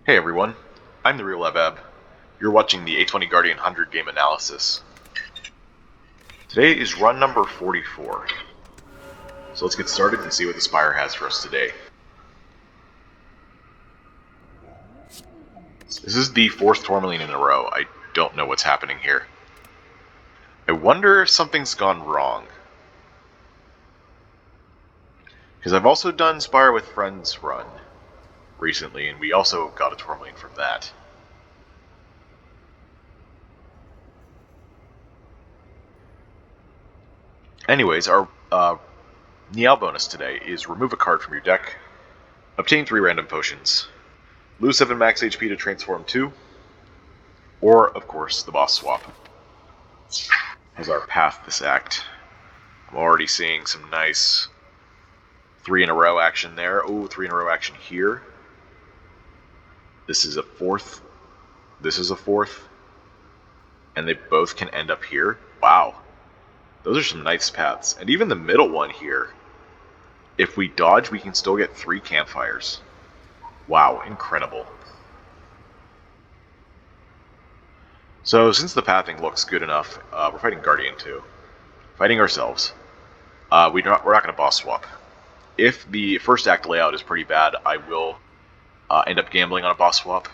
Hey everyone, I'm the Real Ebab. You're watching the A20 Guardian 100 game analysis. Today is run number 44. So let's get started and see what the Spire has for us today. This is the fourth Tourmaline in a row. I don't know what's happening here. I wonder if something's gone wrong. Because I've also done Spire with Friends run recently, and we also got a Tourmaline from that. Anyways, our Nial bonus today is remove a card from your deck, obtain 3 random potions, lose 7 max HP to transform 2, or, of course, the boss swap. As our path this act. I'm already seeing some nice 3 in a row action there. Oh, 3 in a row action here. This is a 4th. This is a 4th. And they both can end up here. Wow. Those are some nice paths. And even the middle one here. If we dodge, we can still get 3 campfires. Wow, incredible. So, since the pathing looks good enough, we're fighting Guardian too. Fighting ourselves. We're not going to boss swap. If the first act layout is pretty bad, I will end up gambling on a boss swap.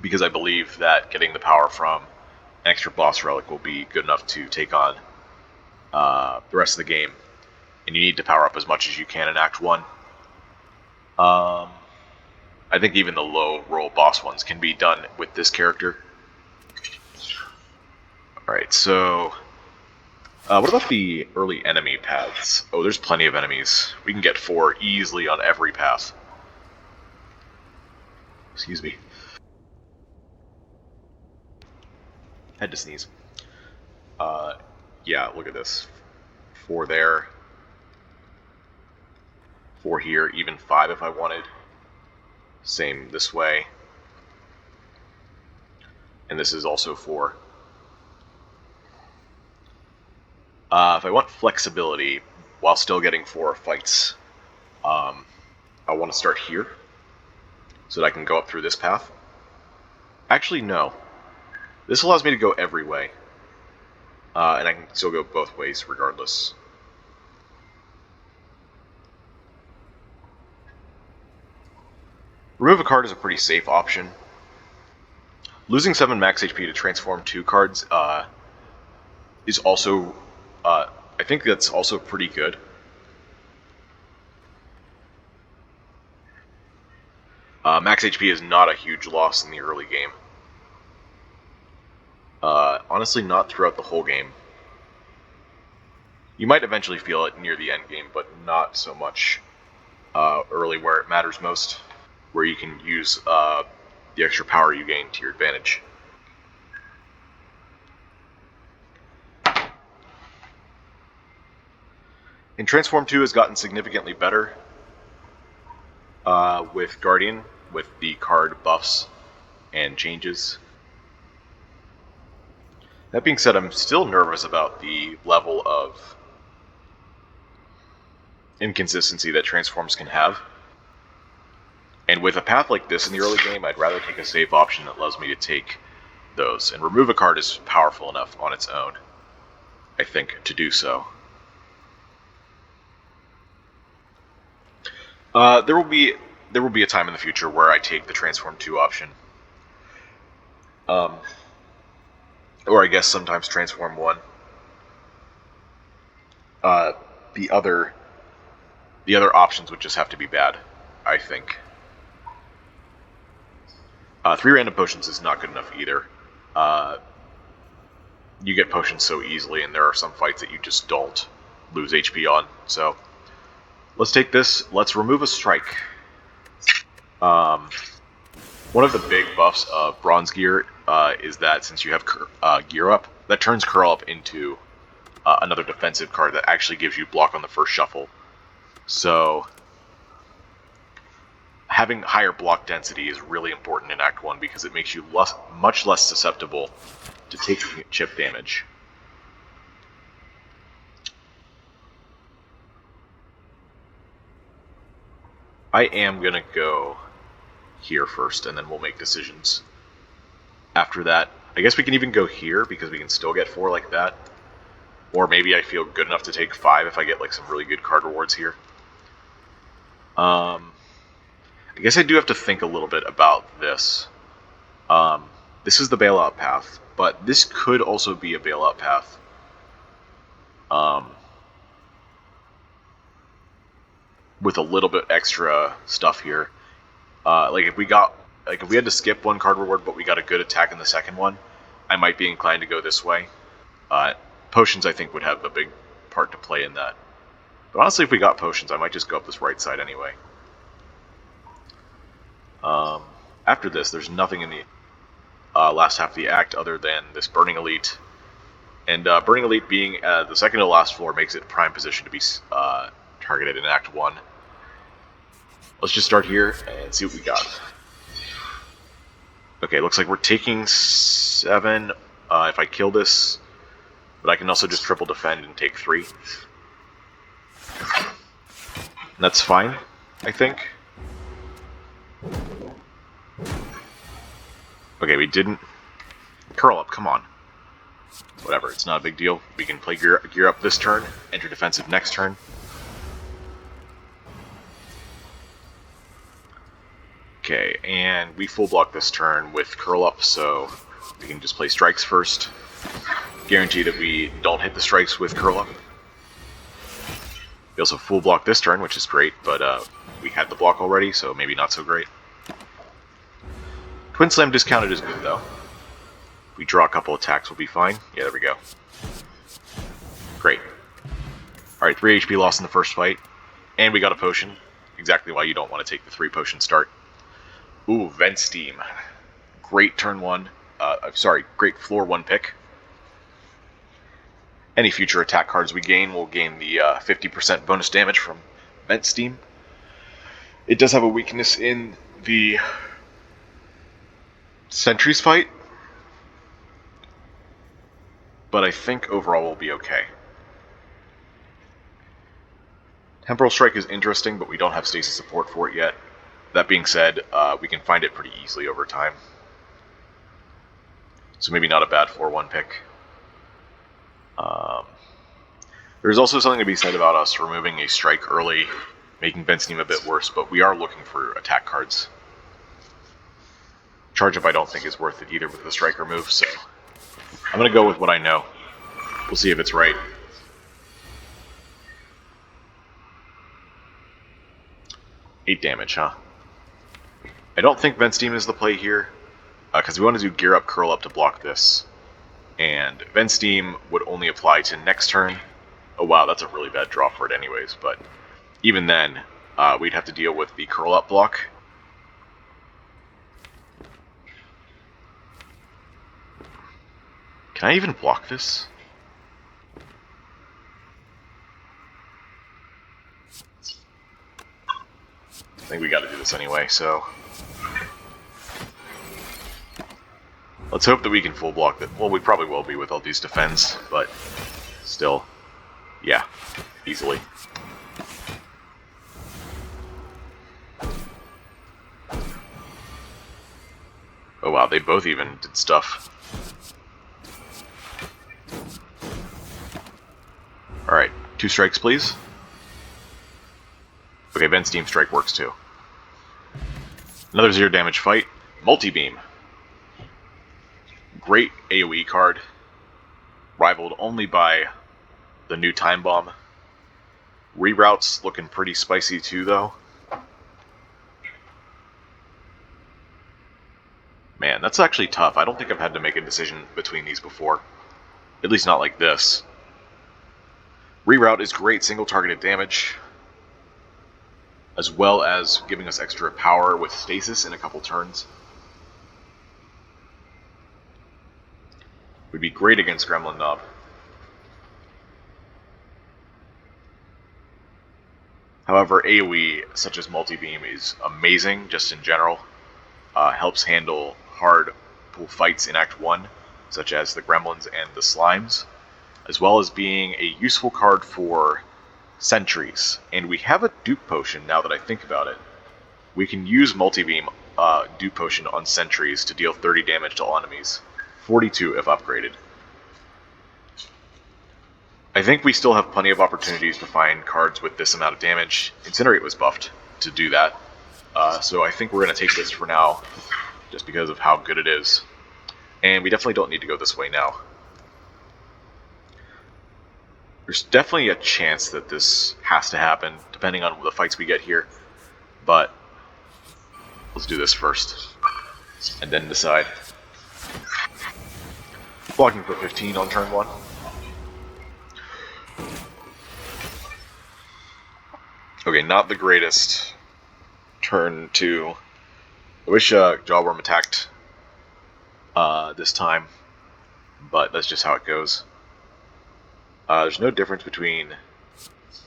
Because I believe that getting the power from an extra boss relic will be good enough to take on the rest of the game. And you need to power up as much as you can in Act 1. I think even the low roll boss ones can be done with this character. Alright, so what about the early enemy paths? Oh, there's plenty of enemies. We can get 4 easily on every path. Excuse me. Had to sneeze. Yeah, look at this. 4 there. 4 here, even 5 if I wanted. Same this way. And this is also 4. If I want flexibility while still getting 4 fights, I want to start here so that I can go up through this path. Actually, no. This allows me to go every way. And I can still go both ways regardless. Remove a card is a pretty safe option. Losing 7 max HP to transform 2 cards is also, I think that's also pretty good. Max HP is not a huge loss in the early game. Honestly, not throughout the whole game. You might eventually feel it near the end game, but not so much early where it matters most, where you can use the extra power you gain to your advantage. And Transform 2 has gotten significantly better with Guardian, with the card buffs and changes. That being said, I'm still nervous about the level of inconsistency that transforms can have. And with a path like this in the early game, I'd rather take a safe option that allows me to take those. And remove a card is powerful enough on its own, I think, to do so. There will be a time in the future where I take the Transform 2 option. Or I guess sometimes Transform 1. The other options would just have to be bad, I think. 3 random potions is not good enough either. You get potions so easily, and there are some fights that you just don't lose HP on. So let's take this. Let's remove a strike. One of the big buffs of Bronze Gear is that since you have Gear Up, that turns Curl Up into another defensive card that actually gives you block on the first shuffle. So having higher block density is really important in Act 1 because it makes you much less susceptible to taking chip damage. I am going to go here first, and then we'll make decisions. After that, I guess we can even go here, because we can still get 4 like that. Or maybe I feel good enough to take 5 if I get like some really good card rewards here. I guess I do have to think a little bit about this. This is the bailout path, but this could also be a bailout path. With a little bit extra stuff here. Like if we had to skip one card reward, but we got a good attack in the second one, I might be inclined to go this way. Potions, I think, would have a big part to play in that. But honestly, if we got potions, I might just go up this right side anyway. After this, there's nothing in the last half of the act other than this Burning Elite. And Burning Elite being the second to last floor makes it prime position to be targeted in Act 1. Let's just start here and see what we got. Okay, looks like we're taking 7 if I kill this, but I can also just triple defend and take 3. And that's fine, I think. Okay, we didn't curl up, come on. Whatever, it's not a big deal. We can play gear up this turn, enter defensive next turn. Okay, and we full block this turn with curl up, so we can just play strikes first. Guarantee that we don't hit the strikes with curl up. We also full block this turn, which is great, but we had the block already, so maybe not so great. Twin Slam discounted is good, though. If we draw a couple attacks, we'll be fine. Yeah, there we go. Great. Alright, 3 HP lost in the first fight, and we got a potion. Exactly why you don't want to take the 3 potion start. Ooh, Vent Steam. Great turn 1. Great floor 1 pick. Any future attack cards we gain will gain the 50% bonus damage from Vent Steam. It does have a weakness in the Sentries fight, but I think overall we'll be okay. Temporal Strike is interesting, but we don't have stasis support for it yet. That being said, we can find it pretty easily over time. So maybe not a bad 4-1 pick. There's also something to be said about us removing a strike early, making Vent Steam a bit worse, but we are looking for attack cards. Charge Up I don't think is worth it either with the strike remove, so I'm going to go with what I know. We'll see if it's right. Eight damage, huh? I don't think Vent Steam is the play here, because we want to do Gear Up, Curl Up to block this. And Vent Steam would only apply to next turn. Oh wow, that's a really bad draw for it anyways, but even then, we'd have to deal with the Curl Up block. Can I even block this? I think we gotta do this anyway, so let's hope that we can full block that. Well, we probably will be with all these defends, but still, yeah, easily. Oh wow, they both even did stuff. Alright, 2 strikes please. Okay, Vent Steam Strike works too. Another 0 damage fight. Multi-Beam. Great AoE card. Rivaled only by the new Time Bomb. Reroutes looking pretty spicy too, though. Man, that's actually tough. I don't think I've had to make a decision between these before. At least not like this. Reroute is great single targeted damage, as well as giving us extra power with stasis in a couple turns. Would be great against Gremlin Knob. However, AoE, such as Multi-Beam, is amazing just in general. Helps handle hard pool fights in Act 1, such as the Gremlins and the Slimes, as well as being a useful card for sentries. And we have a dupe potion now that I think about it. We can use Multi-Beam Dew Potion on sentries to deal 30 damage to all enemies. 42 if upgraded. I think we still have plenty of opportunities to find cards with this amount of damage. Incinerate was buffed to do that. So I think we're going to take this for now, just because of how good it is. And we definitely don't need to go this way now. There's definitely a chance that this has to happen, depending on the fights we get here. But let's do this first, and then decide. Blocking for 15 on turn 1. Okay, not the greatest turn 2. I wish Jawworm attacked this time, but that's just how it goes. There's no difference between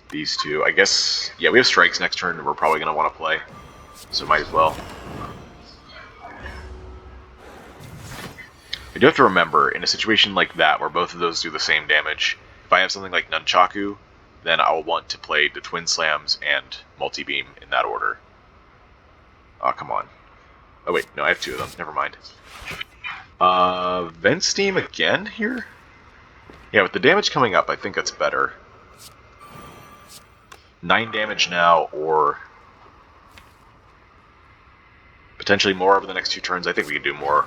these two. I guess, yeah, we have strikes next turn that we're probably going to want to play, so might as well. I do have to remember, in a situation like that, where both of those do the same damage, if I have something like Nunchaku, then I'll want to play the Twin Slams and Multi-Beam in that order. Oh, come on. Oh wait, no, I have 2 of them. Never mind. Vent Steam again here? Yeah, with the damage coming up, I think that's better. 9 damage now, or potentially more over the next 2 turns. I think we can do more.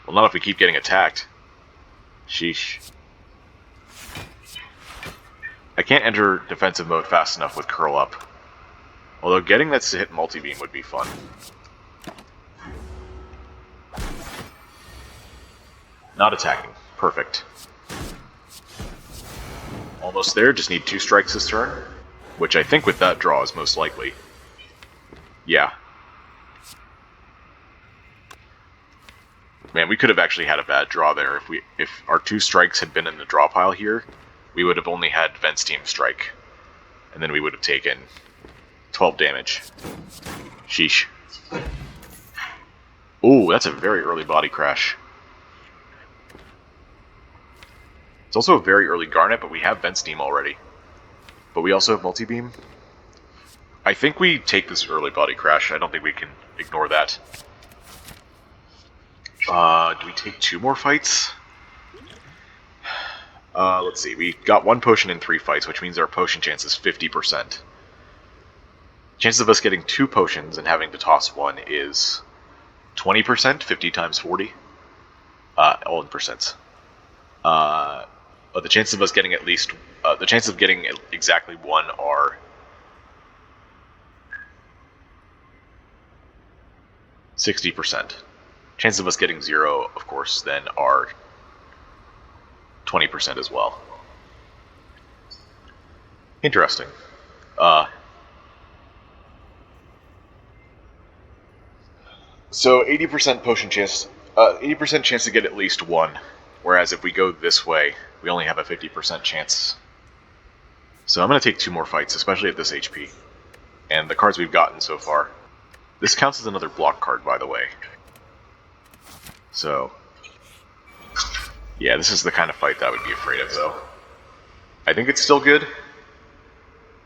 Well, not if we keep getting attacked. Sheesh. I can't enter defensive mode fast enough with Curl Up. Although getting that to hit Multi-Beam would be fun. Not attacking. Perfect. Almost there, just need 2 strikes this turn. Which I think with that draw is most likely. Yeah. Man, we could have actually had a bad draw there. If our 2 strikes had been in the draw pile here, we would have only had Vent Steam strike. And then we would have taken 12 damage. Sheesh. Ooh, that's a very early body crash. It's also a very early Garnet, but we have Vent Steam already. But we also have Multi-Beam. I think we take this early body crash. I don't think we can ignore that. Do we take 2 more fights? Let's see. We got 1 potion in 3 fights, which means our potion chance is 50%. Chances of us getting 2 potions and having to toss 1 is 20%, 50 times 40. All in percents. But the chances of us getting at least... the chances of getting exactly 1 are... 60%. Chances of us getting 0, of course, then are 20% as well. Interesting. So 80% potion chance, 80% chance to get at least 1, whereas if we go this way, we only have a 50% chance. So I'm going to take 2 more fights, especially at this HP, and the cards we've gotten so far. This counts as another block card, by the way. So, yeah, this is the kind of fight that I would be afraid of, though. I think it's still good.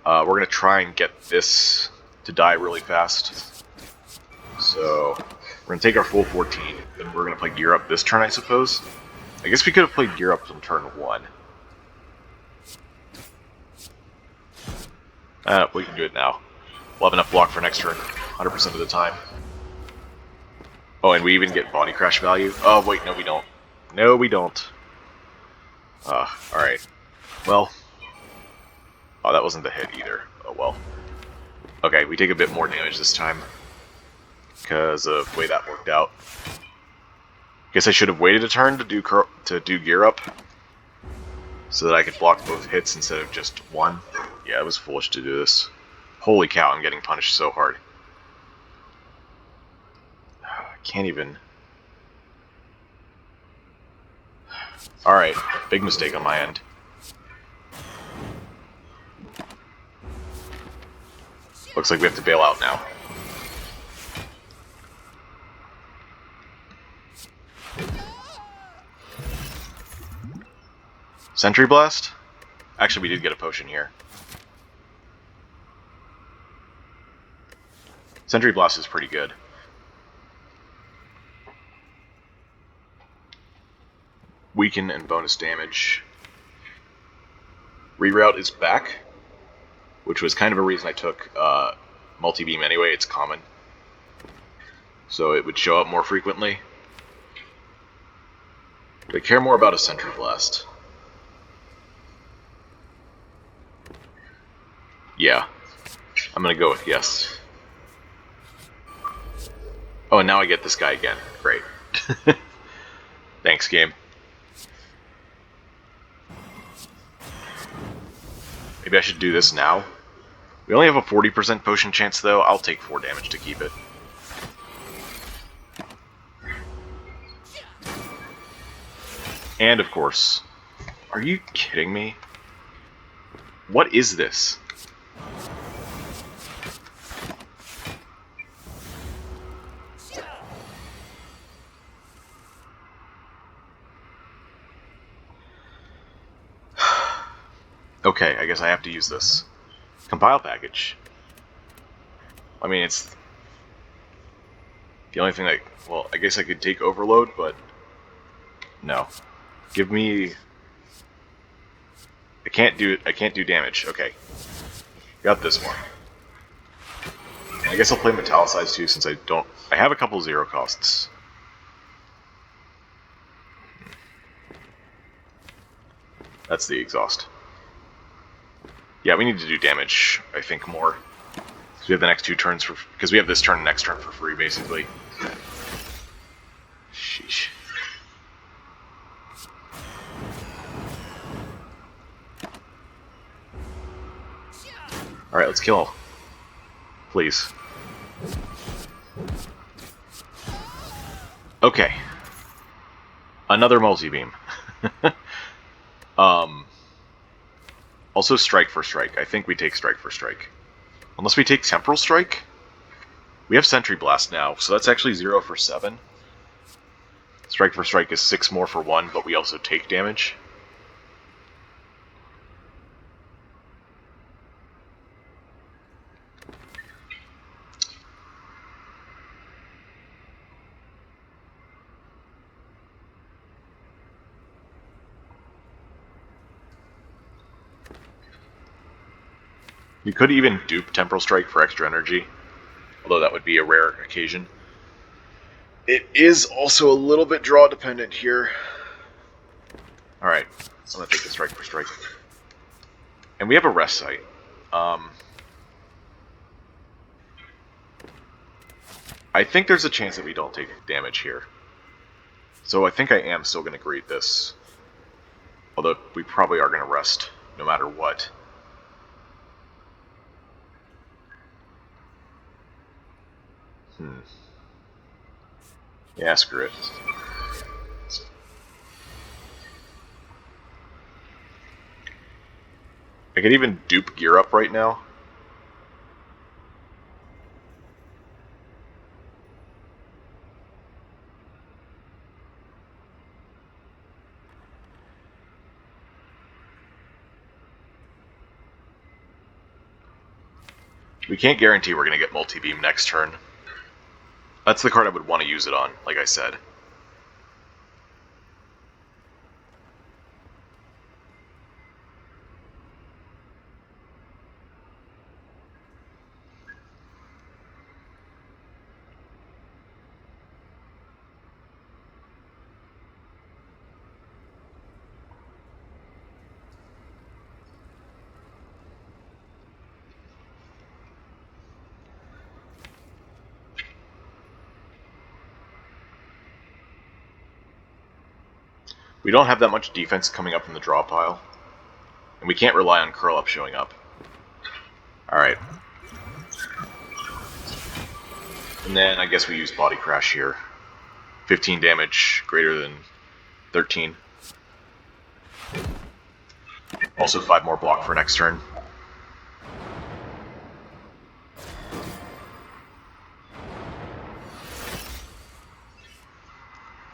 We're going to try and get this to die really fast. So, we're going to take our full 14, then we're going to play Gear Up this turn, I suppose. I guess we could have played Gear Up on turn 1. We can do it now. We'll have enough block for next turn, 100% of the time. Oh, and we even get body crash value? Oh, wait, no we don't. No, we don't. Alright. Well. Oh, that wasn't the hit either. Oh, well. Okay, we take a bit more damage this time. Because of the way that worked out. Guess I should have waited a turn to do Gear Up. So that I could block both hits instead of just 1. Yeah, it was foolish to do this. Holy cow, I'm getting punished so hard. Can't even... Alright, big mistake on my end. Looks like we have to bail out now. Sentry Blast? Actually, we did get a potion here. Sentry Blast is pretty good. Weaken and bonus damage. Reroute is back, which was kind of a reason I took multi-beam anyway. It's common, so it would show up more frequently. Do I care more about a Sentry Blast? Yeah, I'm gonna go with yes. Oh, and now I get this guy again. Great. Thanks, game. Maybe I should do this now. We only have a 40% potion chance, though. I'll take 4 damage to keep it. And, of course... Are you kidding me? What is this? Okay, I guess I have to use this. Compile package. I mean, it's the only thing well, I guess I could take Overload, but no. Give me... I can't do damage. Okay. Got this one. I guess I'll play Metallicize too, since I have a couple 0 costs. That's the exhaust. Yeah, we need to do damage, I think, more. So we have the next 2 turns because we have this turn and next turn for free, basically. Sheesh. Alright, let's kill. Please. Okay. Another multi-beam. Also strike for strike. I think we take strike for strike. Unless we take temporal strike? We have Sentry Blast now, so that's actually 0 for 7. Strike for strike is 6 more for 1, but we also take damage. You could even dupe Temporal Strike for extra energy, although that would be a rare occasion. It is also a little bit draw dependent here. Alright, I'm going to take the strike for strike. And we have a rest site. I think there's a chance that we don't take damage here. So I think I am still going to greet this. Although we probably are going to rest, no matter what. Yeah, screw it. I could even dupe gear up right now. We can't guarantee we're going to get multi-beam next turn. That's the card I would want to use it on, like I said. We don't have that much defense coming up from the draw pile. And we can't rely on curl up showing up. Alright. And then I guess we use Body Crash here. 15 damage, greater than 13. Also 5 more block for next turn.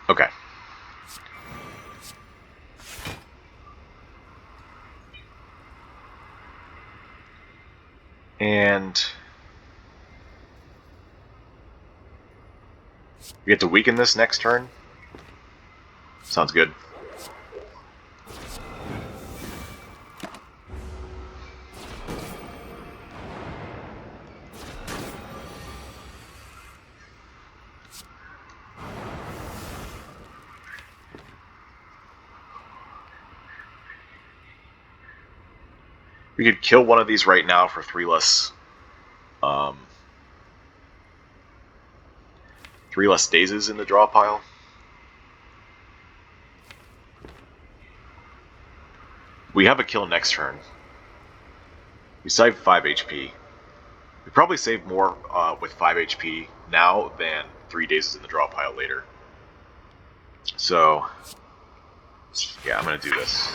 Okay. And we get to weaken this next turn. Sounds good. We could kill one of these right now for 3 less, 3 less dazes in the draw pile. We have a kill next turn. We save 5 HP. We probably save more with 5 HP now than 3 dazes in the draw pile later. So, yeah, I'm gonna do this.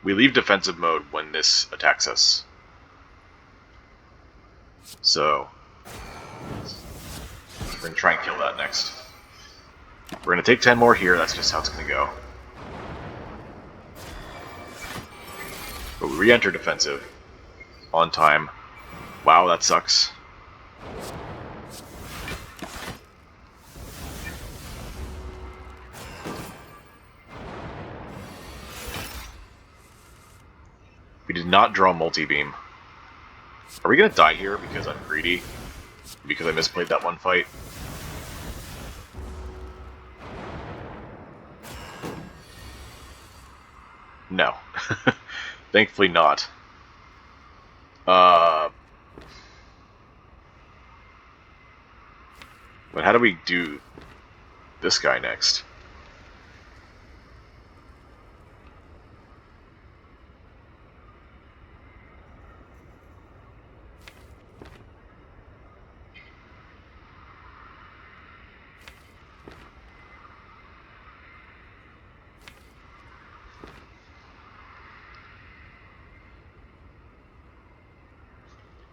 We leave defensive mode when this attacks us. So, we're going to try and kill that next. We're going to take 10 more here, that's just how it's going to go. But we re-enter defensive. On time. Wow, that sucks. We did not draw multi-beam. Are we going to die here because I'm greedy? Because I misplayed that one fight? No. Thankfully not. But how do we do this guy next?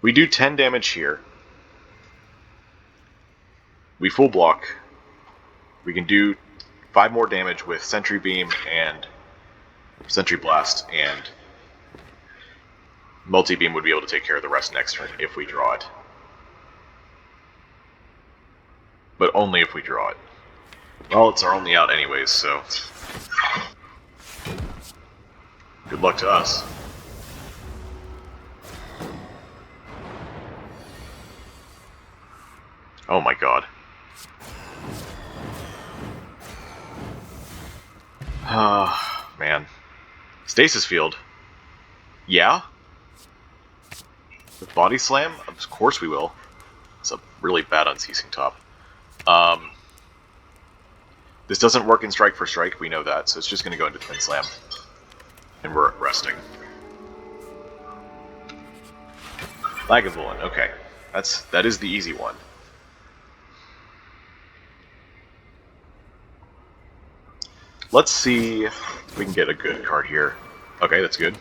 We do 10 damage here. We full block. We can do 5 more damage with Sentry Beam and Sentry Blast, and Multi-Beam would be able to take care of the rest next turn if we draw it. But only if we draw it. Well, it's our only out anyways, so good luck to us. Oh my god. Man. Stasis Field. Yeah? With Body Slam? Of course we will. It's a really bad Unceasing Top. This doesn't work in Strike for Strike, we know that, so it's just going to go into Twin Slam. And we're resting. Lagavulin, okay. That is the easy one. Let's see if we can get a good card here. Okay, that's good.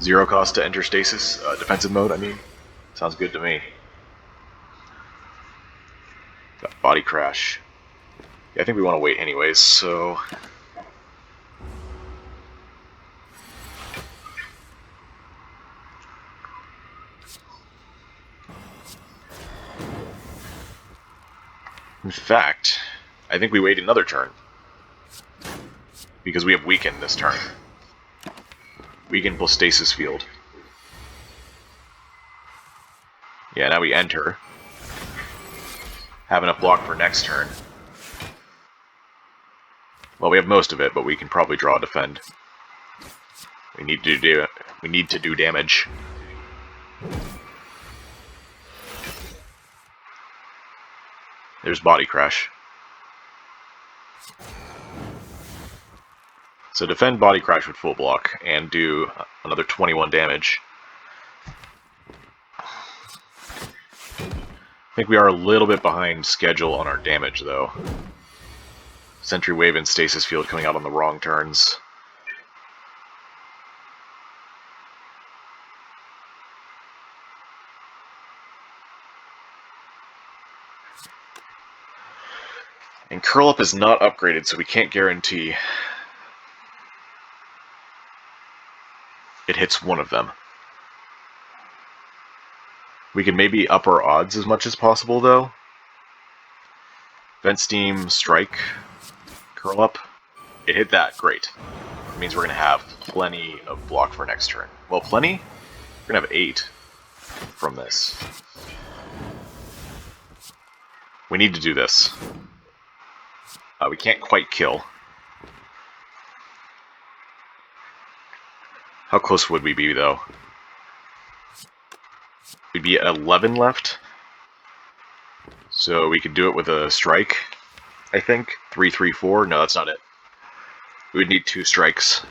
0 cost to enter stasis, defensive mode, I mean. Sounds good to me. Got Body Crash. Yeah, I think we want to wait anyways, so... In fact, I think we wait another turn. Because we have Weaken this turn. Weaken plus Stasis Field. Yeah, now we enter. Have enough block for next turn. Well, we have most of it, but we can probably draw a defend. We need to do damage. There's Body Crash. So defend Body Crash with full block and do another 21 damage. I think we are a little bit behind schedule on our damage, though. Sentry Wave and Stasis Field coming out on the wrong turns. And Curl Up is not upgraded, so we can't guarantee it hits one of them. We can maybe up our odds as much as possible, though. Vent Steam, Strike, Curl Up. It hit that, great. It means we're going to have plenty of block for next turn. Well, plenty? We're going to have 8 from this. We need to do this. We can't quite kill. How close would we be, though? We'd be at 11 left. So we could do it with a strike, I think. 3, 3, 4. No, that's not it. We would need 2 strikes.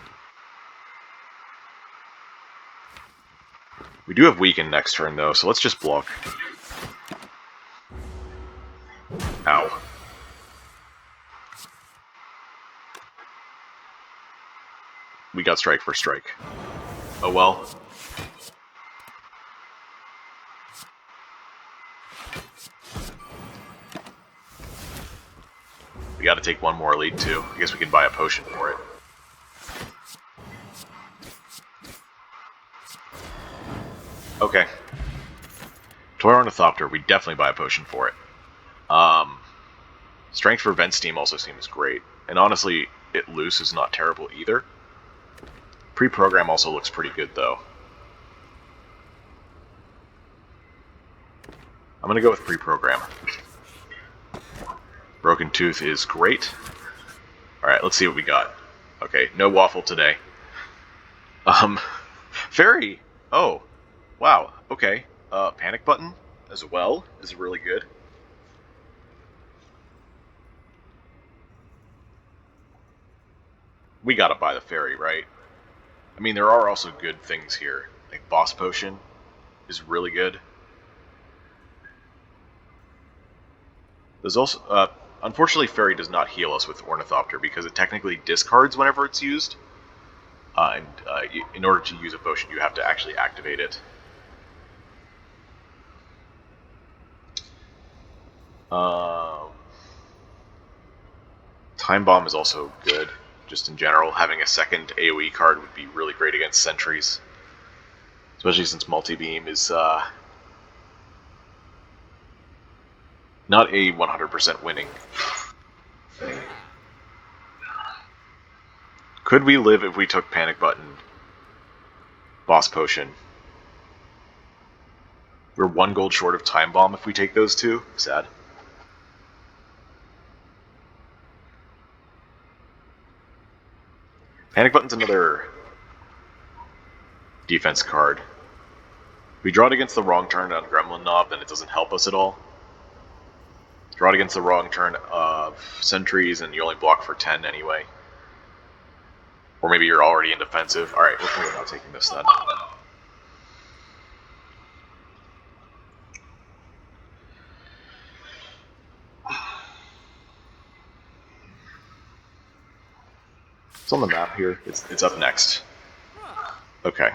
We do have weaken next turn, though, so let's just block. Ow. We got strike for strike. Oh well. We gotta take one more lead, too. I guess we can buy a potion for it. Okay. Toy Ornithopter, we definitely buy a potion for it. Strength for Vent Steam also seems great. And honestly, it loose is not terrible either. Pre-program also looks pretty good, though. I'm gonna go with pre-program. Broken Tooth is great. Alright, let's see what we got. Okay, no waffle today. Fairy! Oh, wow, okay. Panic Button as well is really good. We gotta buy the Fairy, right? I mean, there are also good things here. Like Boss Potion is really good. There's also, unfortunately, Fairy does not heal us with Ornithopter because it technically discards whenever it's used. In order to use a potion, you have to actually activate it. Time Bomb is also good. Just in general, having a second AoE card would be really great against sentries. Especially since Multi-Beam is not a 100% winning thing. Could we live if we took Panic Button, Boss Potion? We're 1 gold short of Time Bomb if we take those two. Sad. Panic Button's another defense card. We draw it against the wrong turn on Gremlin Knob, then it doesn't help us at all. Draw it against the wrong turn of sentries, and you only block for 10 anyway. Or maybe you're already in defensive. Alright, we're probably not taking this then. It's on the map here. It's up next. Okay.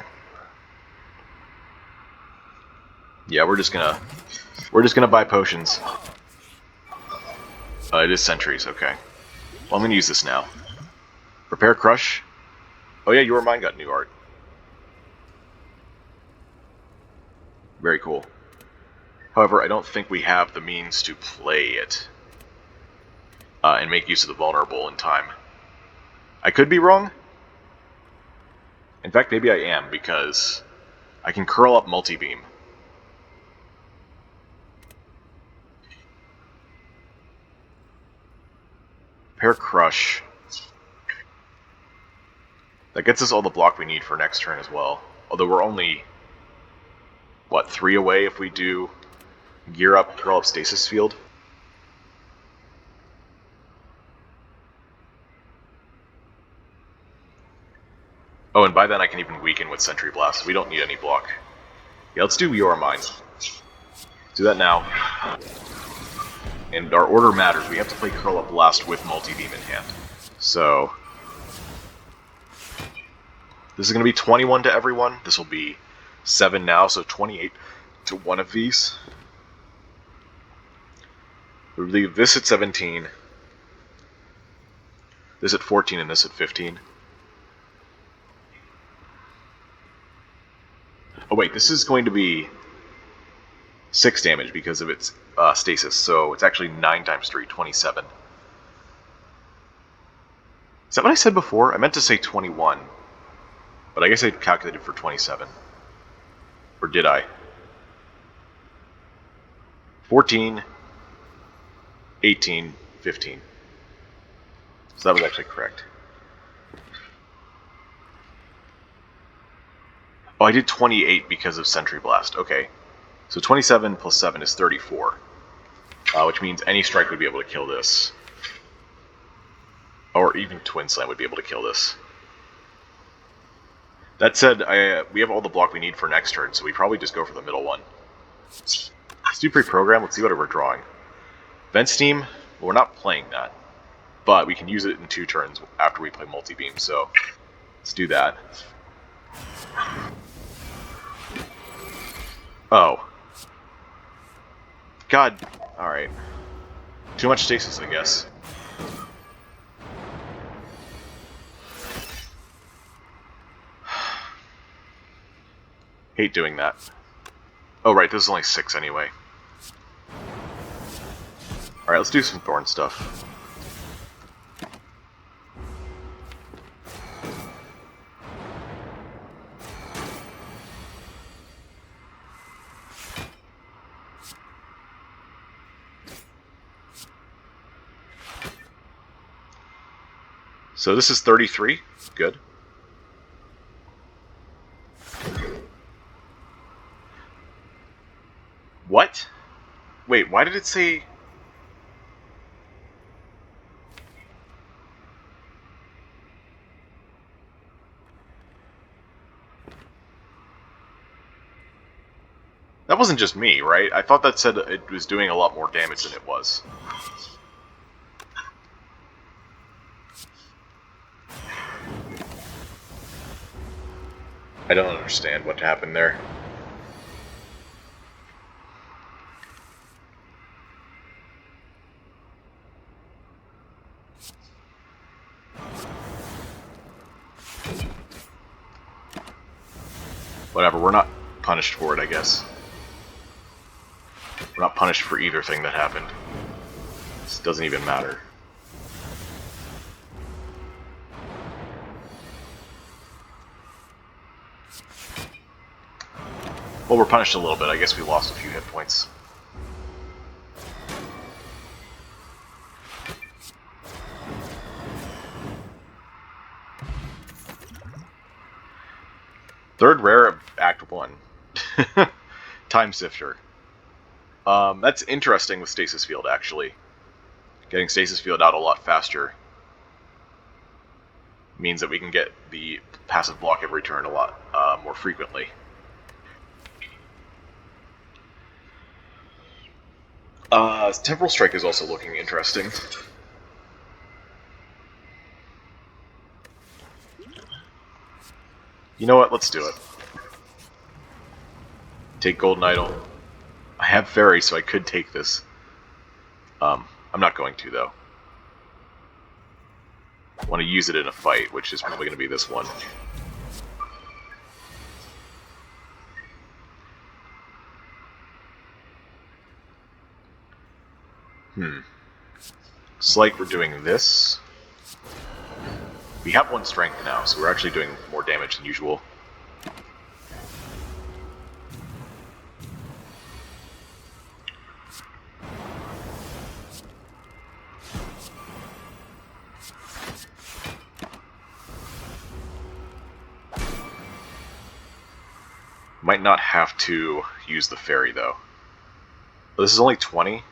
Yeah, we're just gonna buy potions. It is sentries, okay. Well, I'm gonna use this now. Prepare Crush. Oh yeah, Your Mind got new art. Very cool. However, I don't think we have the means to play it and make use of the vulnerable in time. I could be wrong. In fact, maybe I am, because I can curl up Multi-Beam. Prepare Crush. That gets us all the block we need for next turn as well. Although we're only, what, 3 away if we do Gear Up, Curl Up Stasis Field? Oh, and by then I can even weaken with Sentry Blast. We don't need any block. Yeah, let's do Your Mind. Do that now. And our order matters. We have to play Curl Up Blast with Multi-Beam in hand. So this is going to be 21 to everyone. This will be 7 now, so 28 to one of these. We leave this at 17. This at 14 and this at 15. Oh wait, this is going to be 6 damage because of its stasis, so it's actually 9 times 3, 27. Is that what I said before? I meant to say 21, but I guess I calculated for 27. Or did I? 14, 18, 15. So that was actually correct. Oh, I did 28 because of Sentry Blast. Okay. So 27 plus 7 is 34. Which means any strike would be able to kill this. Or even Twin Slam would be able to kill this. That said, we have all the block we need for next turn, so we probably just go for the middle one. Let's do pre-program. Let's see what we're drawing. Vent Steam, well, we're not playing that. But we can use it in 2 turns after we play Multi-Beam, so let's do that. Oh. God. Alright. Too much stasis, I guess. Hate doing that. Oh, right, this is only 6 anyway. Alright, let's do some Thorn stuff. So this is 33. Good. What? Wait, why did it say... That wasn't just me, right? I thought that said it was doing a lot more damage than it was. I don't understand what happened there. Whatever, we're not punished for it, I guess. We're not punished for either thing that happened. This doesn't even matter. Well, we're punished a little bit. I guess we lost a few hit points. Third rare of Act 1. Time Sifter. That's interesting with Stasis Field, actually. Getting Stasis Field out a lot faster means that we can get the passive block every turn a lot more frequently. Temporal Strike is also looking interesting. You know what? Let's do it. Take Golden Idol. I have Fairy, so I could take this. I'm not going to, though. I want to use it in a fight, which is probably going to be this one. Looks like we're doing this. We have 1 strength now, so we're actually doing more damage than usual. Might not have to use the Fairy, though. Oh, this is only 20?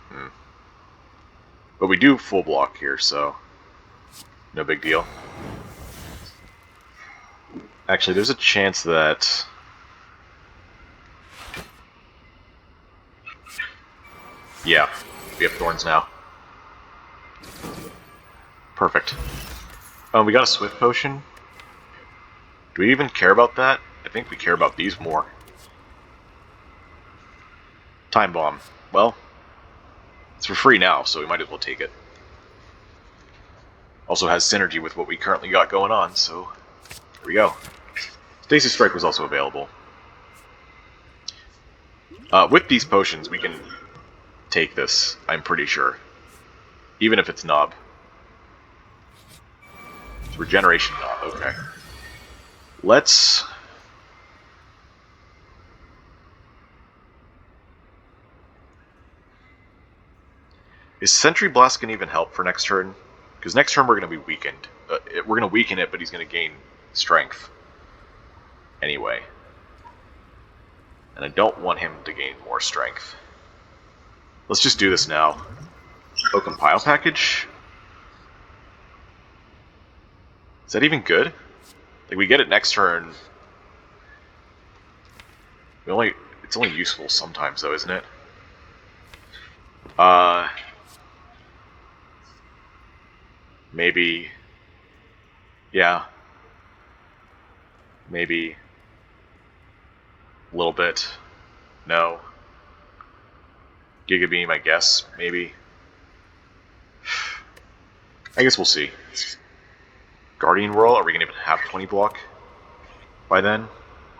But we do full block here, so no big deal. Actually, there's a chance that... Yeah, we have Thorns now. Perfect. Oh, we got a Swift Potion. Do we even care about that? I think we care about these more. Time Bomb. Well, it's for free now, so we might as well take it. Also has synergy with what we currently got going on, so here we go. Stasis Strike was also available. With these potions, we can take this, I'm pretty sure. Even if it's Knob. It's Regeneration Knob, okay. Let's... Is Sentry Blast going to even help for next turn? Because next turn we're going to be weakened. We're going to weaken it, but he's going to gain strength. Anyway. And I don't want him to gain more strength. Let's just do this now. Oh, compile package? Is that even good? Like, we get it next turn. It's only useful sometimes, though, isn't it? Maybe... Yeah. Maybe... A little bit. No. Giga Beam, I guess. Maybe. I guess we'll see. Guardian Whirl, are we going to even have 20 block by then?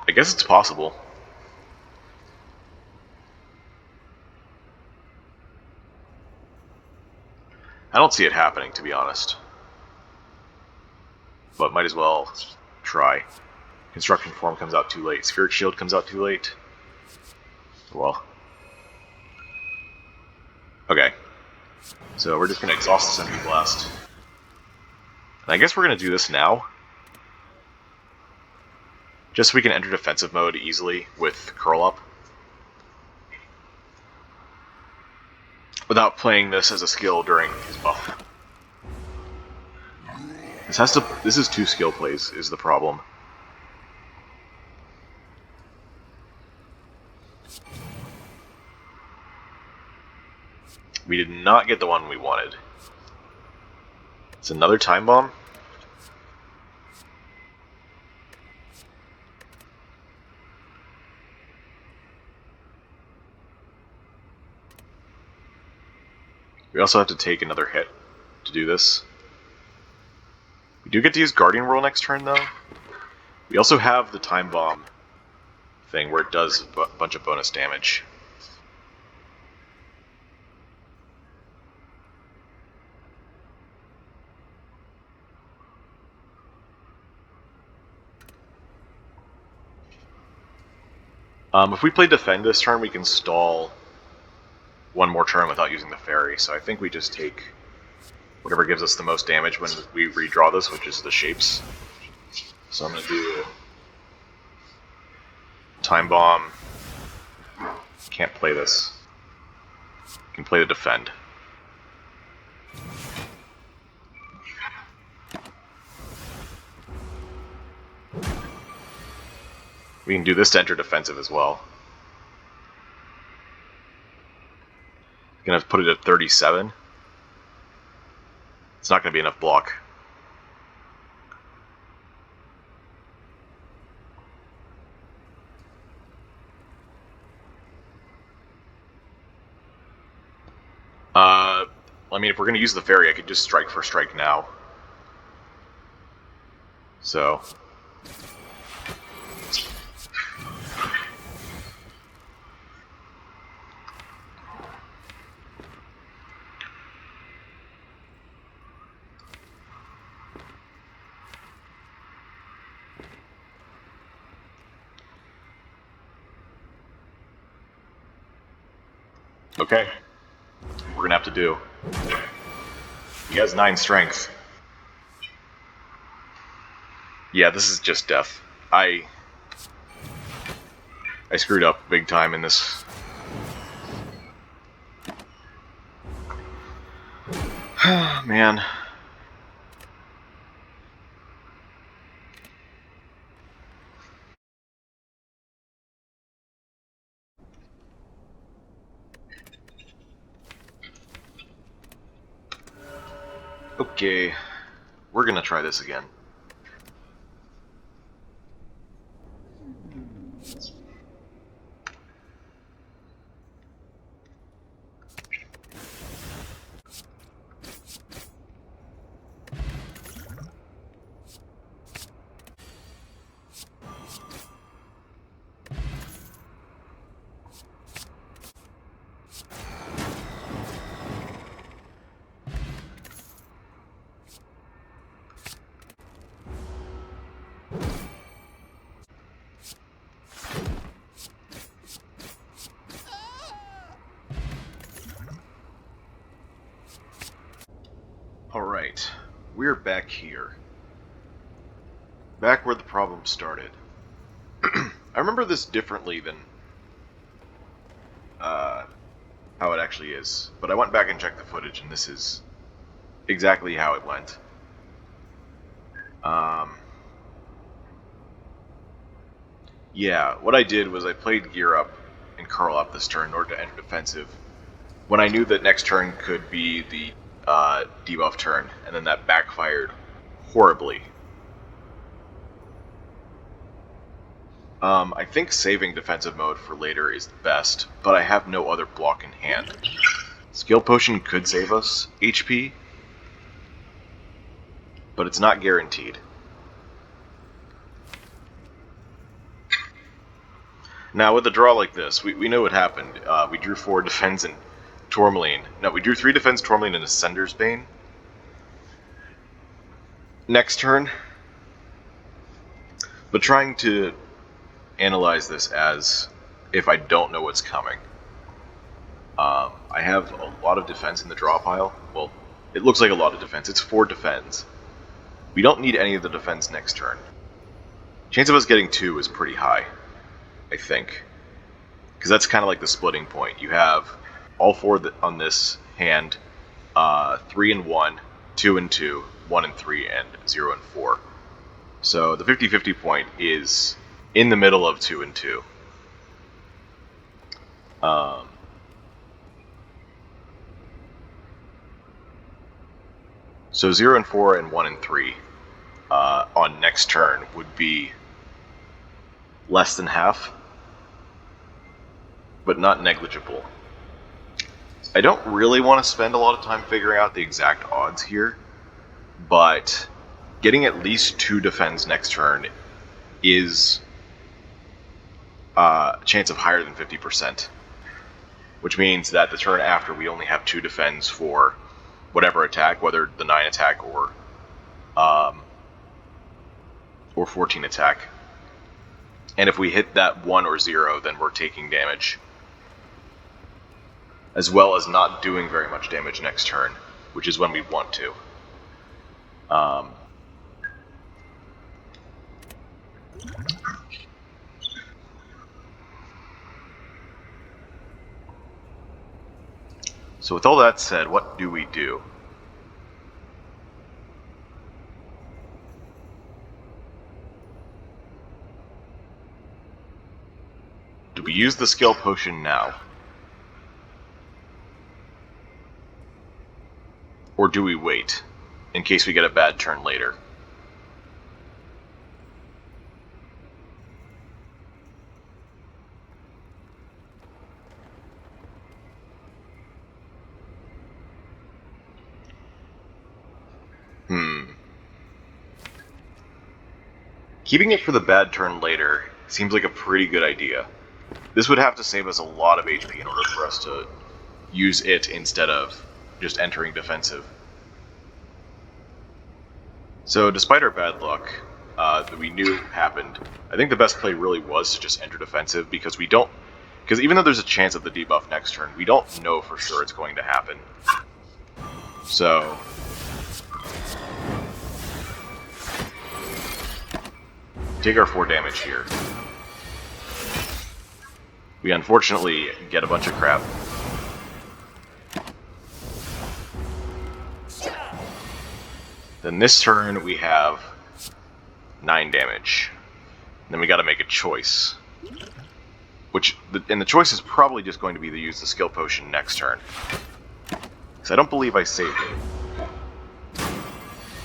I guess it's possible. I don't see it happening, to be honest. But might as well try. Construction Form comes out too late. Spheric Shield comes out too late. Well. Okay. So we're just going to exhaust the Sentry Blast. And I guess we're going to do this now. Just so we can enter defensive mode easily with Curl Up. Without playing this as a skill during his buff. This is 2 skill plays, is the problem. We did not get the one we wanted. It's another Time Bomb. We also have to take another hit to do this. We do get to use Guardian Whirl next turn, though. We also have the Time Bomb thing where it does a bunch of bonus damage. If we play Defend this turn, we can stall one more turn without using the Fairy, so I think we just take whatever gives us the most damage when we redraw this, which is the shapes. So I'm going to do Time Bomb. Can't play this. Can play the Defend. We can do this to enter defensive as well. Gonna have to put it at 37. It's not gonna be enough block. I mean, if we're gonna use the Fairy, I could just strike for strike now. So. Okay. We're gonna have to do. He has 9 strength. Yeah, this is just death. I screwed up big time in this. Man. Okay, we're gonna try this again. Alright, we're back here. Back where the problem started. I remember this differently than how it actually is, but I went back and checked the footage, and this is exactly how it went. Yeah, what I did was I played Gear Up and Curl Up this turn in order to enter defensive, when I knew that next turn could be the debuff turn, and then that backfired horribly. I think saving defensive mode for later is the best, but I have no other block in hand. Skill Potion could save us HP, but it's not guaranteed. Now, with a draw like this, we know what happened. We drew 4 defense and Tourmaline. No, we drew 3 defense, Tourmaline, and Ascender's Bane. Next turn. But trying to analyze this as if I don't know what's coming. I have a lot of defense in the draw pile. Well, it looks like a lot of defense. It's 4 defense. We don't need any of the defense next turn. Chance of us getting 2 is pretty high, I think. Because that's kind of like the splitting point. You have all 4 on this hand, 3 and 1, 2 and 2, 1 and 3, and 0 and 4. So the 50-50 point is in the middle of 2 and 2. So 0 and 4 and 1 and 3 on next turn would be less than half, but not negligible. I don't really want to spend a lot of time figuring out the exact odds here, but getting at least 2 defense next turn is a chance of higher than 50%, which means that the turn after we only have 2 defense for whatever attack, whether the 9 attack or 14 attack. And if we hit that 1 or 0, then we're taking damage, as well as not doing very much damage next turn, which is when we want to. So with all that said, what do we do? Do we use the skill potion now? Or do we wait, in case we get a bad turn later? Keeping it for the bad turn later seems like a pretty good idea. This would have to save us a lot of HP in order for us to use it instead of just entering defensive. So despite our bad luck that we knew happened, I think the best play really was to just enter defensive, because even though there's a chance of the debuff next turn, we don't know for sure it's going to happen. So take our 4 damage here. We unfortunately get a bunch of crap. Then this turn we have 9 damage. And then we gotta make a choice. And the choice is probably just going to be to use the skill potion next turn. Because I don't believe I saved it.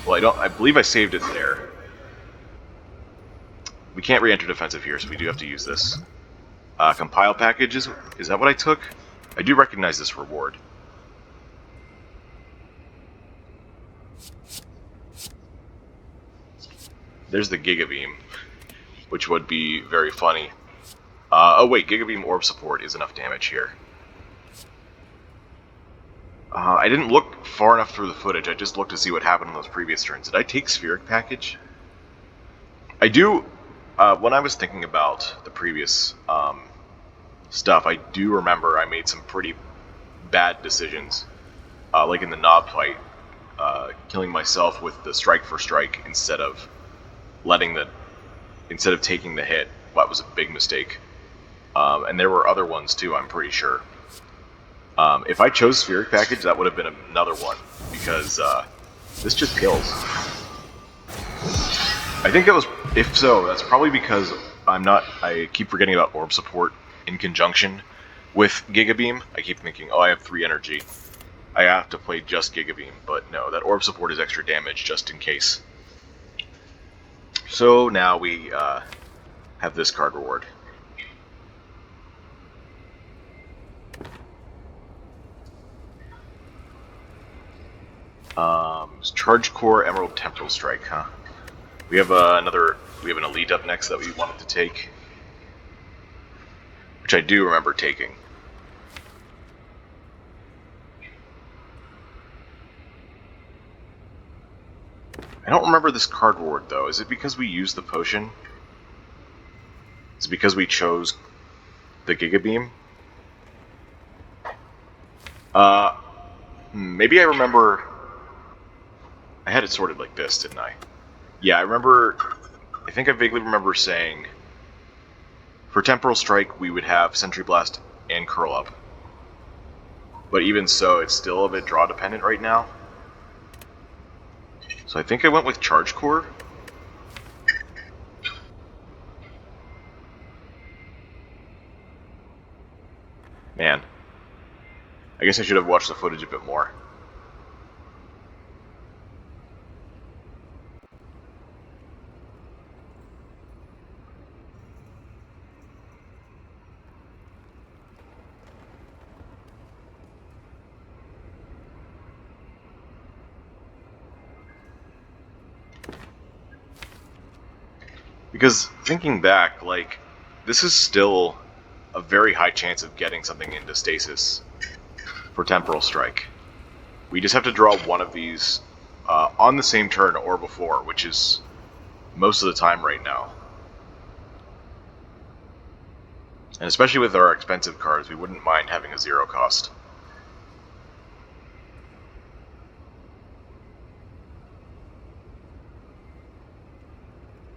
Well, I believe I saved it there. We can't re-enter defensive here, so we do have to use this. Compile package, is that what I took? I do recognize this reward. There's the Giga Beam, which would be very funny. Oh wait, Giga Beam Orb Support is enough damage here. I didn't look far enough through the footage, I just looked to see what happened in those previous turns. Did I take Spheric Package? I do. When I was thinking about the previous stuff, I do remember I made some pretty bad decisions, like in the Knob fight, killing myself with the strike for strike instead of taking the hit. That was a big mistake. And there were other ones too, I'm pretty sure. If I chose Spheric Package, that would have been another one, because this just kills. I think that was, if so, that's probably because I keep forgetting about Orb Support in conjunction with Giga Beam. I keep thinking, oh, I have 3 energy, I have to play just Giga Beam, but no, that Orb Support is extra damage just in case. So now we have this card reward. Charge Core, Emerald, Temporal Strike, huh? We have an Elite up next that we wanted to take, which I do remember taking. I don't remember this card reward though. Is it because we used the potion? Is it because we chose the Giga Beam? Maybe I remember. I had it sorted like this, didn't I? Yeah, I think I vaguely remember saying for Temporal Strike we would have Sentry Blast and Curl Up. But even so, it's still a bit draw dependent right now. So I think I went with Charge Core. Man. I guess I should have watched the footage a bit more. Because thinking back, like, this is still a very high chance of getting something into stasis for Temporal Strike. We just have to draw one of these on the same turn or before, which is most of the time right now. And especially with our expensive cards, we wouldn't mind having a 0 cost.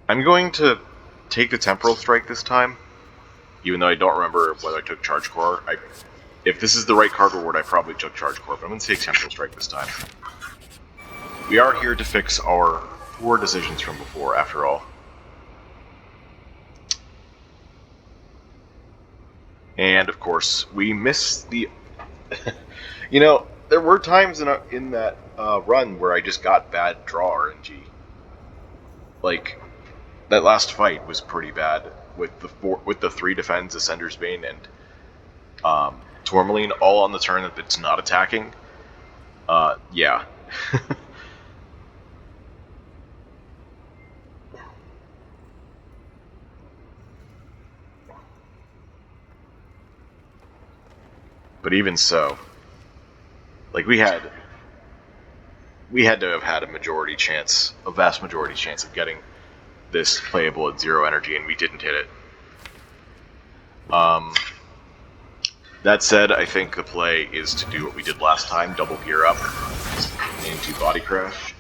I'm going to take the Temporal Strike this time, even though I don't remember whether I took Charge Core. If this is the right card reward, I probably took Charge Core, but I'm going to take Temporal Strike this time. We are here to fix our poor decisions from before, after all. And, of course, we missed the... You know, there were times in that run where I just got bad draw RNG. Like, that last fight was pretty bad with the 3 defends, Ascender's Bane, and Tourmaline all on the turn that it's not attacking. Yeah. But even so, like, we had to have had a vast majority chance of getting this playable at 0 energy, and we didn't hit it. That said, I think the play is to do what we did last time, double gear up into Body Crash.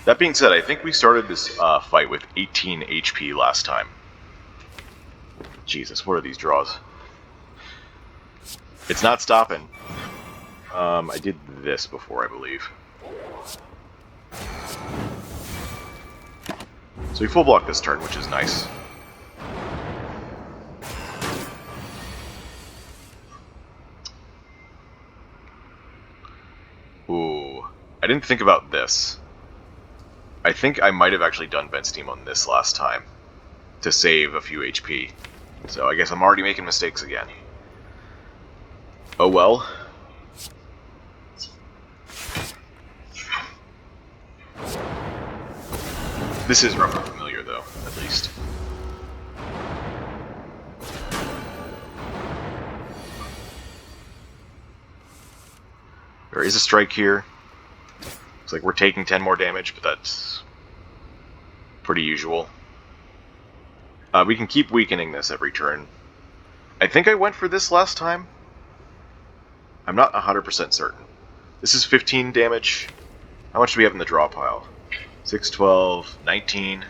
That being said, I think we started this fight with 18 HP last time. Jesus, what are these draws? It's not stopping. I did this before, I believe. So we full block this turn, which is nice. Ooh, I didn't think about this. I think I might have actually done Vent Steam on this last time to save a few HP. So I guess I'm already making mistakes again. Oh well. This is roughly familiar though, at least. There is a strike here. Looks like we're taking 10 more damage, but that's pretty usual. We can keep weakening this every turn. I think I went for this last time. I'm not 100% certain. This is 15 damage. How much do we have in the draw pile? 6, 12, 19,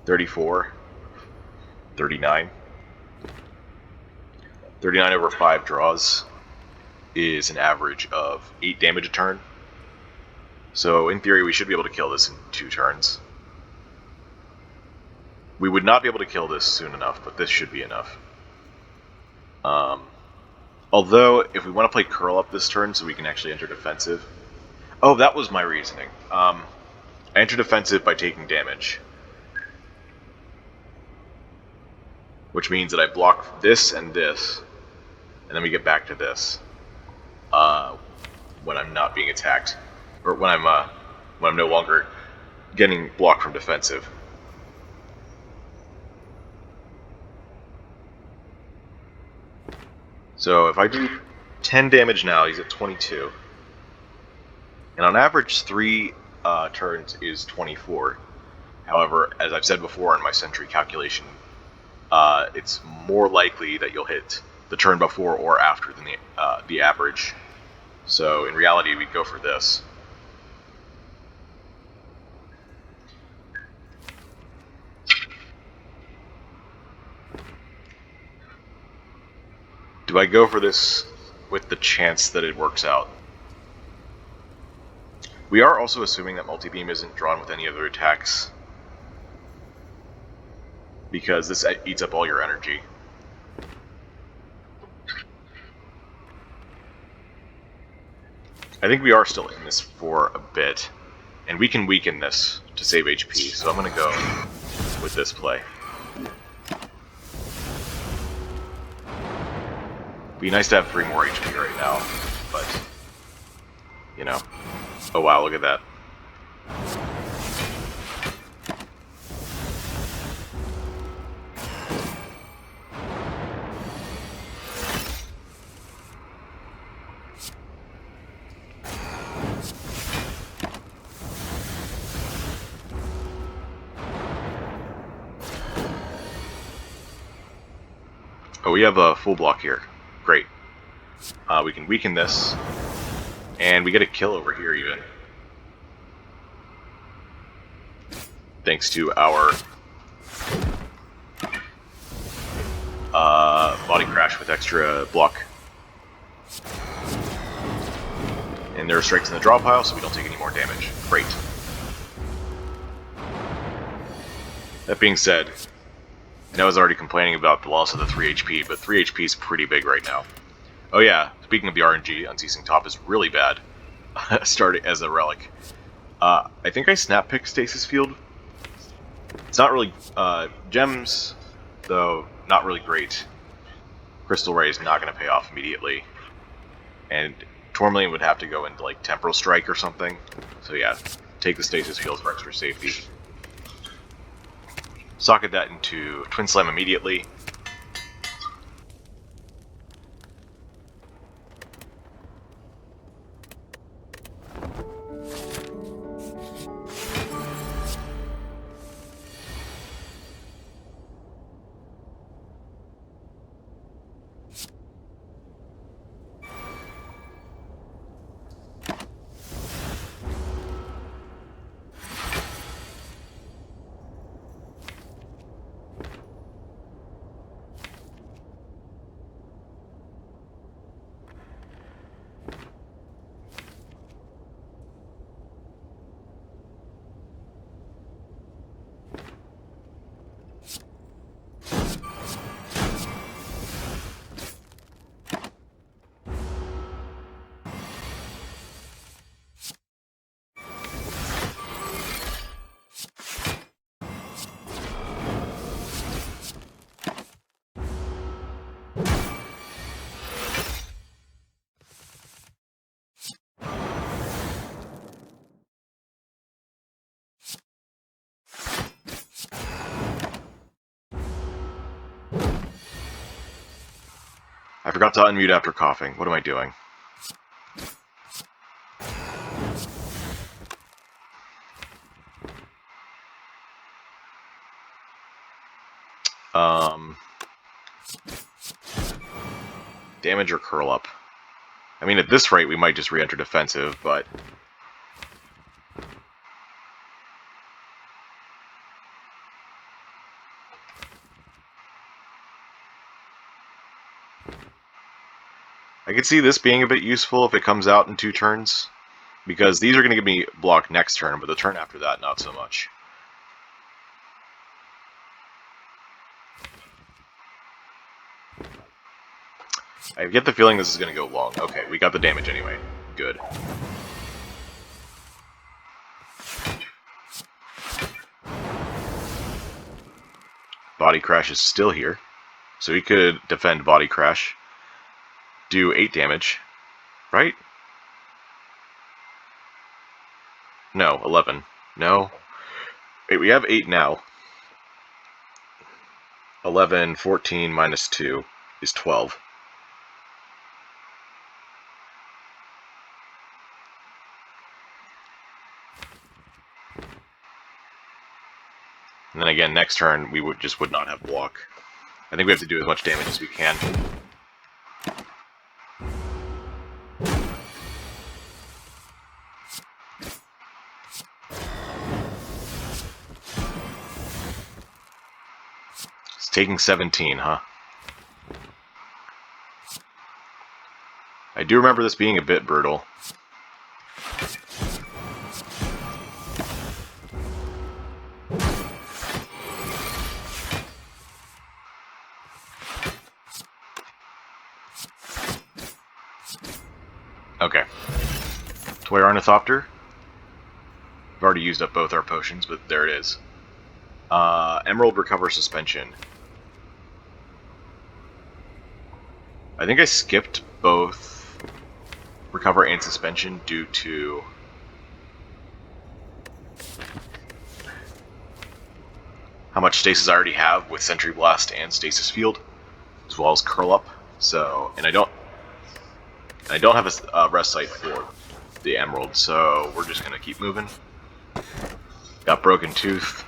34, 39. 39 over 5 draws is an average of 8 damage a turn. So in theory we should be able to kill this in 2 turns. We would not be able to kill this soon enough, but this should be enough. Although, if we want to play curl up this turn so we can actually enter defensive... Oh, that was my reasoning. I enter defensive by taking damage. Which means that I block this, and then we get back to this. When I'm not being attacked. Or when I'm no longer getting blocked from defensive. So if I do 10 damage now, he's at 22. And on average, 3 turns is 24. However, as I've said before in my sentry calculation, it's more likely that you'll hit the turn before or after than the average. So in reality, we'd go for this. Do I go for this with the chance that it works out? We are also assuming that multi-beam isn't drawn with any other attacks, because this eats up all your energy. I think we are still in this for a bit, and we can weaken this to save HP, so I'm going to go with this play. Be nice to have 3 more HP right now, but, you know. Oh wow, look at that. Oh, we have a full block here. Great. We can weaken this, and we get a kill over here even. Thanks to our body crash with extra block. And there are strikes in the draw pile, so we don't take any more damage. Great. That being said, I know I was already complaining about the loss of the 3 HP, but 3 HP is pretty big right now. Oh yeah, speaking of the RNG, Unceasing Top is really bad. Starting as a relic. I think I snap pick Stasis Field. It's not really... gems, though, not really great. Crystal Ray is not going to pay off immediately. And Tourmaline would have to go into, like, Temporal Strike or something. So yeah, take the Stasis Field for extra safety. Socket that into Twin Slam immediately. I forgot to unmute after coughing. What am I doing? Damage or curl up? I mean, at this rate, we might just re-enter defensive, but... I could see this being a bit useful if it comes out in 2 turns, because these are going to give me block next turn, but the turn after that, not so much. I get the feeling this is going to go long. Okay, we got the damage anyway. Good. Body Crash is still here, so he could defend Body Crash. Do 8 damage, right? No, 11. No. Wait, we have 8 now. 11, 14 minus 2 is 12. And then again, next turn, we would not have block. I think we have to do as much damage as we can. It's taking 17, huh? I do remember this being a bit brutal. Okay. Toy Ornithopter. We've already used up both our potions, but there it is. Emerald Recover Suspension. I think I skipped both Recover and Suspension due to how much stasis I already have with Sentry Blast and Stasis Field, as well as Curl Up. So, and I don't have a rest site for the Emerald, so we're just gonna keep moving. Got Broken Tooth.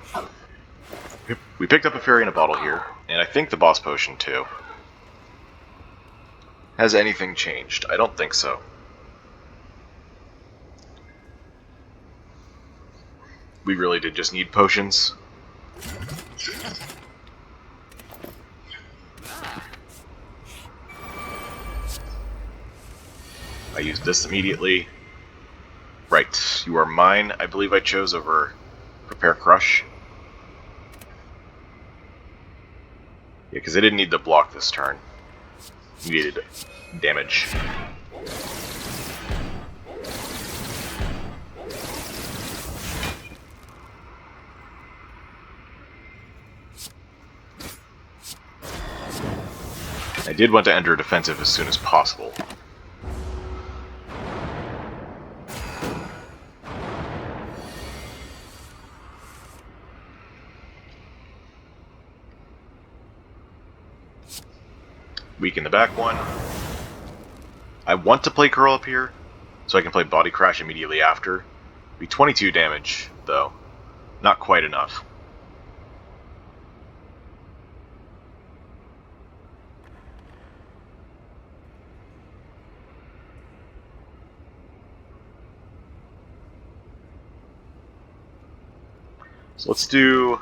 We picked up a Fairy in a Bottle here, and I think the Boss Potion too. Has anything changed? I don't think so. We really did just need potions. I used this immediately. Right, you are mine. I believe I chose over Prepare Crush. Yeah, because I didn't need the block this turn. Needed damage. I did want to enter defensive as soon as possible. Weaken the back one. I want to play Curl Up here, so I can play Body Crash immediately after. Be 22 damage, though. Not quite enough. So let's do...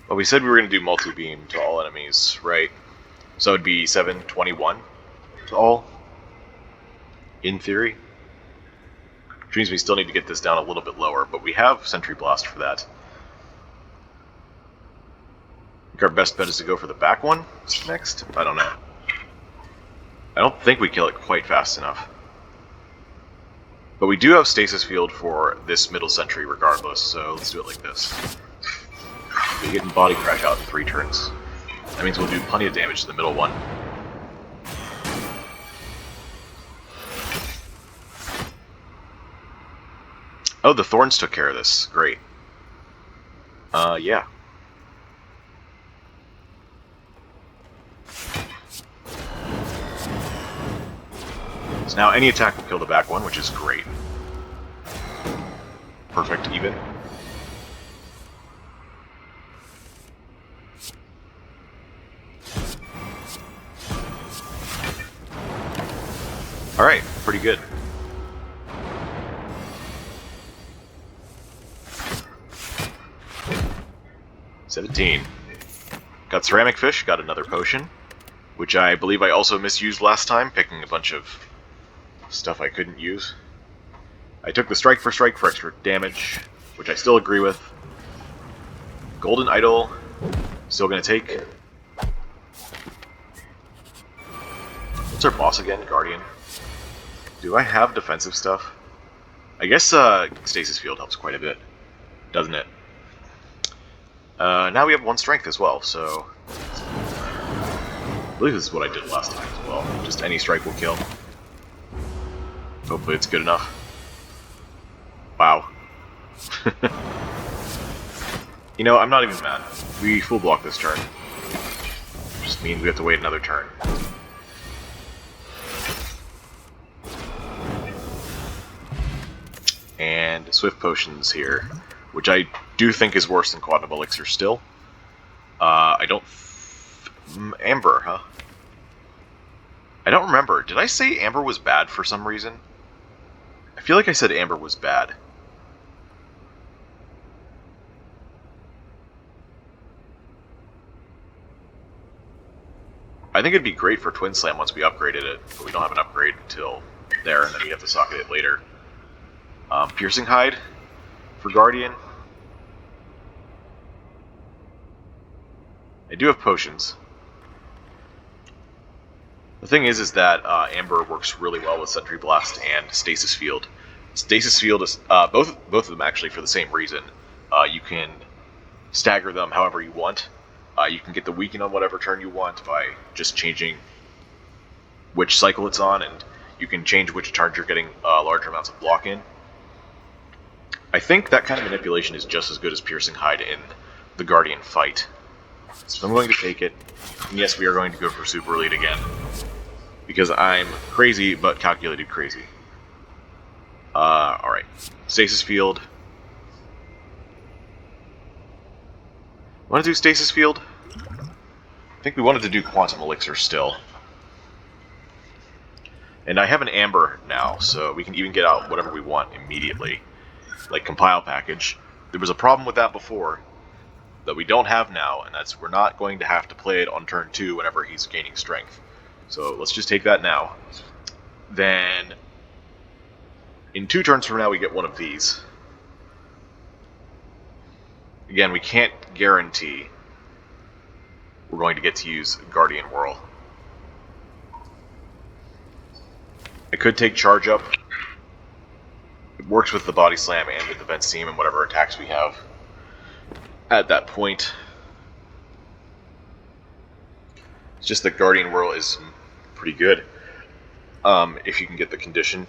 Well, we said we were going to do multi-beam to all enemies, right? So it would be 721 to all, in theory. Which means we still need to get this down a little bit lower, but we have Sentry Blast for that. I think our best bet is to go for the back one next? I don't know. I don't think we kill it quite fast enough. But we do have Stasis Field for this middle sentry regardless, so let's do it like this. We're getting Body Crash out in 3 turns. That means we'll do plenty of damage to the middle one. Oh, the Thorns took care of this. Great. Yeah. So now any attack will kill the back one, which is great. Perfect, even. Alright, pretty good. $17. Got ceramic fish, got another potion, which I believe I also misused last time, picking a bunch of stuff I couldn't use. I took the strike for extra damage, which I still agree with. Golden idol, still gonna take. What's our boss again? Guardian. Do I have defensive stuff? I guess Stasis Field helps quite a bit, doesn't it? Now we have 1 strength as well, so... I believe this is what I did last time as well. Just any strike will kill. Hopefully it's good enough. Wow. You know, I'm not even mad. We full block this turn. Just means we have to wait another turn. And Swift Potions here, which I do think is worse than Quantum Elixir still. I don't... Amber, huh? I don't remember. Did I say Amber was bad for some reason? I feel like I said Amber was bad. I think it'd be great for Twin Slam once we upgraded it, but we don't have an upgrade until there, and then we have to socket it later. Piercing Hide for Guardian. I do have potions. The thing is that Amber works really well with Sentry Blast and Stasis Field. Stasis Field is both of them actually for the same reason. You can stagger them however you want. You can get the weaken on whatever turn you want by just changing which cycle it's on, and you can change which turns you're getting larger amounts of block in. I think that kind of manipulation is just as good as Piercing Hide in the Guardian fight. So I'm going to take it. And yes, we are going to go for Super Elite again. Because I'm crazy, but calculated crazy. Alright. Stasis Field. Want to do Stasis Field? I think we wanted to do Quantum Elixir still. And I have an Amber now, so we can even get out whatever we want immediately. Like Compile Package. There was a problem with that before that we don't have now, and that's we're not going to have to play it on turn 2 whenever he's gaining strength. So let's just take that now. Then, in 2 turns from now, we get one of these. Again, we can't guarantee we're going to get to use Guardian Whirl. I could take Charge Up. It works with the Body Slam and the Defense Team and whatever attacks we have at that point. It's just that Guardian Whirl is pretty good if you can get the condition.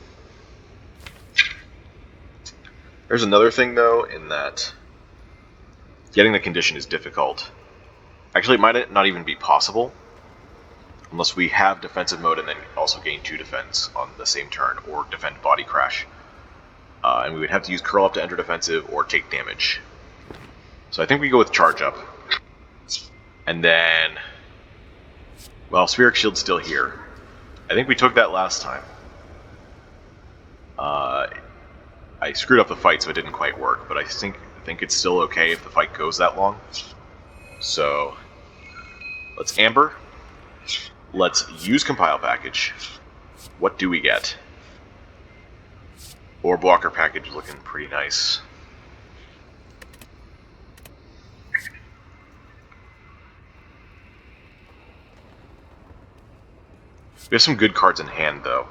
There's another thing, though, in that getting the condition is difficult. Actually, it might not even be possible unless we have defensive mode and then also gain 2 defense on the same turn, or defend Body Crash. And we would have to use Curl Up to enter defensive or take damage. So I think we go with Charge Up. And then... well, Spheric Shield's still here. I think we took that last time. I screwed up the fight, so it didn't quite work, but I think it's still okay if the fight goes that long. So, let's Amber. Let's use Compile Package. What do we get? Orb Walker Package looking pretty nice. We have some good cards in hand, though.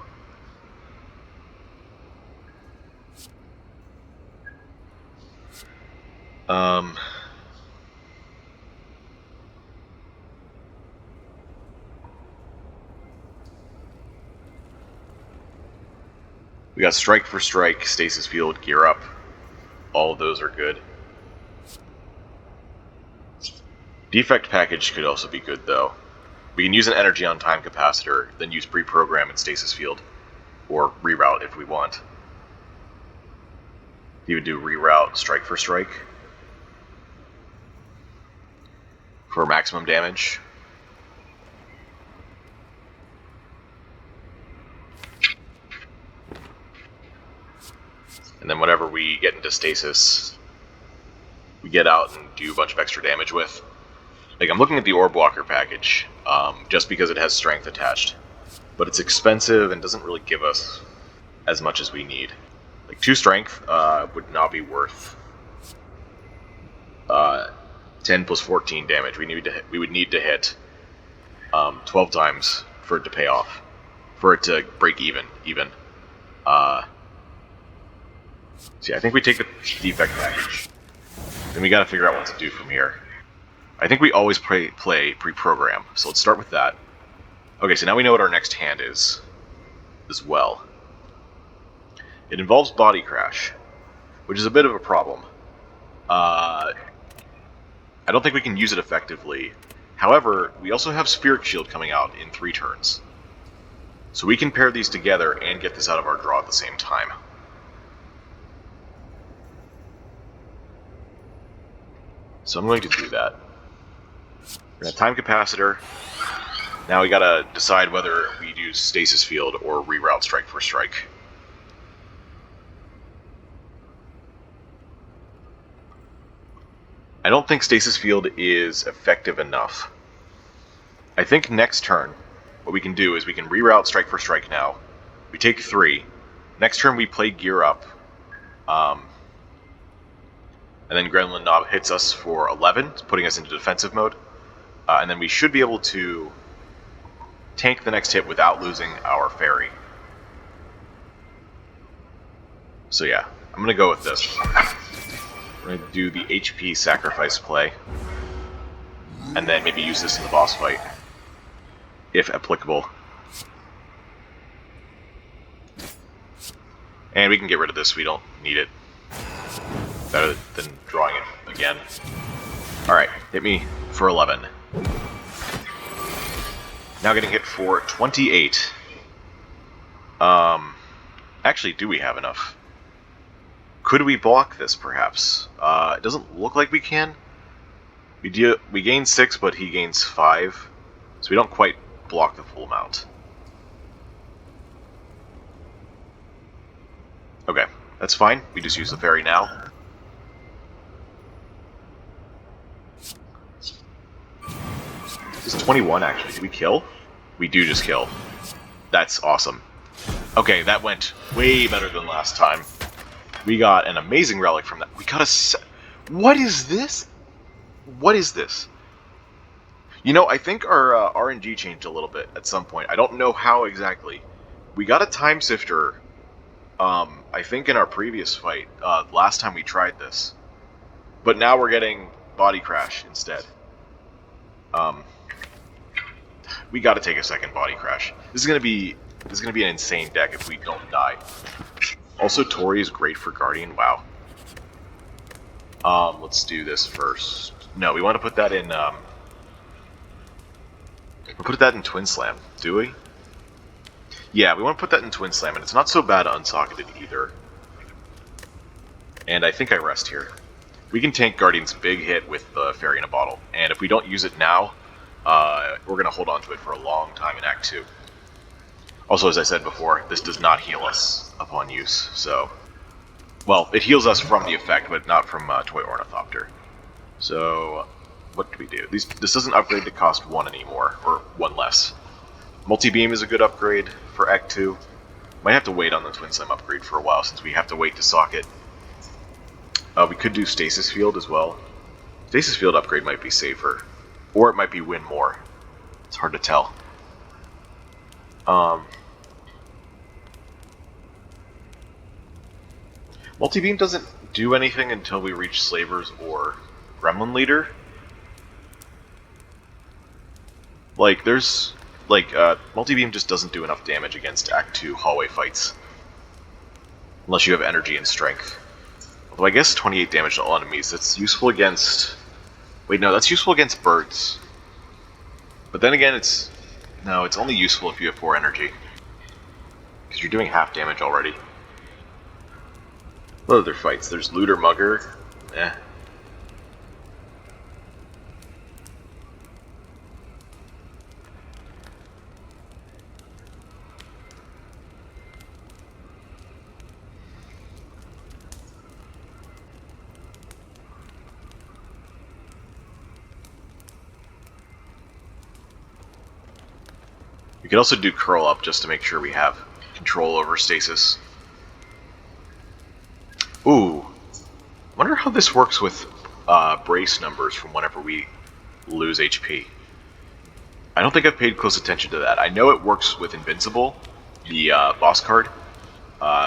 We got Strike for Strike, Stasis Field, Gear Up. All of those are good. Defect Package could also be good, though. We can use an Energy on Time Capacitor, then use Pre-Program and Stasis Field. Or Reroute if we want. You would do Reroute, Strike for Strike. For maximum damage. get into stasis, we get out and do a bunch of extra damage with. Like, I'm looking at the Orb Walker package, just because it has strength attached. But it's expensive and doesn't really give us as much as we need. Like, 2 strength would not be worth 10 plus 14 damage. We would need to hit 12 times for it to pay off. For it to break even. See, I think we take the defect package. Then we gotta figure out what to do from here. I think we always play pre-program, so let's start with that. Okay, so now we know what our next hand is, as well. It involves Body Crash, which is a bit of a problem. I don't think we can use it effectively. However, we also have Spirit Shield coming out in 3 turns. So we can pair these together and get this out of our draw at the same time. So I'm going to do that. We're gonna time capacitor. Now we gotta decide whether we do stasis field or reroute strike for strike. I don't think stasis field is effective enough. I think next turn, what we can do is we can reroute strike for strike now. We take 3. Next turn we play gear up. And then Gremlin Knob hits us for 11, putting us into defensive mode. And then we should be able to tank the next hit without losing our fairy. So yeah, I'm going to go with this. We're going to do the HP sacrifice play. And then maybe use this in the boss fight, if applicable. And we can get rid of this, we don't need it. Better than drawing it again. Alright, hit me for 11. Now getting hit for 28. Actually, do we have enough? Could we block this, perhaps? It doesn't look like we can. We gain 6, but he gains 5. So we don't quite block the full amount. Okay, that's fine. We just use the fairy now. This is 21, actually. Did we kill? We do just kill. That's awesome. Okay, that went way better than last time. We got an amazing relic from that. We got a... What is this? What is this? You know, I think our RNG changed a little bit at some point. I don't know how exactly. We got a Time Sifter, I think in our previous fight, last time we tried this. But now we're getting Body Crash instead. We gotta take a second Body Crash. This is gonna be an insane deck if we don't die. Also, Tori is great for Guardian. Wow. Let's do this first. No, we want to put that in. We'll put that in Twin Slam. Do we? Yeah, we want to put that in Twin Slam, and it's not so bad unsocketed either. And I think I rest here. We can tank Guardian's big hit with the Fairy in a Bottle, and if we don't use it now, we're going to hold on to it for a long time in Act 2. Also, as I said before, this does not heal us upon use, so... Well, it heals us from the effect, but not from Toy Ornithopter. So, what do we do? This doesn't upgrade to cost 1 anymore, or 1 less. Multi-Beam is a good upgrade for Act 2. Might have to wait on the Twin Slam upgrade for a while, since we have to wait to socket. We could do Stasis Field as well. Stasis Field upgrade might be safer. Or it might be win more. It's hard to tell. Multi-Beam doesn't do anything until we reach Slavers or Gremlin Leader. Like, there's... Like, Multi-Beam just doesn't do enough damage against Act 2 hallway fights. Unless you have energy and strength. Although I guess 28 damage to all enemies, that's useful against... Wait, no, that's useful against birds. But then again, it's... No, it's only useful if you have 4 energy. Because you're doing half damage already. What other fights? There's Looter Mugger. Eh. We could also do curl up just to make sure we have control over stasis. Ooh. Wonder how this works with brace numbers from whenever we lose HP. I don't think I've paid close attention to that. I know it works with Invincible, the boss card,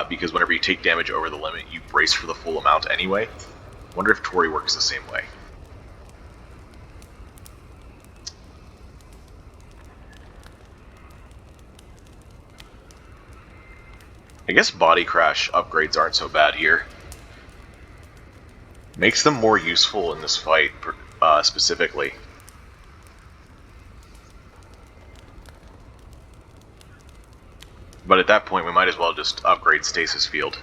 because whenever you take damage over the limit, you brace for the full amount anyway. Wonder if Tori works the same way. I guess body crash upgrades aren't so bad here. Makes them more useful in this fight, specifically. But at that point, we might as well just upgrade Stasis Field.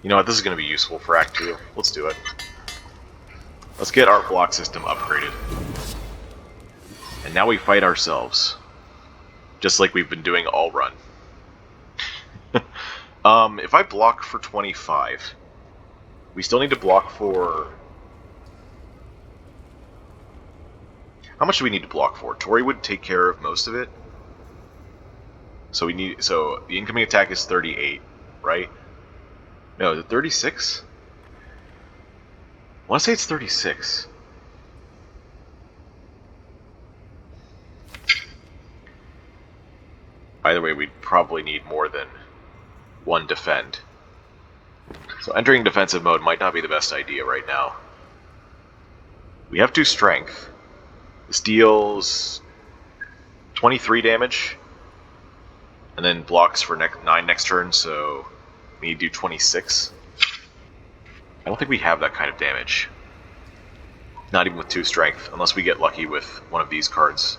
You know what, this is going to be useful for Act 2. Let's do it. Let's get our block system upgraded. And now we fight ourselves. Just like we've been doing all run. If I block for 25, we still need to block for... How much do we need to block for? Tori would take care of most of it. So the incoming attack is 38, right? No, is it 36? I want to say it's 36. Either way, we'd probably need more than one defend. So entering defensive mode might not be the best idea right now. We have 2 strength. This deals 23 damage, and then blocks for 9 next turn, so we need to do 26. I don't think we have that kind of damage. Not even with 2 strength, unless we get lucky with one of these cards.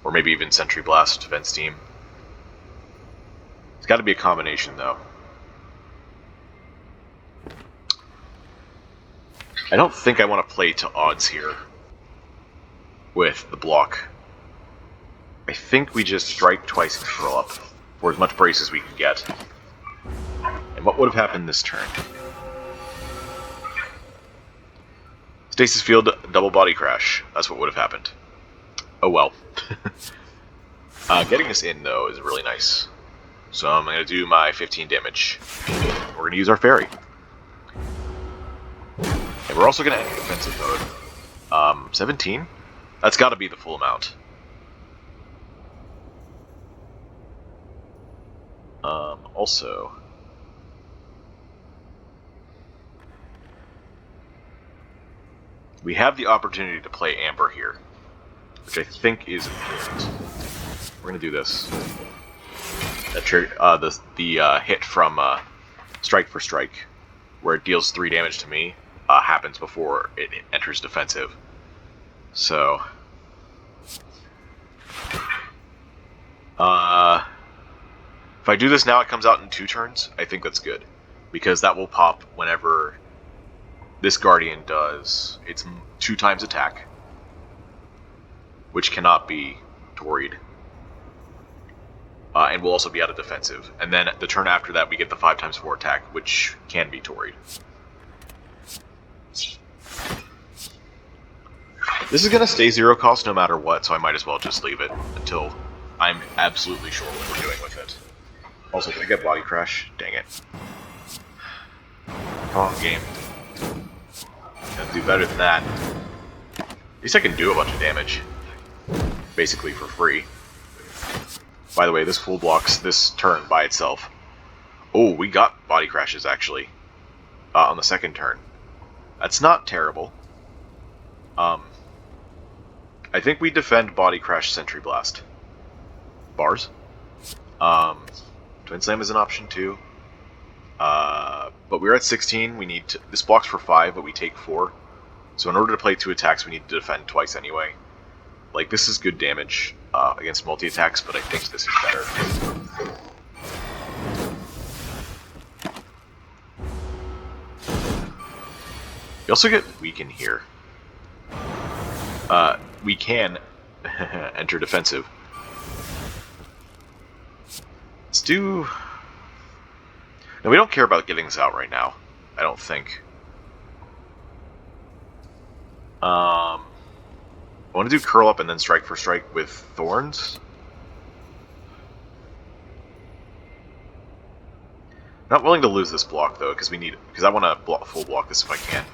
Or maybe even Sentry Blast, Defense Team. It's got to be a combination, though. I don't think I want to play to odds here with the block. I think we just strike twice and curl up for as much brace as we can get. And what would have happened this turn? Stasis Field, double body crash. That's what would have happened. Oh well. Getting this in, though, is really nice. So I'm going to do my 15 damage. We're going to use our fairy. And we're also going to enter defensive mode. 17? That's got to be the full amount. Also... we have the opportunity to play Amber here, which I think is important. We're going to do this. The hit from Strike for Strike, where it deals 3 damage to me, happens before it enters defensive. So... if I do this now, it comes out in 2 turns. I think that's good, because that will pop whenever this Guardian does its 2 times attack, which cannot be Tori'd. And will also be out of defensive. And then the turn after that, we get the 5 times 4 attack, which can be Tori'd. This is going to stay 0 cost no matter what, so I might as well just leave it until I'm absolutely sure what we're doing with it. Also, did I get body crash? Dang it. Come on, game. Gotta do better than that. At least I can do a bunch of damage. Basically for free. By the way, this full blocks this turn by itself. Oh, we got body crashes, actually. On the second turn. That's not terrible. I think we defend body crash Sentry Blast. Bars. Twin Slam is an option too. But we're at 16. We need to, this blocks for 5, but we take 4. So in order to play 2 attacks, we need to defend twice anyway. Like, this is good damage against multi-attacks, but I think this is better. We also get Weaken here. We can enter defensive. Let's do... No, we don't care about getting this out right now, I don't think. I want to do curl up and then strike for strike with thorns. Not willing to lose this block though, because I want to full block this if I can.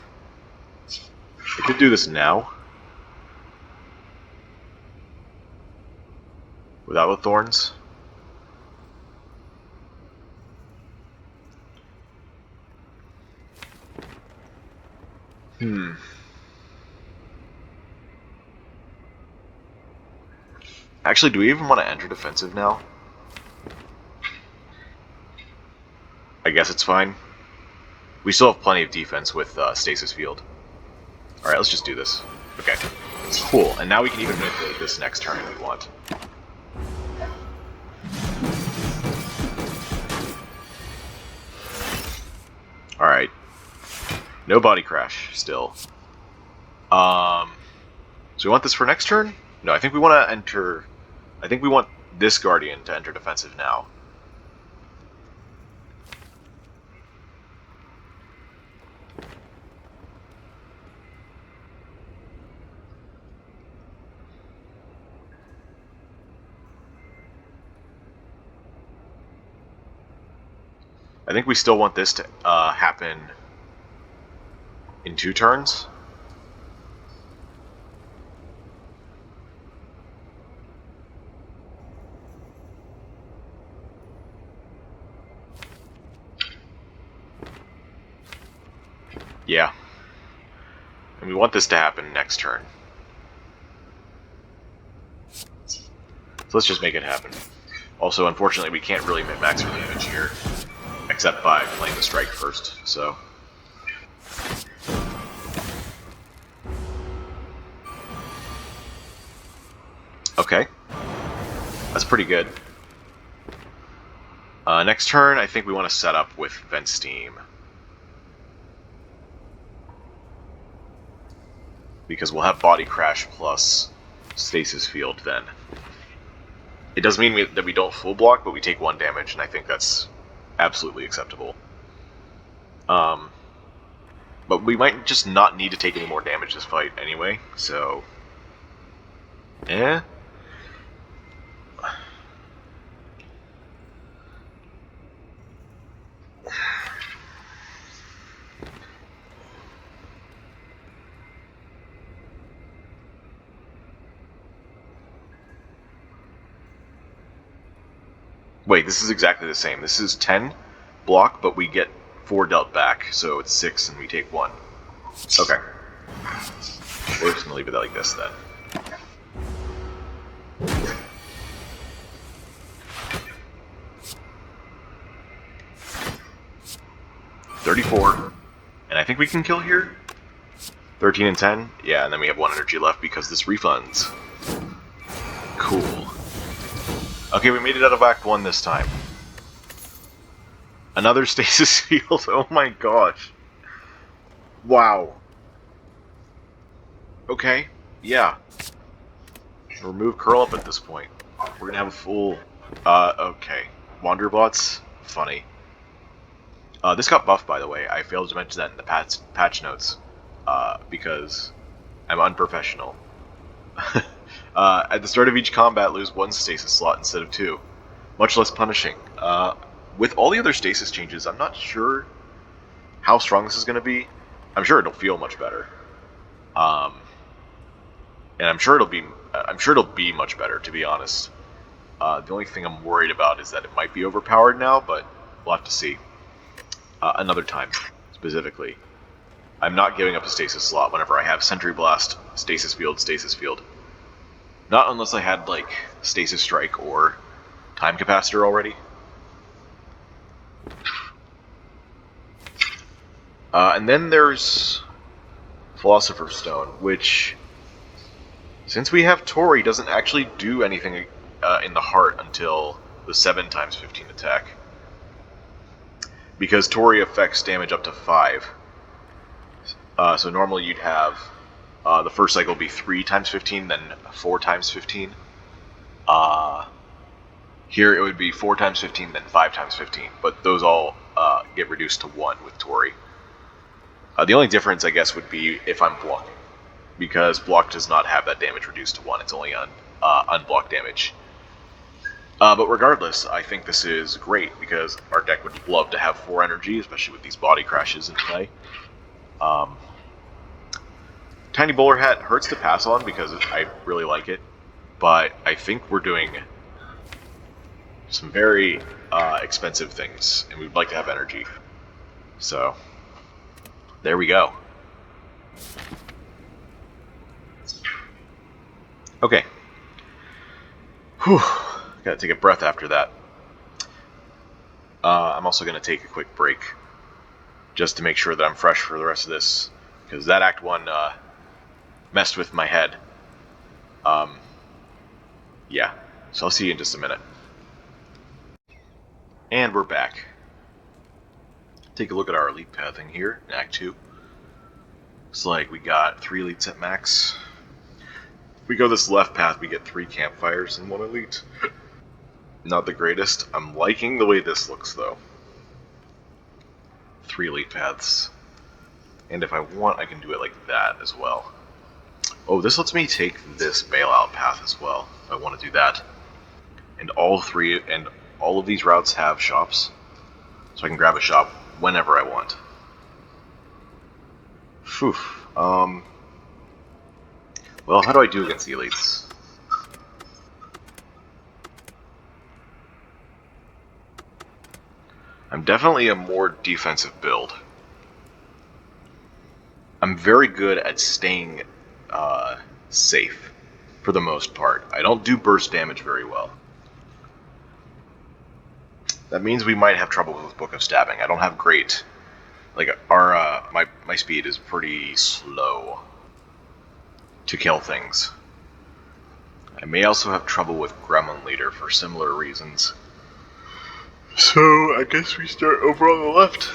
I could do this now without the thorns. Actually, do we even want to enter defensive now? I guess it's fine. We still have plenty of defense with Stasis Field. Alright, let's just do this. Okay. Cool, and now we can even manipulate this next turn if we want. Alright. No body crash, still. So we want this for next turn? No, I think we want to enter... I think we want this Guardian to enter defensive now. I think we still want this to happen in 2 turns. Yeah. And we want this to happen next turn. So let's just make it happen. Also, unfortunately, we can't really min-max for damage here, except by playing the strike first, so... Okay. That's pretty good. Next turn, I think we want to set up with Vent Steam. Because we'll have Body Crash plus Stasis Field then. It does mean that we don't full block, but we take 1 damage, and I think that's absolutely acceptable. But we might just not need to take any more damage this fight anyway, so... Wait, this is exactly the same. This is 10 block, but we get 4 dealt back, so it's 6 and we take 1. Okay. We're just gonna leave it like this then. $34. And I think we can kill here? 13 and 10? Yeah, and then we have 1 energy left because this refunds. Cool. Okay, we made it out of Act 1 this time. Another Stasis Field, oh my gosh. Wow. Okay, yeah. Remove Curl Up at this point. We're gonna have a full... okay. Wanderbots? Funny. This got buffed, by the way. I failed to mention that in the patch notes. Because I'm unprofessional. At the start of each combat, lose 1 stasis slot instead of 2. Much less punishing. With all the other stasis changes, I'm not sure how strong this is going to be. I'm sure it'll feel much better. And I'm sure it'll be much better, to be honest. The only thing I'm worried about is that it might be overpowered now, but we'll have to see. Another time, specifically. I'm not giving up a stasis slot whenever I have Sentry Blast, Stasis Field, Stasis Field. Not unless I had, like, Stasis Strike or Time Capacitor already. And then there's Philosopher's Stone, which, since we have Tori, doesn't actually do anything in the heart until the 7x15 attack. Because Tori affects damage up to 5. So normally you'd have the first cycle be 3x15, then 4x15. Here it would be 4x15, then 5x15, but those all get reduced to 1 with Tori. The only difference, I guess, would be if I'm blocking. because block does not have that damage reduced to 1. It's only on unblocked damage. But regardless, I think this is great because our deck would love to have 4 energy, especially with these body crashes in play. Tiny Bowler Hat hurts to pass on because I really like it, but I think we're doing some very expensive things, and we'd like to have energy. So, there we go. Okay. Whew. Gotta take a breath after that. I'm also gonna take a quick break just to make sure that I'm fresh for the rest of this, because that Act 1 messed with my head. Yeah, so I'll see you in just a minute. And we're back. Take a look at our elite pathing here in Act 2. Looks like we got 3 elites at max. If we go this left path, we get 3 campfires and 1 elite. Not the greatest. I'm liking the way this looks, though. 3 elite paths. And if I want, I can do it like that as well. Oh, this lets me take this bailout path as well, if I want to do that. And all of these routes have shops, so I can grab a shop whenever I want. Phew. Well, how do I do against the elites? I'm definitely a more defensive build. I'm very good at staying safe, for the most part. I don't do burst damage very well. That means we might have trouble with Book of Stabbing. I don't have great... Like, my speed is pretty slow to kill things. I may also have trouble with Gremlin Leader for similar reasons. So, I guess we start over on the left.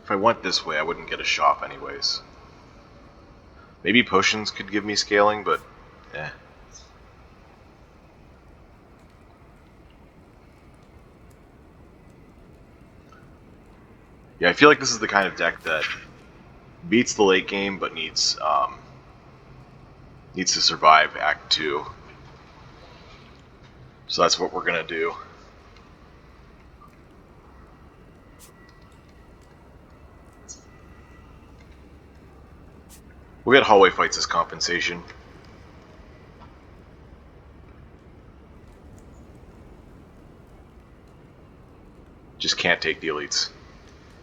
If I went this way, I wouldn't get a shop anyways. Maybe potions could give me scaling, but eh. Yeah, I feel like this is the kind of deck that beats the late game, but needs to survive Act 2. So that's what we're gonna do. We'll get hallway fights as compensation. Just can't take the elites.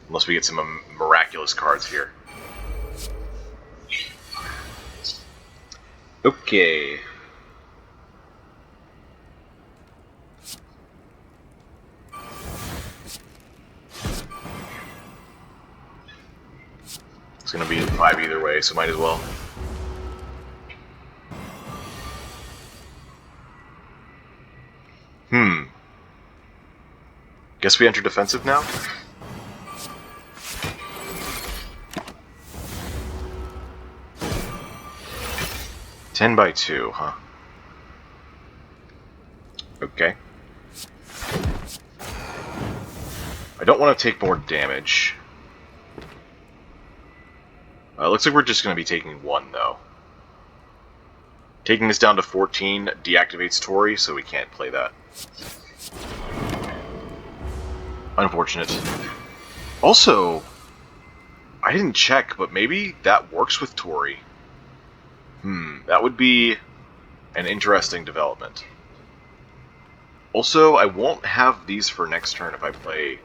Unless we get some miraculous cards here. Okay. It's gonna be 5 either way, so might as well. Guess we enter defensive now? Ten by 2, huh? Okay. I don't want to take more damage. Looks like we're just going to be taking 1, though. Taking this down to 14 deactivates Tori, so we can't play that. Unfortunate. Also, I didn't check, but maybe that works with Tori. That would be an interesting development. Also, I won't have these for next turn if I play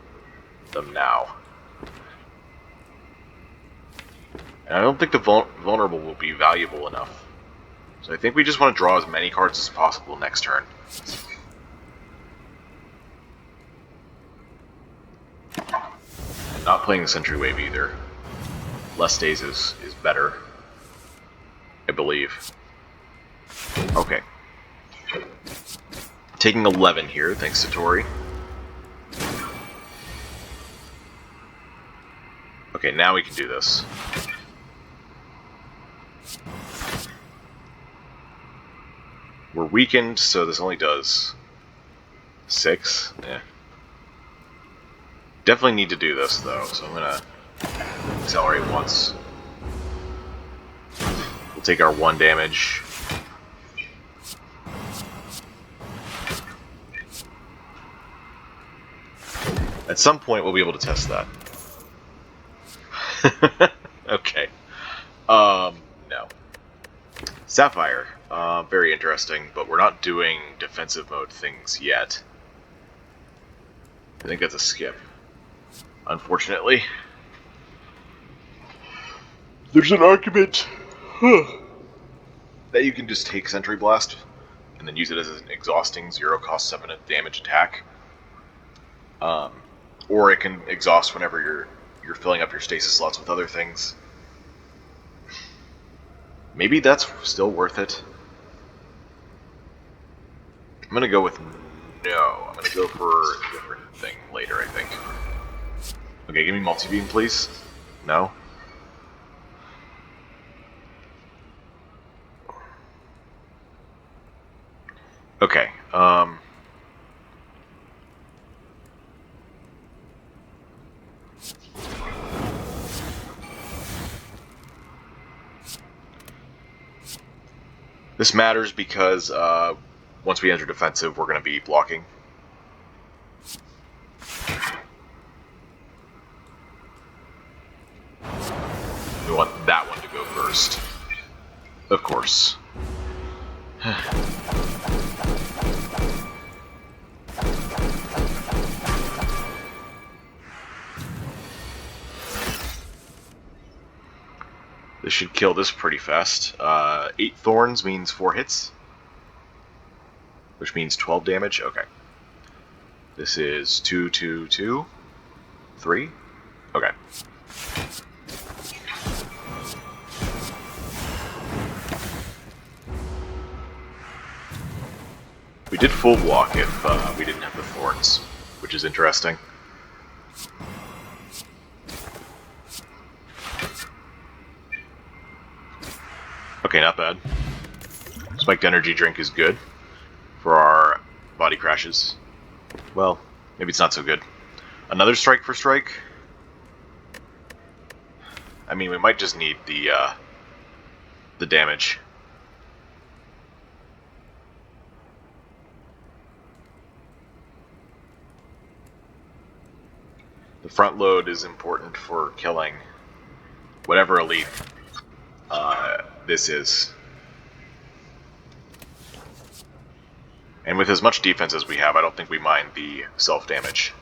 them now. And I don't think the vulnerable will be valuable enough. So I think we just want to draw as many cards as possible next turn. And not playing the Sentry Wave either. Less days is better, I believe. Okay. Taking 11 here, thanks to Tori. Okay, now we can do this. We're weakened, so this only does 6. Yeah. Definitely need to do this, though, so I'm gonna Accelerate once. We'll take our 1 damage. At some point, we'll be able to test that. Okay. No. Sapphire. Very interesting, but we're not doing defensive mode things yet. I think that's a skip. Unfortunately. There's an argument that you can just take Sentry Blast and then use it as an exhausting 0-cost 7 damage attack. Or it can exhaust whenever you're filling up your stasis slots with other things. Maybe that's still worth it. I'm gonna go with no. I'm gonna go for a different thing later, I think. Okay, give me multi-beam, please. No. Okay, this matters because once we enter defensive, we're going to be blocking. We want that one to go first. Of course. This should kill this pretty fast. 8 thorns means 4 hits. Which means 12 damage. Okay. This is 2, 2, 2, 3. Okay. We did full block if we didn't have the thorns, which is interesting. Okay, not bad. Spiked energy drink is good for our body crashes. Well, maybe it's not so good. Another strike for strike? I mean, we might just need the damage. The front load is important for killing whatever elite this is. And with as much defense as we have, I don't think we mind the self-damage.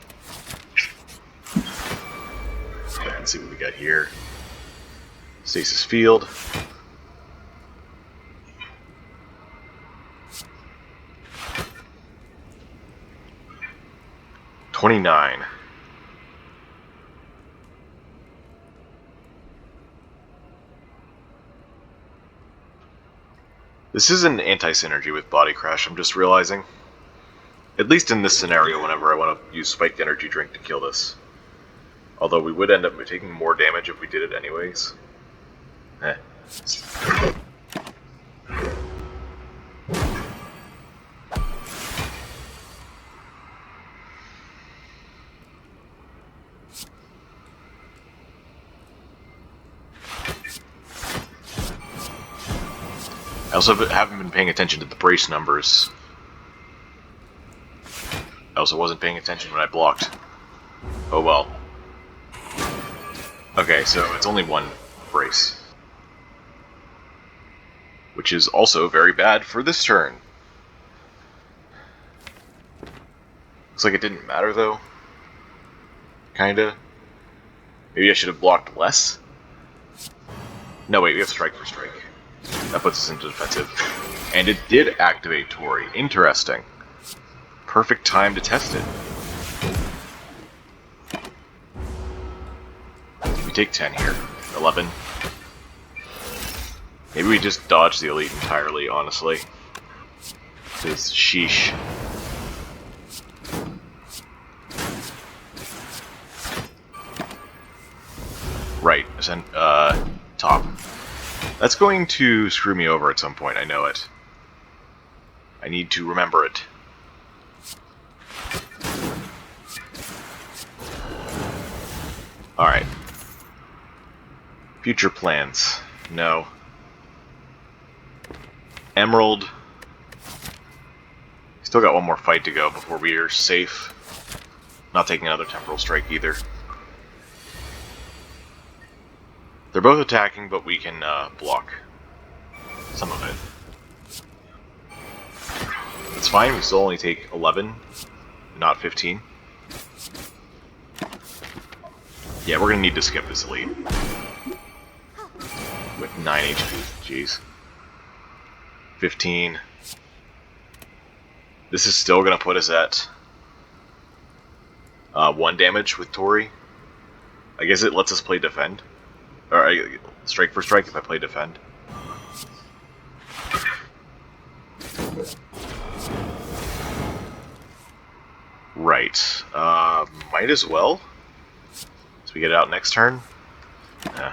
Let's see what we got here. Stasis field. $29. This is an anti-synergy with Body Crash, I'm just realizing. At least in this scenario, whenever I want to use Spiked Energy Drink to kill this. Although we would end up taking more damage if we did it anyways. Eh. I also haven't been paying attention to the brace numbers. I also wasn't paying attention when I blocked. Oh well. Okay, so it's only 1 brace. Which is also very bad for this turn. Looks like it didn't matter though. Kinda. Maybe I should have blocked less? No, wait, we have strike for strike. That puts us into defensive. And it did activate Tori. Interesting. Perfect time to test it. We take 10 here. 11. Maybe we just dodge the elite entirely, honestly. Because sheesh. Right. Top. That's going to screw me over at some point, I know it. I need to remember it. Alright. Future plans. No. Emerald. Still got one more fight to go before we are safe. Not taking another Temporal Strike either. They're both attacking, but we can block some of it. It's fine, we still only take 11, not 15. Yeah, we're gonna need to skip this lead. With 9 HP, jeez. 15. This is still gonna put us at 1 damage with Tori. I guess it lets us play defend. Or strike for strike if I play defend. Right. Might as well. So we get it out next turn. Yeah.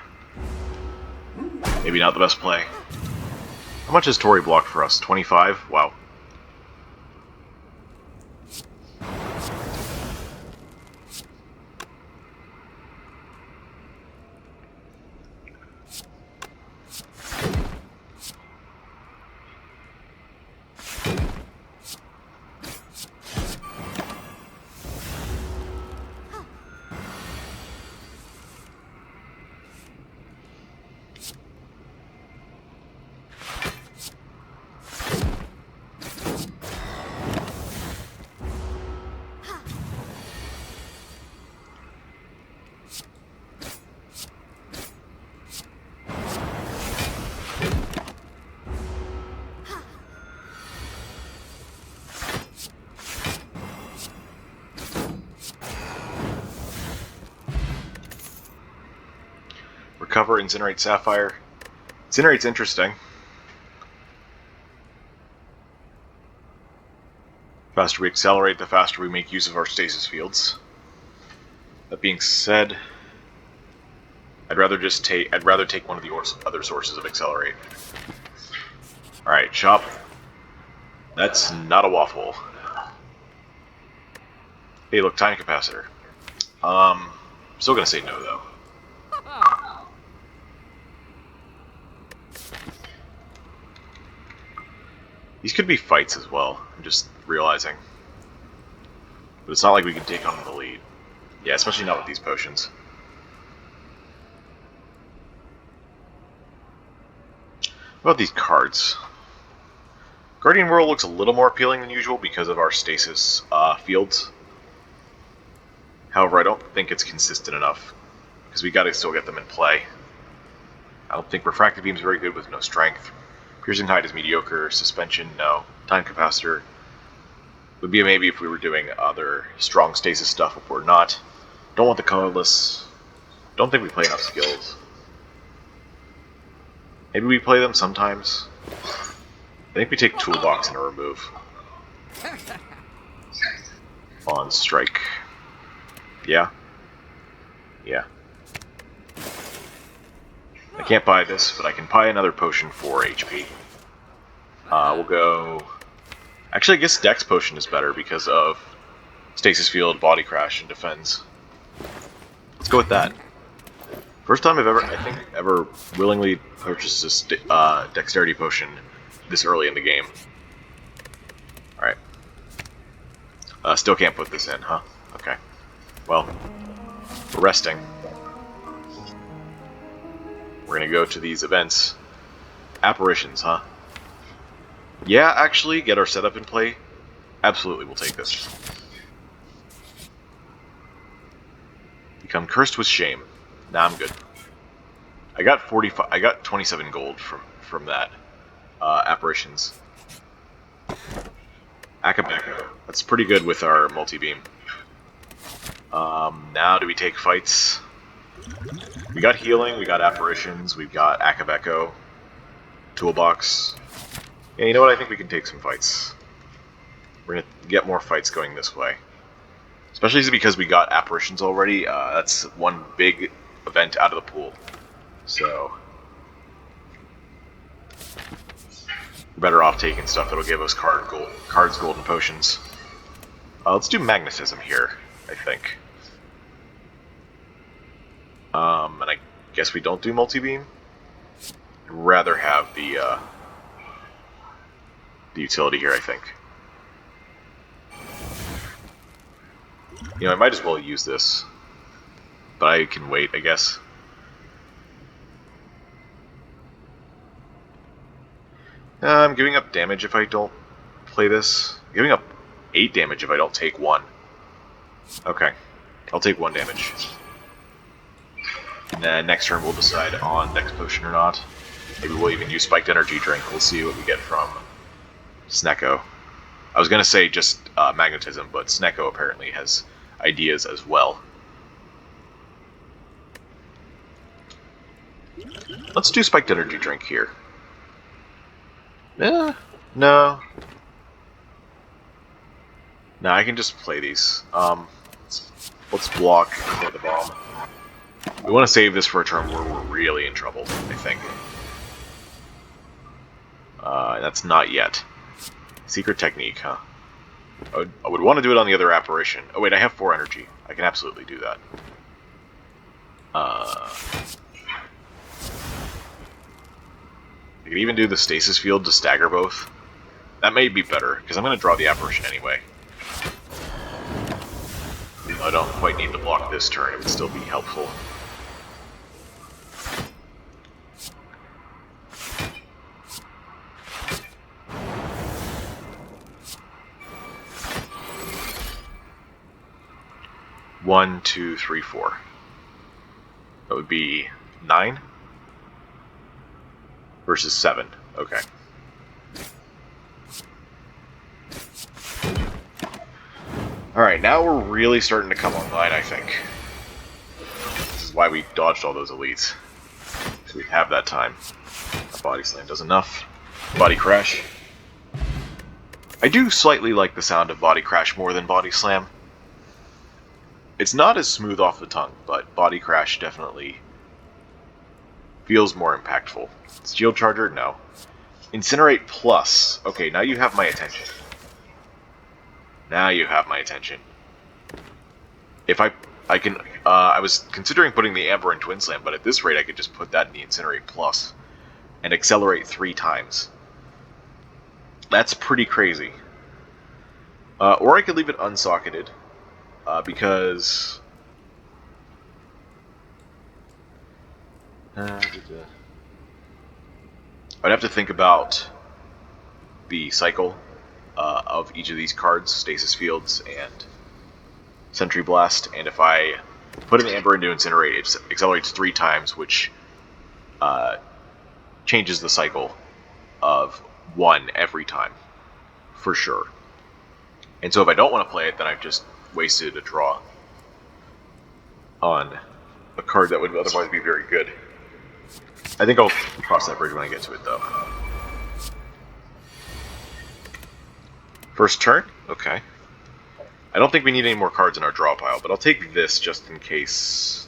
Maybe not the best play. How much has Tori blocked for us? 25? Wow. Recover, Incinerate Sapphire. Incinerate's interesting. The faster we accelerate, the faster we make use of our stasis fields. That being said, I'd rather take one of the other sources of accelerate. Alright, chop. That's not a waffle. Hey, look, time capacitor. Still gonna say no though. These could be fights as well, I'm just realizing. But it's not like we can take on the lead. Yeah, especially not with these potions. What about these cards? Guardian World looks a little more appealing than usual because of our stasis fields. However, I don't think it's consistent enough, because we gotta still get them in play. I don't think Refractive Beam's very good with no strength. Piercing Height is mediocre. Suspension, no. Time Capacitor would be a maybe if we were doing other strong stasis stuff, if we're not. Don't want the colorless. Don't think we play enough skills. Maybe we play them sometimes. I think we take Toolbox and a remove. On strike. Yeah? Yeah. I can't buy this, but I can buy another potion for HP. We'll go... Actually, I guess Dex Potion is better because of Stasis Field, Body Crash, and Defense. Let's go with that. First time I've ever willingly purchased a Dexterity Potion this early in the game. Alright. Still can't put this in, huh? Okay. Well, we're resting. We're gonna go to these events. Apparitions, huh? Yeah, actually, get our setup in play. Absolutely, we'll take this. Become cursed with shame. Nah, I'm good. I got 45. I got 27 gold from that. Apparitions. Akabeko. That's pretty good with our multi-beam. Now do we take fights? We got healing, we got apparitions, we've got Akabeko, toolbox. Yeah, you know what? I think we can take some fights. We're gonna get more fights going this way, especially because we got apparitions already. That's one big event out of the pool, so we're better off taking stuff that'll give us cards, gold, and potions. Let's do magnetism here, I think. And Guess we don't do multi-beam. I'd rather have the utility here, I think. You know, I might as well use this. But I can wait, I guess. I'm giving up damage if I don't play this. I'm giving up 8 damage if I don't take 1. Okay. I'll take 1 damage. And then next turn we'll decide on Dex Potion or not. Maybe we'll even use Spiked Energy Drink. We'll see what we get from Snecko. I was going to say just Magnetism, but Snecko apparently has ideas as well. Let's do Spiked Energy Drink here. No. No, I can just play these. Let's block for the bomb. We want to save this for a turn where we're really in trouble, I think. That's not yet. Secret technique, huh? I would want to do it on the other apparition. Oh wait, I have 4 energy. I can absolutely do that. I can even do the stasis field to stagger both. That may be better, because I'm going to draw the apparition anyway. I don't quite need to block this turn, it would still be helpful. One, 2, 3, 4. That would be 9 versus 7. Okay. Alright, now we're really starting to come online, I think. This is why we dodged all those elites. So we have that time. A body slam does enough. Body crash. I do slightly like the sound of body crash more than body slam. It's not as smooth off the tongue, but body crash definitely feels more impactful. Shield charger? No. Incinerate plus. Okay, now you have my attention. Now you have my attention. If I can, I was considering putting the Amber in Twin Slam, but at this rate I could just put that in the Incinerate plus and accelerate 3 times. That's pretty crazy. Or I could leave it unsocketed, because I'd have to think about the cycle of each of these cards, Stasis Fields and Sentry Blast, and if I put an Amber into Incinerate, it accelerates 3 times, which changes the cycle of 1 every time, for sure. And so if I don't want to play it, then I've just wasted a draw on a card that would otherwise be very good. I think I'll cross that bridge when I get to it, though. First turn? Okay. I don't think we need any more cards in our draw pile, but I'll take this just in case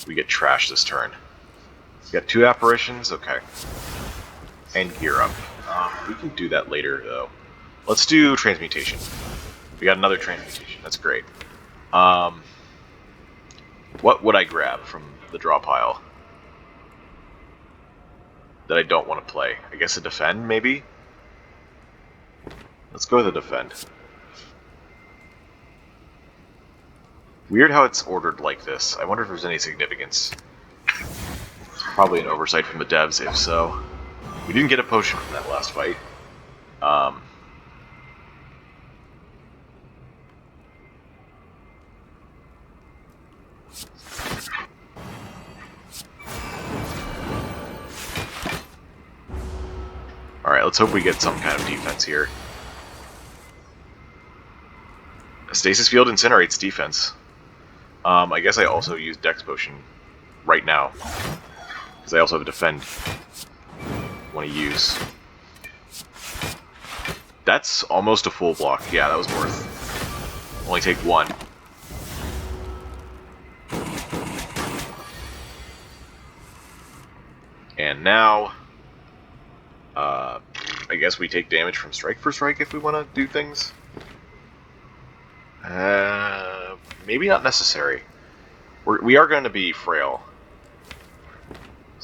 we get trashed this turn. We got 2 apparitions? Okay. And gear up. We can do that later, though. Let's do transmutation. We got another transmutation. That's great. What would I grab from the draw pile that I don't want to play? I guess a defend, maybe? Let's go with a defend. Weird how it's ordered like this. I wonder if there's any significance. Probably an oversight from the devs, if so. We didn't get a potion from that last fight. Alright, let's hope we get some kind of defense here. A Stasis Field incinerates defense. I guess I also use Dex Potion right now, because I also have a defend I want to use. That's almost a full block. Yeah, that was worth. Only take 1. And now, I guess we take damage from strike for strike if we want to do things. Maybe not necessary. We are going to be frail.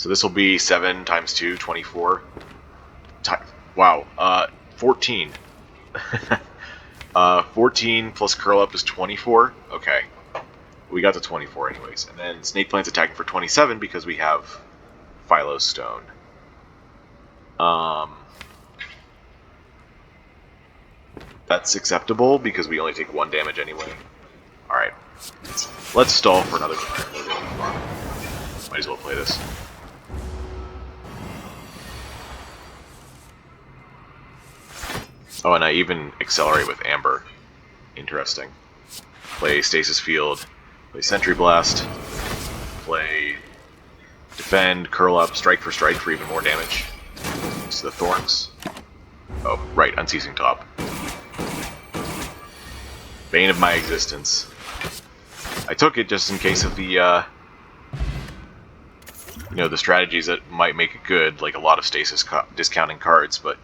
So this will be 7 times 2, 24. Wow, 14. 14 plus curl up is 24. Okay. We got to 24 anyways. And then Snake Plant's attacking for 27 because we have Philo's Stone. That's acceptable because we only take 1 damage anyway. Alright. Let's stall for another turn. Might as well play this. Oh, and I even accelerate with Amber. Interesting. Play Stasis Field, play Sentry Blast, play Defend, Curl Up, Strike for even more damage. It's the Thorns. Oh, right, Unceasing Top. Bane of my existence. I took it just in case of the, the strategies that might make it good, like a lot of stasis discounting cards, but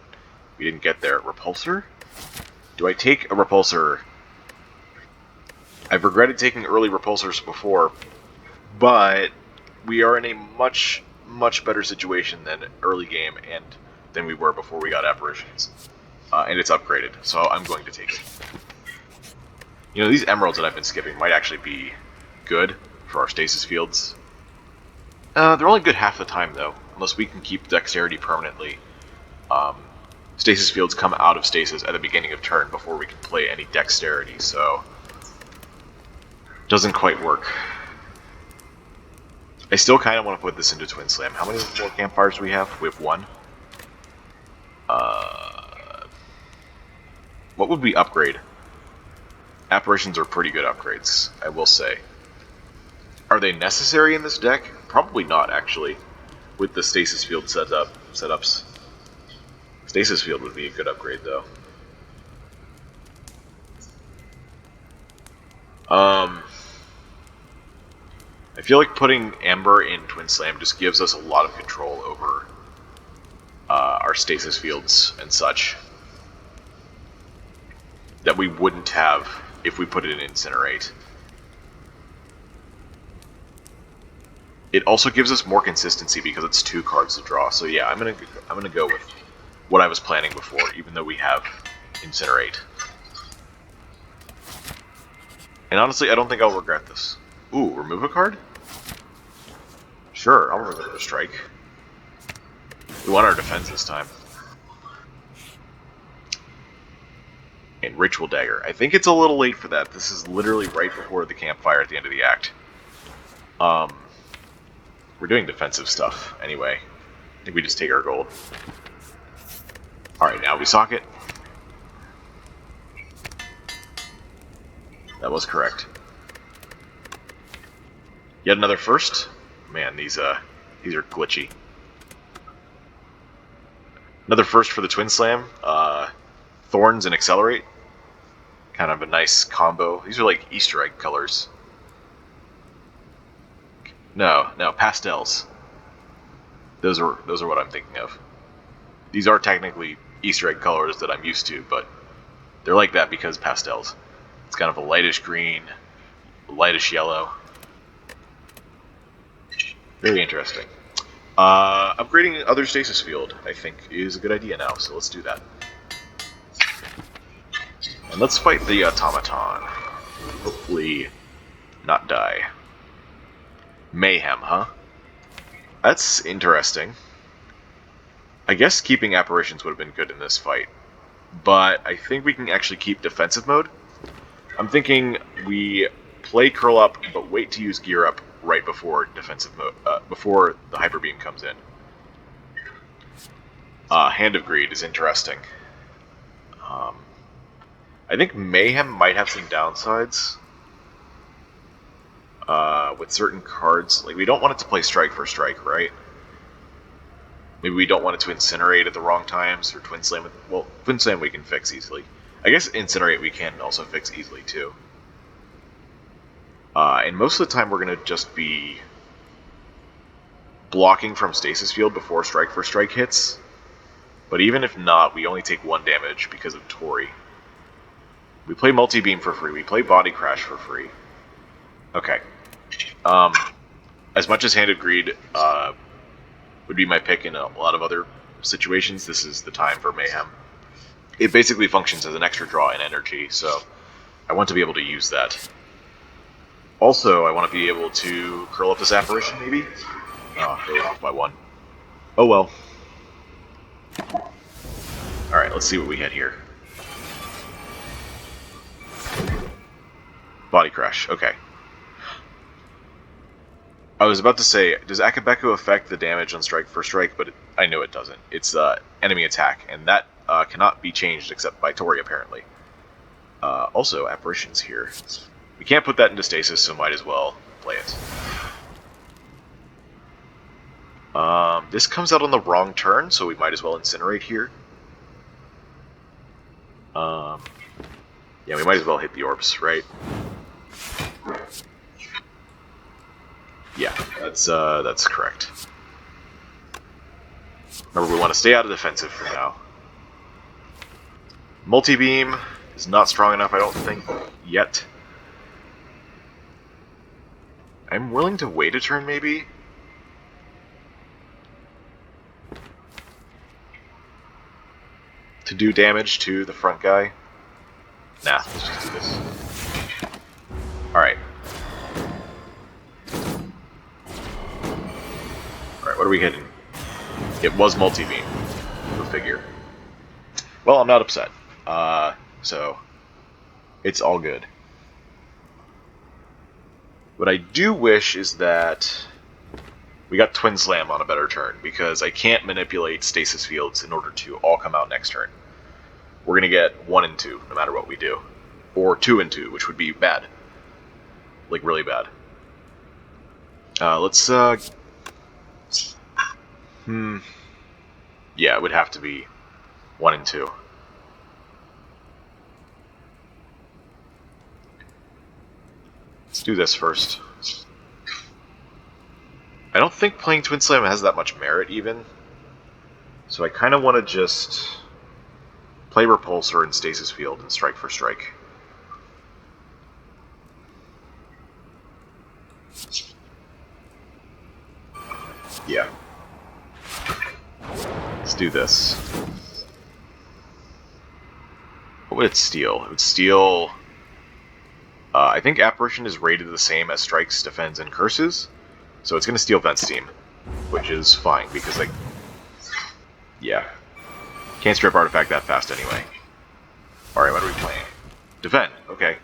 we didn't get there. Repulsor? Do I take a Repulsor? I've regretted taking early Repulsors before, but we are in a much, much better situation than early game and than we were before we got Apparitions. And it's upgraded, so I'm going to take it. These emeralds that I've been skipping might actually be good for our stasis fields. They're only good half the time, though, unless we can keep dexterity permanently. Stasis fields come out of stasis at the beginning of turn before we can play any dexterity, so doesn't quite work. I still kind of want to put this into Twin Slam. How many more campfires do we have? We have 1. What would we upgrade? Apparitions are pretty good upgrades, I will say. Are they necessary in this deck? Probably not, actually, with the Stasis Field setups. Stasis Field would be a good upgrade, though. I feel like putting Amber in Twin Slam just gives us a lot of control over our Stasis Fields and such that we wouldn't have if we put it in Incinerate. It also gives us more consistency because it's 2 cards to draw. So yeah, I'm gonna go with what I was planning before, even though we have Incinerate. And honestly, I don't think I'll regret this. Ooh, remove a card? Sure, I'll remove a strike. We want our defense this time. And Ritual Dagger. I think it's a little late for that. This is literally right before the campfire at the end of the act. We're doing defensive stuff anyway. I think we just take our gold. Alright, now we socket. That was correct. Yet another first? Man, these are glitchy. Another first for the Twin Slam. Thorns and Accelerate. Kind of a nice combo. These are like Easter egg colors. No, pastels. Those are what I'm thinking of. These are technically Easter egg colors that I'm used to, but they're like that because pastels. It's kind of a lightish green, a lightish yellow. Very interesting. Upgrading other stasis field, I think, is a good idea now, so let's do that. And let's fight the automaton. Hopefully not die. Mayhem, huh? That's interesting. I guess keeping apparitions would have been good in this fight, but I think we can actually keep defensive mode. I'm thinking we play curl up, but wait to use gear up right before defensive mode, before the hyper beam comes in. Hand of Greed is interesting. I think Mayhem might have some downsides with certain cards. Like, we don't want it to play strike for strike, right? Maybe we don't want it to incinerate at the wrong times, or Twin Slam. Well, Twin Slam we can fix easily. I guess incinerate we can also fix easily too. And most of the time we're going to just be blocking from Stasis Field before strike for strike hits. But even if not, we only take 1 damage because of Tori. We play Multi-Beam for free. We play Body Crash for free. Okay. As much as Hand of Greed would be my pick in a lot of other situations. This is the time for Mayhem. It basically functions as an extra draw in energy, so I want to be able to use that. Also, I want to be able to curl up this apparition, maybe? Oh, they were off by 1. Oh well. Alright, let's see what we had here. Body crash, okay. I was about to say, does Akabeko affect the damage on strike for strike, but I know it doesn't. It's enemy attack, and that cannot be changed except by Tori, apparently. Also, apparitions here. We can't put that into stasis, so might as well play it. This comes out on the wrong turn, so we might as well incinerate here. Yeah, we might as well hit the orbs, right? Yeah, that's correct. Remember, we want to stay out of defensive for now. Multi-beam is not strong enough, I don't think, yet. I'm willing to wait a turn, maybe? To do damage to the front guy? Nah, let's just do this. Alright. Alright, what are we hitting? It was multi-beam. Go figure. Well, I'm not upset. So it's all good. What I do wish is that we got Twin Slam on a better turn, because I can't manipulate stasis fields in order to all come out next turn. We're going to get 1 and 2, no matter what we do. Or 2 and 2, which would be bad. Like, really bad. Let's, yeah, it would have to be 1 and 2. Let's do this first. I don't think playing Twin Slam has that much merit, even. So I kind of want to just play Repulsor in Stasis Field and strike for strike. Yeah. Let's do this. What would it steal? It would steal... I think Apparition is rated the same as Strikes, Defends, and Curses. So it's going to steal Vent Steam, which is fine, because, like... yeah. Can't strip Artifact that fast anyway. Alright, what are we playing? Defend, okay.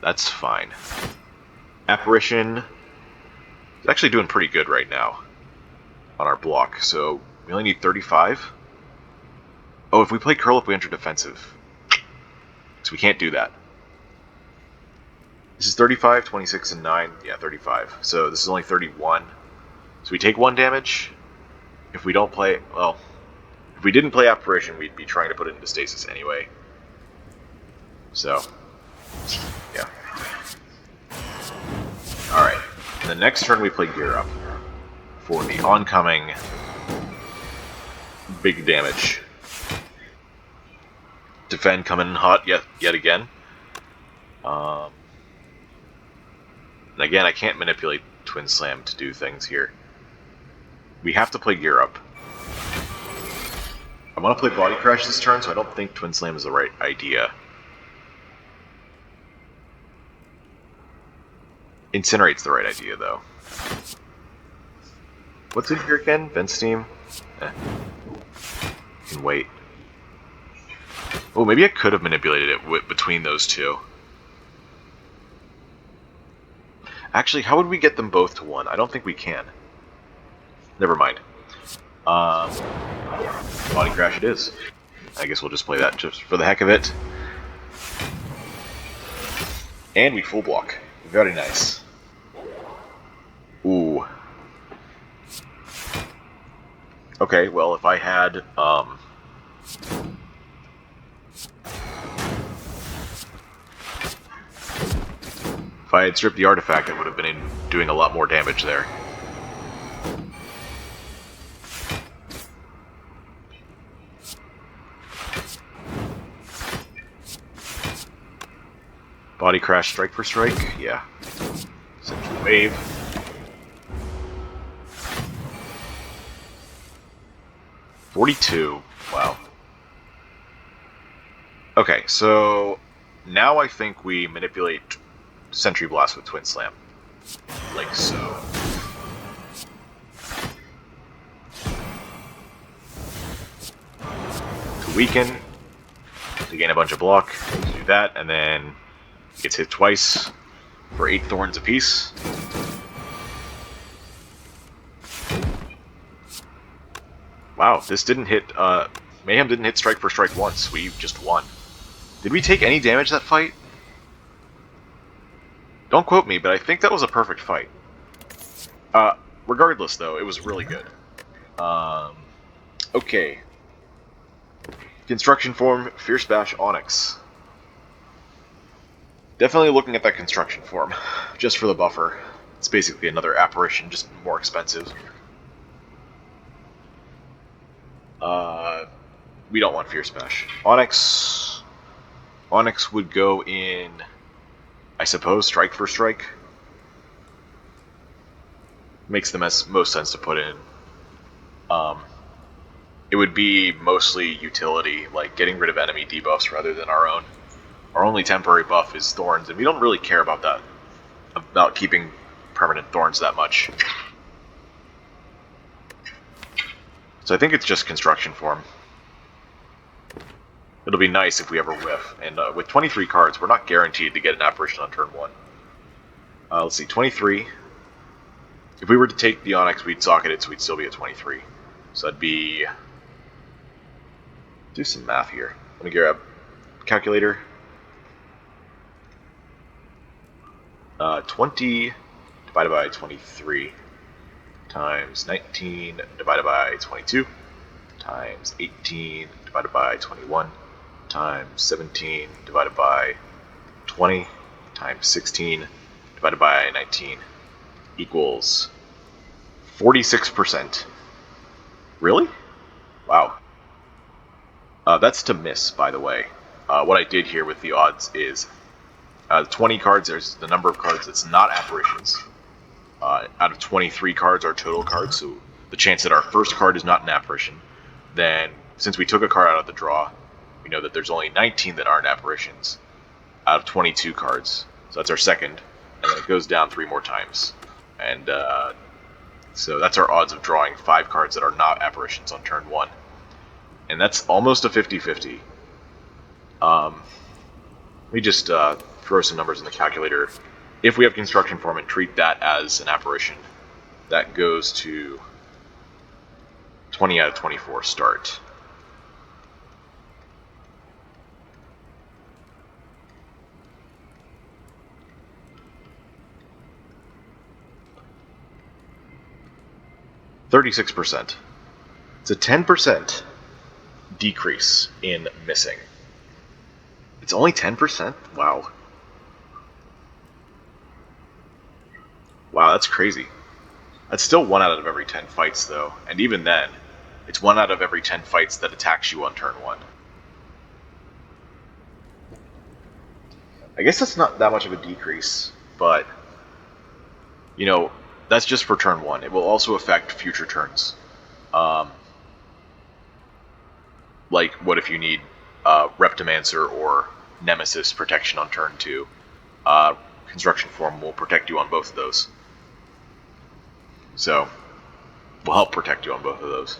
That's fine. Apparition is actually doing pretty good right now on our block, so we only need 35. Oh, if we play Curl Up, we enter defensive. So we can't do that. This is 35, 26, and 9. Yeah, 35. So this is only 31. So we take 1 damage. If we don't play... well, if we didn't play Apparition, we'd be trying to put it into stasis anyway. So, yeah. Alright. The next turn we play Gear Up for the oncoming big damage. Defend coming in hot yet again. And again, I can't manipulate Twin Slam to do things here. We have to play Gear Up. I want to play Body Crash this turn, so I don't think Twin Slam is the right idea. Incinerate's the right idea, though. What's in here again? Vent Steam? Can wait. Oh, maybe I could have manipulated it between those two. Actually, how would we get them both to 1? I don't think we can. Never mind. Body Crash it is. I guess we'll just play that just for the heck of it. And we full block. Very nice. Ooh. Okay, well, if I had, if I had stripped the artifact, I would have been doing a lot more damage there. Body Crash, strike for strike? Yeah. Central Wave. 42. Wow. Okay, so now I think we manipulate Sentry Blast with Twin Slam. Like so. To weaken, to gain a bunch of block, do that, and then gets hit twice for 8 thorns apiece. Wow, this didn't hit, Mayhem didn't hit strike for strike once, we just won. Did we take any damage that fight? Don't quote me, but I think that was a perfect fight. Regardless, though, it was really good. Okay. Construction form, Fierce Bash, Onyx. Definitely looking at that construction form, just for the buffer. It's basically another apparition, just more expensive. We don't want Fierce Bash. Onyx would go in, I suppose, strike for strike. Makes the most sense to put in. It would be mostly utility, like getting rid of enemy debuffs rather than our own. Our only temporary buff is Thorns, and we don't really care about that, about keeping permanent Thorns that much. So I think it's just construction form. It'll be nice if we ever whiff, and with 23 cards, we're not guaranteed to get an apparition on turn 1. Let's see, 23. If we were to take the Onyx, we'd socket it, so we'd still be at 23. So that'd be... Do some math here. Let me grab a calculator. 20 divided by 23 times 19 divided by 22 times 18 divided by 21 times 17 divided by 20 times 16 divided by 19 equals 46%. Really? Wow. That's to miss, by the way. What I did here with the odds is 20 cards, there's the number of cards that's not apparitions. Out of 23 cards are total cards, so the chance that our first card is not an apparition. Then, since we took a card out of the draw, we know that there's only 19 that aren't apparitions out of 22 cards. So that's our second, and then it goes down 3 more times. And so that's our odds of drawing 5 cards that are not apparitions on turn 1. And that's almost a 50-50. Let me just throw some numbers in the calculator. If we have construction form and treat that as an apparition, that goes to 20 out of 24 start. %. It's a 10% decrease in missing. It's only 10%? Wow. Wow, that's crazy. That's still 1 out of every 10 fights, though. And even then, it's 1 out of every 10 fights that attacks you on turn 1. I guess that's not that much of a decrease, but, you know, that's just for turn 1. It will also affect future turns. Like, what if you need Reptimancer or Nemesis protection on turn 2? Construction form will protect you on both of those. So, will help protect you on both of those.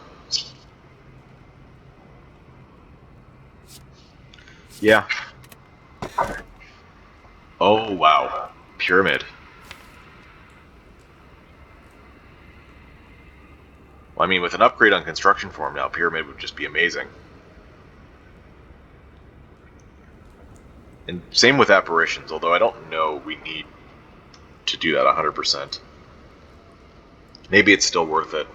Yeah. Oh, wow. Pyramid. Well, I mean, with an upgrade on construction form now, Pyramid would just be amazing. And same with apparitions, although I don't know we need to do that 100%. Maybe it's still worth it.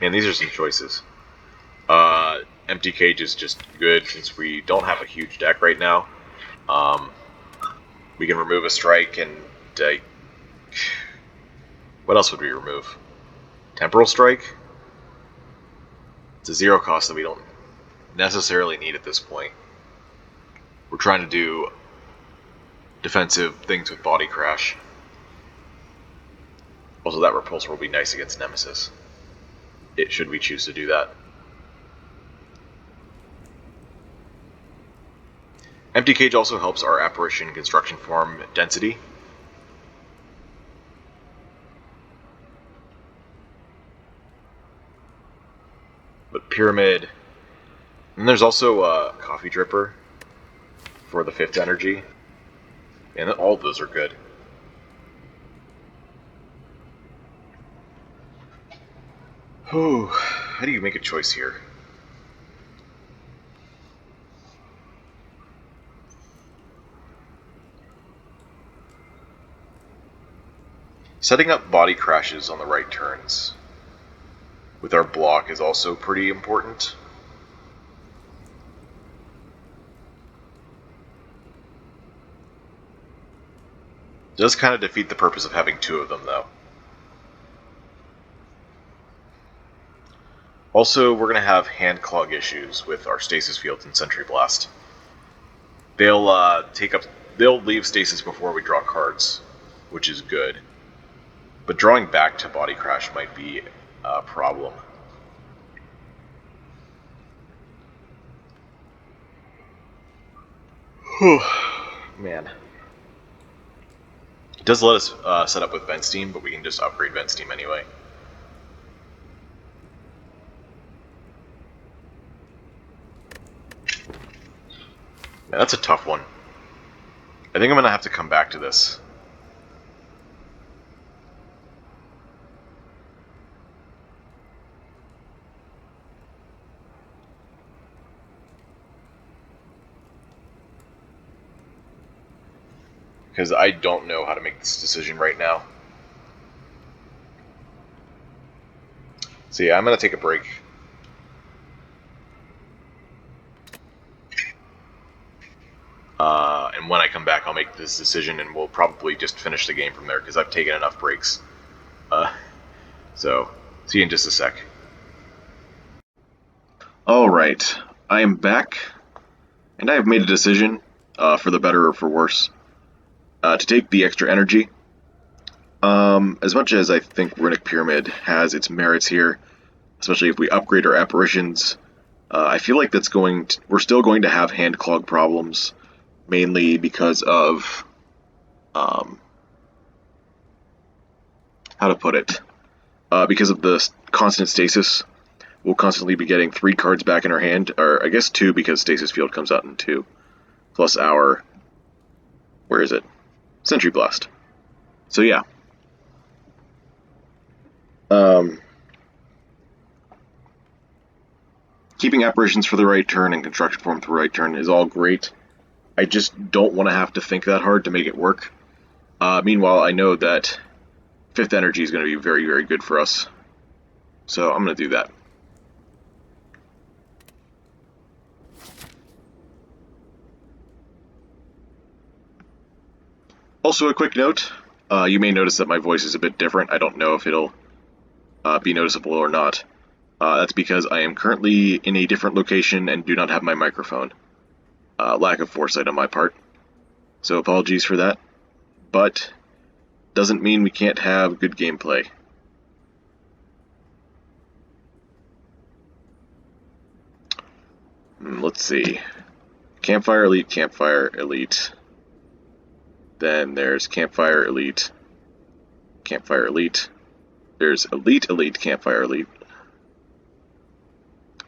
Man, these are some choices. Empty Cage is just good since we don't have a huge deck right now. We can remove a strike and... what else would we remove? Temporal Strike? It's a 0 cost that we don't necessarily need at this point. We're trying to do defensive things with Body Crash. Also, that Repulsor will be nice against Nemesis. should we choose to do that. Empty Cage also helps our apparition construction form density. But Pyramid... And there's also a Coffee Dripper for the 5th energy. And all of those are good. Whew. How do you make a choice here? Setting up body crashes on the right turns with our block is also pretty important. Does kind of defeat the purpose of having 2 of them, though. Also, we're going to have hand clog issues with our stasis fields and Sentry Blast. They'll leave stasis before we draw cards, which is good. But drawing back to Body Crash might be a problem. Man. It does let us set up with Vent Steam, but we can just upgrade Vent Steam anyway. Man, that's a tough one. I think I'm going to have to come back to this. Because I don't know how to make this decision right now. So yeah, I'm going to take a break. And when I come back, I'll make this decision, and we'll probably just finish the game from there, because I've taken enough breaks. So, see you in just a sec. Alright, I am back, and I have made a decision, for the better or for worse, to take the extra energy. As much as I think Runic Pyramid has its merits here, especially if we upgrade our apparitions, I feel like we're still going to have hand clog problems, mainly because of, how to put it, because of the constant stasis. We'll constantly be getting 3 cards back in our hand, or I guess 2 because Stasis Field comes out in 2, plus our, where is it? Sentry Blast. So yeah. Keeping apparitions for the right turn and construction form for the right turn is all great. I just don't want to have to think that hard to make it work. Meanwhile, I know that 5th energy is going to be very, very good for us. So I'm going to do that. Also, a quick note, you may notice that my voice is a bit different. I don't know if it'll be noticeable or not. That's because I am currently in a different location and do not have my microphone. Lack of foresight on my part. So apologies for that. But doesn't mean we can't have good gameplay. Let's see. Campfire Elite, Campfire Elite. Then there's Campfire Elite, Campfire Elite. There's Elite, Elite, Campfire Elite.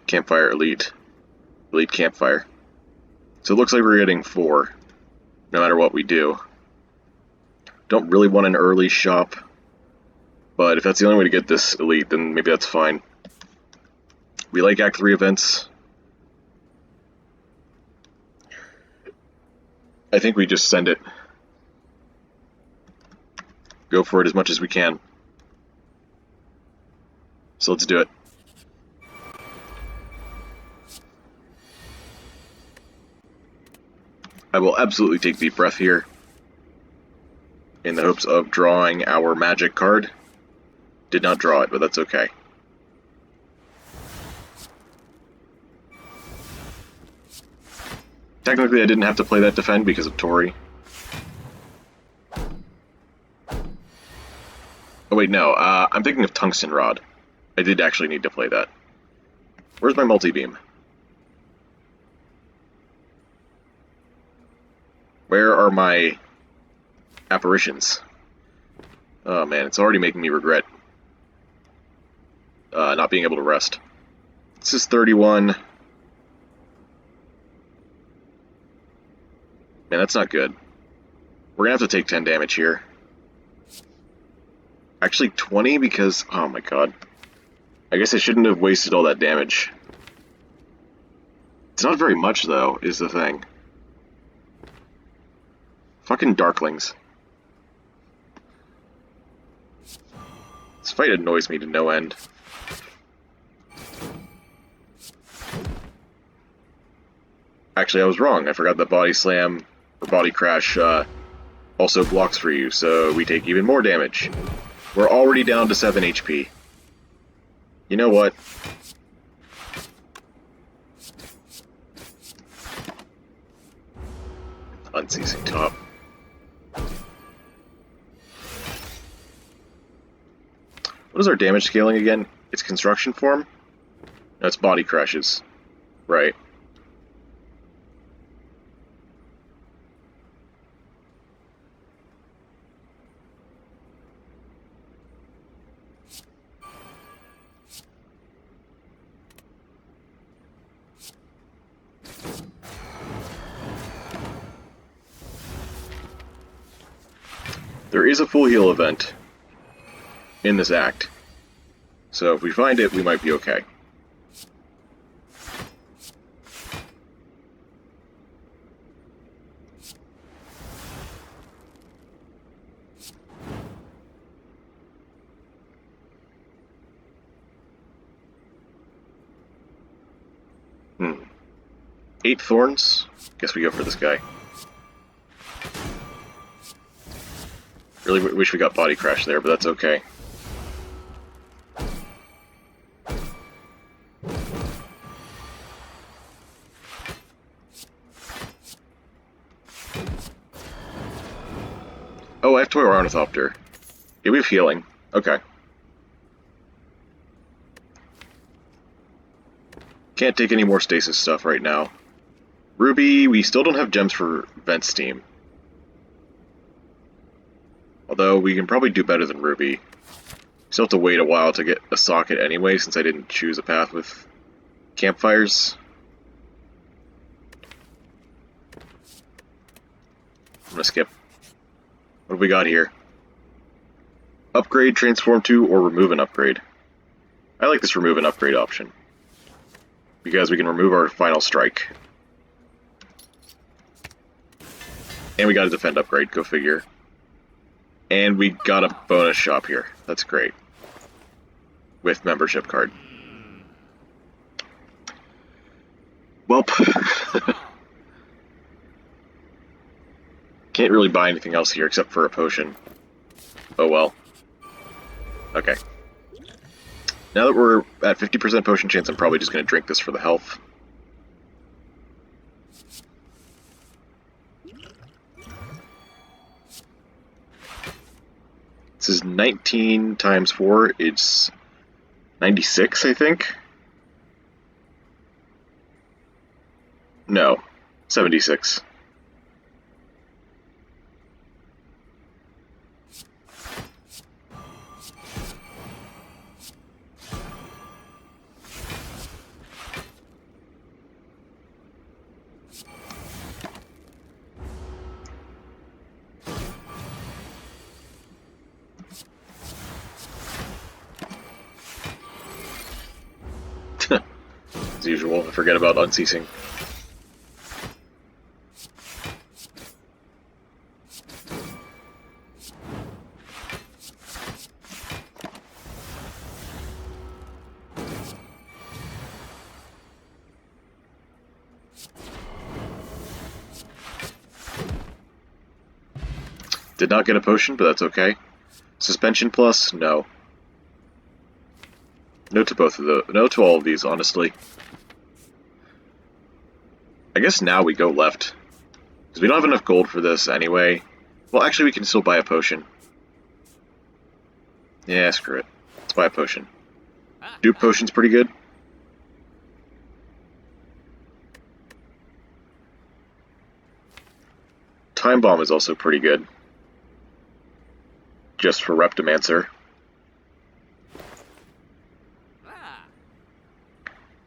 Campfire Elite, Elite Campfire. So it looks like we're getting 4, no matter what we do. Don't really want an early shop, but if that's the only way to get this Elite, then maybe that's fine. We like Act 3 events. I think we just send it. Go for it as much as we can. So let's do it. I will absolutely take deep breath here, in the hopes of drawing our magic card. Did not draw it, but that's okay. Technically, I didn't have to play that defend because of Tori. Oh wait, no, I'm thinking of Tungsten Rod. I did actually need to play that. Where's my multi-beam? Where are my apparitions? Oh man, it's already making me regret not being able to rest. This is 31. Man, that's not good. We're gonna have to take 10 damage here. Actually 20 because, oh my god. I guess I shouldn't have wasted all that damage. It's not very much though, is the thing. Fucking Darklings. This fight annoys me to no end. Actually, I was wrong. I forgot that Body Slam or Body Crash also blocks for you, so we take even more damage. We're already down to 7 HP. You know what? Unceasing Top. What is our damage scaling again? It's construction form? No, it's body crashes. Right. There is a full heal event in this act, so if we find it, we might be okay. Hmm. 8 thorns? Guess we go for this guy. Really wish we got Body Crash there, but that's okay. Oh, I have Toy Ornithopter. Yeah, we have healing. Okay. Can't take any more stasis stuff right now. Ruby, we still don't have gems for Vent Steam. Although, we can probably do better than Ruby. Still have to wait a while to get a socket anyway, since I didn't choose a path with campfires. I'm gonna skip. What have we got here? Upgrade, transform to, or remove an upgrade. I like this remove an upgrade option, because we can remove our final strike. And we got a defend upgrade, go figure. And we got a bonus shop here. That's great. With membership card. Welp. Can't really buy anything else here except for a potion. Oh well. Okay. Now that we're at 50% potion chance, I'm probably just going to drink this for the health. This is 19 times 4, it's 96, I think? No, 76. As usual, I forget about Unceasing. Did not get a potion, but that's okay. Suspension plus? No. No to both of those. No to all of these, honestly. I guess now we go left. Because we don't have enough gold for this anyway. Well, actually, we can still buy a potion. Yeah, screw it. Let's buy a potion. Dupe Potion's pretty good. Time Bomb is also pretty good. Just for Reptomancer.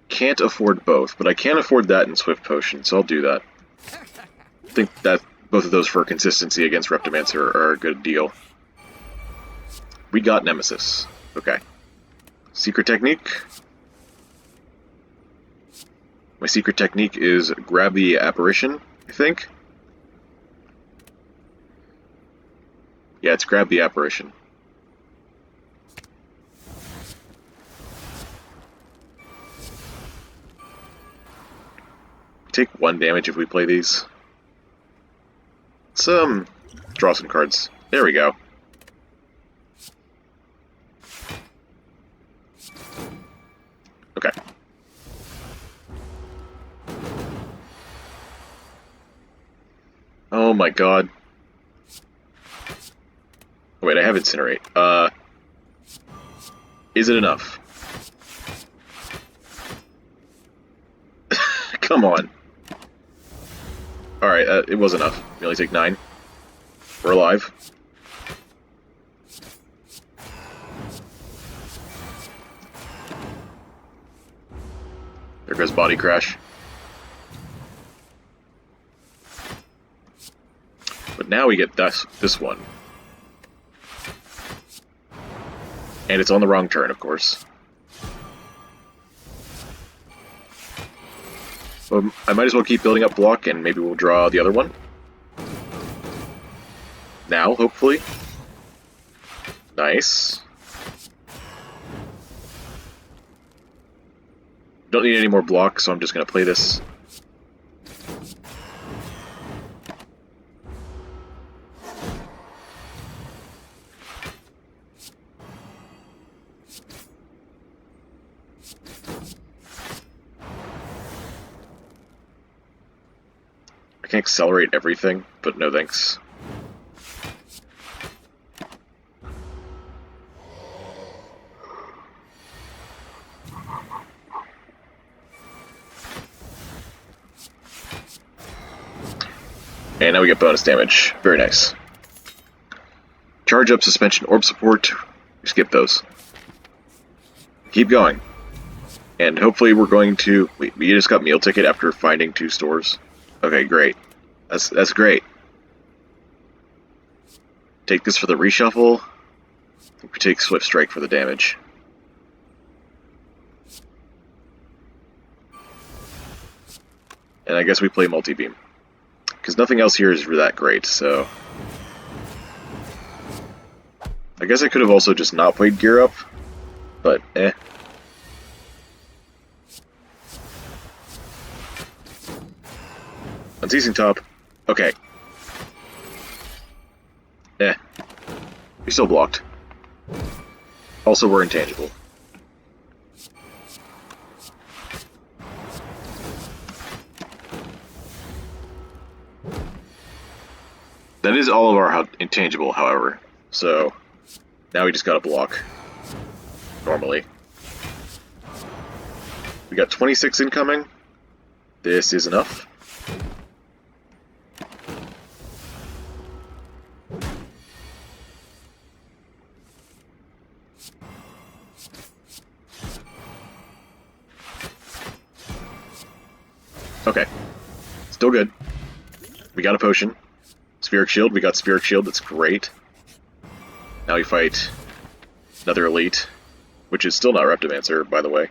Can't afford both, but I can afford that in Swift Potion, so I'll do that. I think that both of those for consistency against Reptomancer are a good deal. We got Nemesis. Okay. Secret technique. My secret technique is grab the apparition, I think. Yeah, it's grab the apparition. Take 1 damage if we play these. Let's draw some cards. There we go. Okay. Oh my god. Oh, wait, I have Incinerate. Is it enough? Come on. Alright, it was enough. We only take 9. We're alive. There goes Body Crash. But now we get this one. And it's on the wrong turn, of course. I might as well keep building up block, and maybe we'll draw the other one. Now, hopefully. Nice. Don't need any more blocks, so I'm just going to play this. I can accelerate everything, but no thanks. And now we get bonus damage. Very nice. Charge up, suspension, orb support. We skip those. Keep going. And hopefully we're going to... Wait, we just got meal ticket after finding 2 stores. Okay, great. That's great. Take this for the reshuffle. I think we take Swift Strike for the damage. And I guess we play Multi-Beam. Because nothing else here is that great, so... I guess I could have also just not played Gear Up, but eh. Unceasing Top. Okay. Eh. We still blocked. Also, we're intangible. That is all of our intangible, however. So, now we just gotta block. Normally. We got 26 incoming. This is enough. Okay. Still good. We got a potion. Spheric Shield, we got Spheric Shield, that's great. Now we fight another Elite, which is still not Reptomancer, by the way.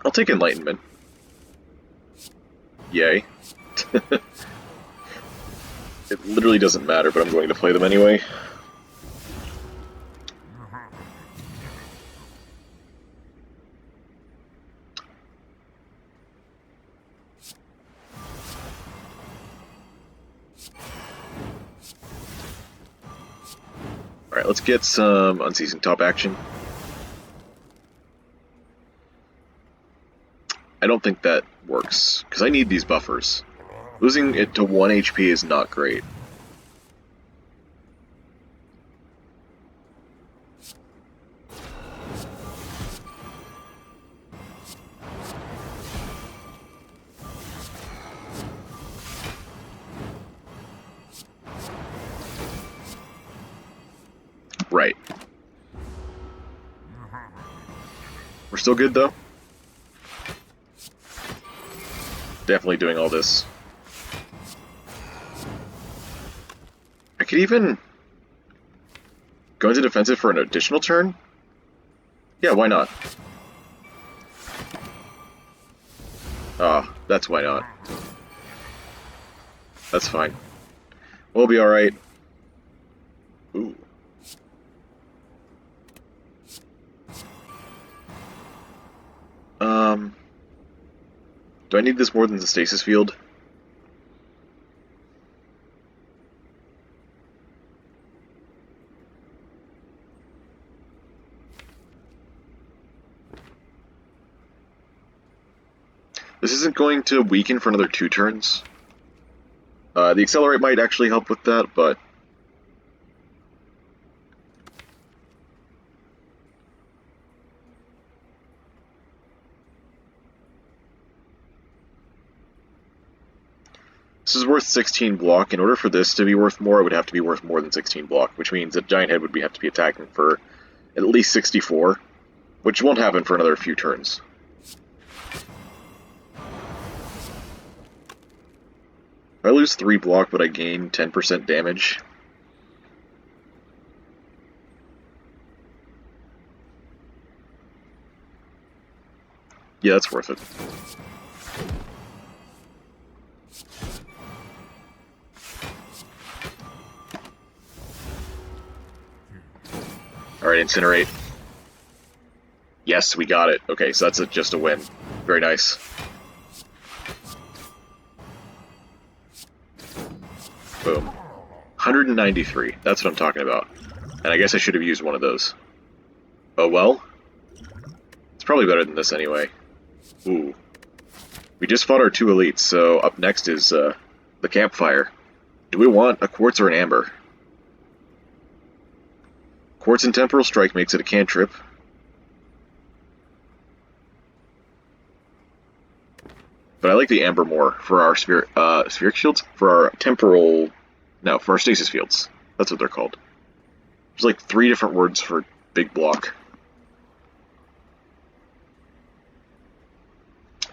I'll take Enlightenment. Yay. It literally doesn't matter, but I'm going to play them anyway. Alright, let's get some Unceasing Top action. I don't think that works, because I need these buffers. Losing it to 1 HP is not great. Right. We're still good, though. Definitely doing all this. I could even go into defensive for an additional turn? Yeah, why not? Ah, that's why not. That's fine. We'll be alright. Ooh. Do I need this more than the stasis field? This isn't going to weaken for another 2 turns. The accelerate might actually help with that, but... This is worth 16 block. In order for this to be worth more, it would have to be worth more than 16 block, which means that Giant Head would have to be attacking for at least 64, which won't happen for another few turns. If I lose 3 block, but I gain 10% damage. Yeah, that's worth it. Alright, incinerate. Yes, we got it. Okay, so that's just a win. Very nice. Boom. 193. That's what I'm talking about. And I guess I should have used one of those. Oh well. It's probably better than this anyway. Ooh. We just fought our 2 elites, so up next is the campfire. Do we want a quartz or an amber? Quartz and Temporal Strike makes it a cantrip. But I like the amber more for our spheric shields? For our temporal... No, for our stasis fields. That's what they're called. There's like 3 different words for big block.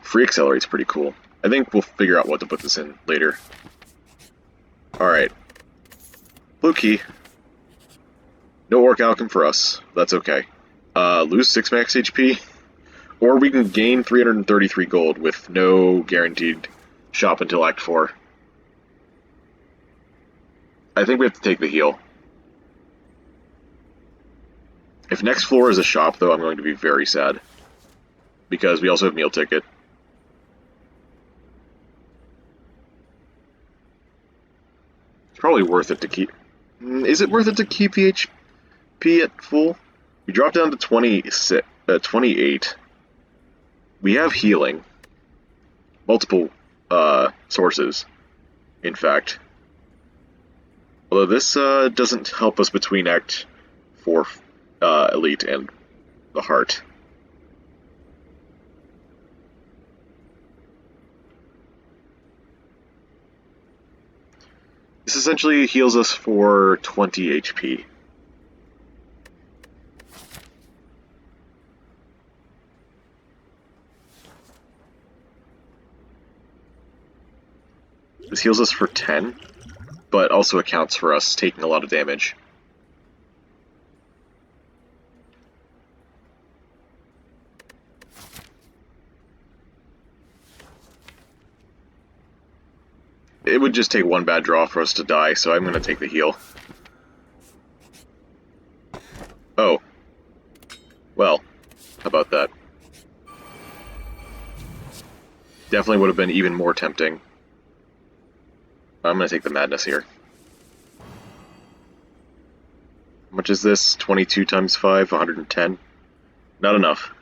Free Accelerate's pretty cool. I think we'll figure out what to put this in later. Alright. Blue key. No Orc Alchem for us. That's okay. Lose 6 max HP. Or we can gain 333 gold with no guaranteed shop until Act 4. I think we have to take the heal. If next floor is a shop, though, I'm going to be very sad. Because we also have meal ticket. It's probably worth it to keep... Is it worth it to keep the HP at full? We drop down to 28. We have healing. Multiple sources, in fact. Although this doesn't help us between Act 4 Elite and the Heart. This essentially heals us for 20 HP. This heals us for 10, but also accounts for us taking a lot of damage. It would just take 1 bad draw for us to die, so I'm going to take the heal. Oh. Well, how about that? Definitely would have been even more tempting. I'm going to take the madness here. How much is this? 22 times 5, 110. Not enough.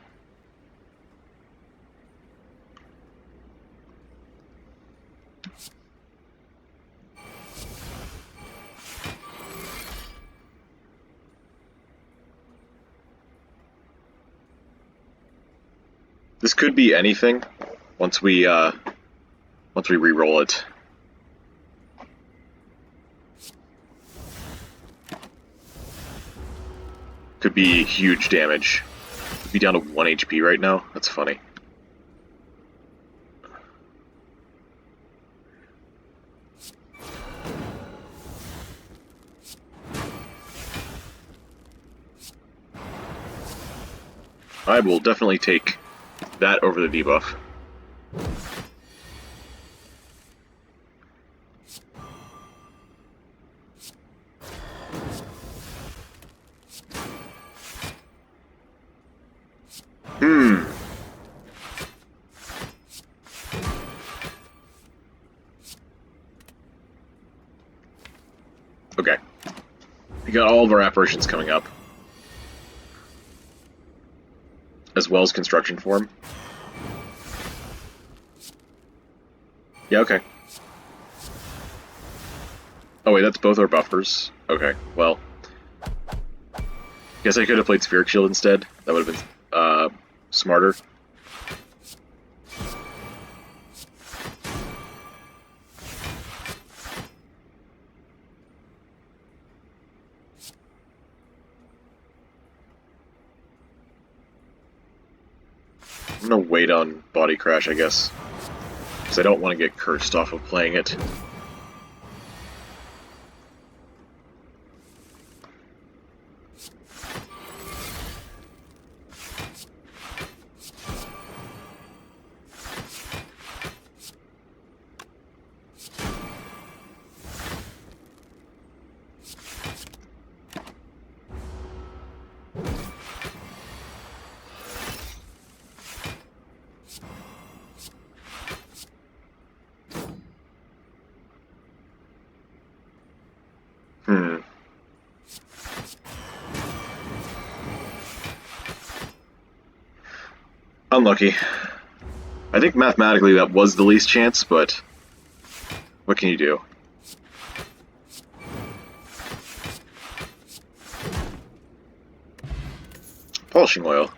This could be anything once we re-roll it. could be huge damage. Could be down to 1 HP right now. That's funny. I will definitely take that over the debuff. Okay. We got all of our apparitions coming up. As well as construction form. Yeah, okay. Oh wait, that's both our buffers. Okay, well. Guess I could have played Spheric Shield instead. That would have been smarter. I'm gonna wait on Body Crash, I guess. Because I don't want to get cursed off of playing it. Unlucky. I think mathematically that was the least chance, but what can you do? Polishing oil.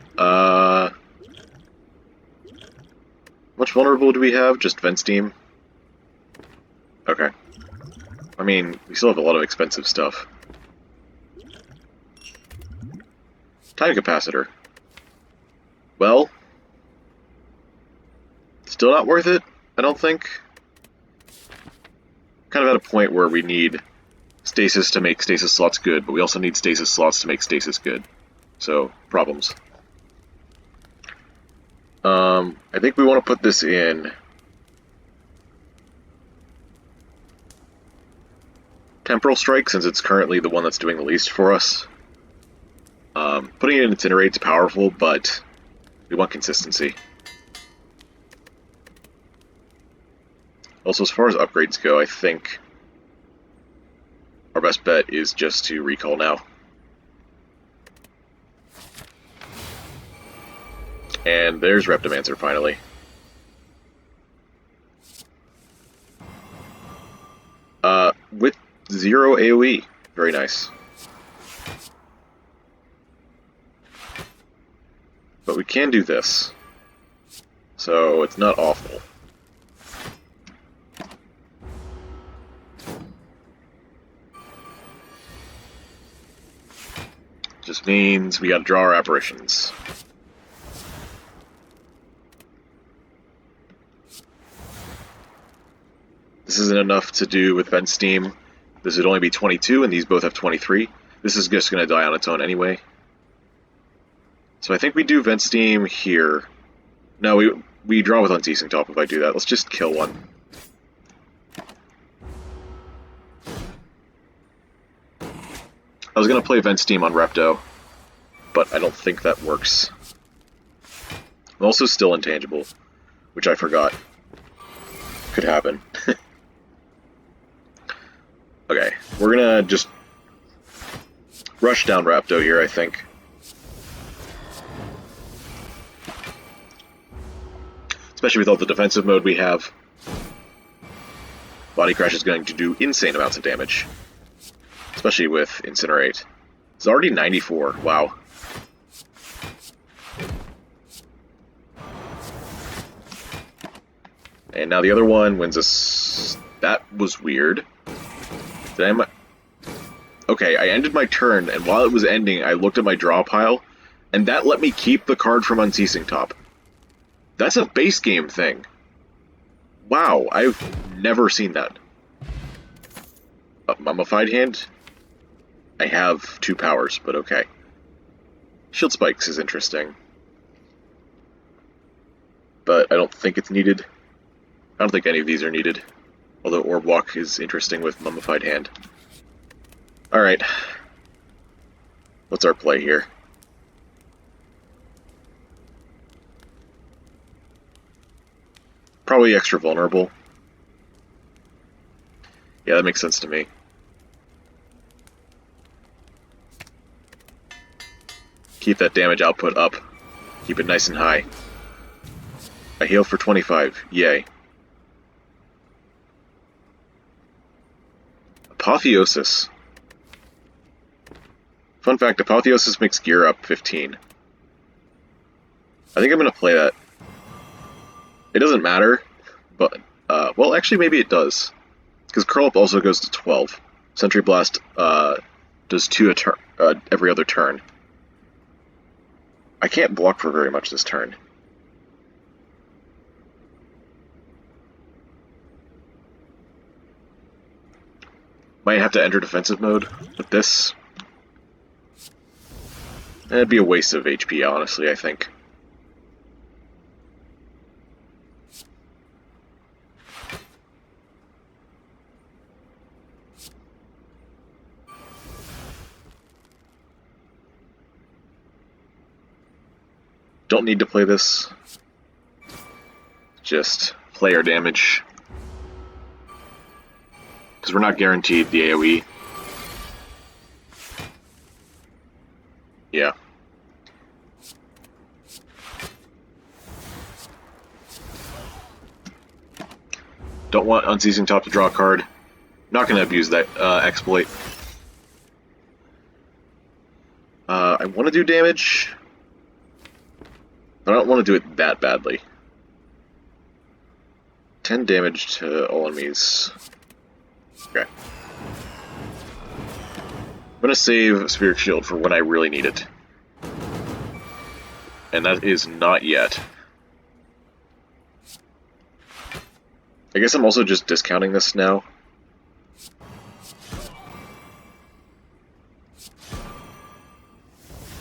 Much vulnerable do we have? Just vent steam? Okay. I mean, we still have a lot of expensive stuff. Time capacitor. Well, still not worth it, I don't think. Kind of at a point where we need stasis to make stasis slots good, but we also need stasis slots to make stasis good. So, problems. I think we want to put this in Temporal Strike, since it's currently the one that's doing the least for us. Putting it in Incinerate's powerful, but we want consistency. Also, as far as upgrades go, I think our best bet is just to recall now. And there's Reptomancer finally. With 0 AoE. Very nice. But we can do this. So it's not awful. Just means we gotta draw our apparitions. This isn't enough to do with Vent Steam. This would only be 22, and these both have 23. This is just going to die on its own anyway. So I think we do Vent Steam here. No, we draw with Unceasing Top if I do that. Let's just kill one. I was going to play Vent Steam on Repto, but I don't think that works. I'm also still intangible, which I forgot. Could happen. Okay, we're gonna just rush down Rapto here, I think. Especially with all the defensive mode we have. Body Crash is going to do insane amounts of damage. Especially with Incinerate. It's already 94, wow. And now the other one wins us... That was weird. Okay, I ended my turn, and while it was ending, I looked at my draw pile, and that let me keep the card from Unceasing Top. That's a base game thing. Wow, I've never seen that. A Mummified Hand? I have 2 powers, but okay. Shield Spikes is interesting. But I don't think it's needed. I don't think any of these are needed. Although Orb Walk is interesting with Mummified Hand. Alright. What's our play here? Probably extra vulnerable. Yeah, that makes sense to me. Keep that damage output up. Keep it nice and high. I heal for 25. Yay. Apotheosis. Fun fact, Apotheosis makes gear up 15. I think I'm going to play that. It doesn't matter, but, well, actually, maybe it does. Because Curl Up also goes to 12. Sentry Blast does 2 a turn, every other turn. I can't block for very much this turn. Might have to enter defensive mode with this. That'd be a waste of HP, honestly, I think. Don't need to play this. Just player damage. Because we're not guaranteed the AoE. Yeah. Don't want Unceasing Top to draw a card. Not going to abuse that exploit. I want to do damage, but I don't want to do it that badly. 10 damage to all enemies. Okay. I'm going to save Spirit Shield for when I really need it. And that is not yet. I guess I'm also just discounting this now.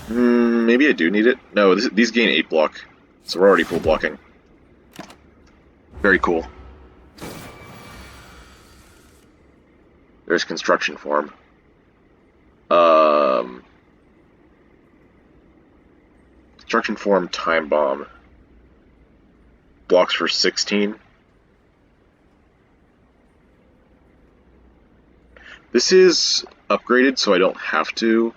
Maybe I do need it. No, these gain 8 block, so we're already full blocking. Very cool. There's Construction Form. Construction Form Time Bomb. Blocks for 16. This is upgraded, so I don't have to.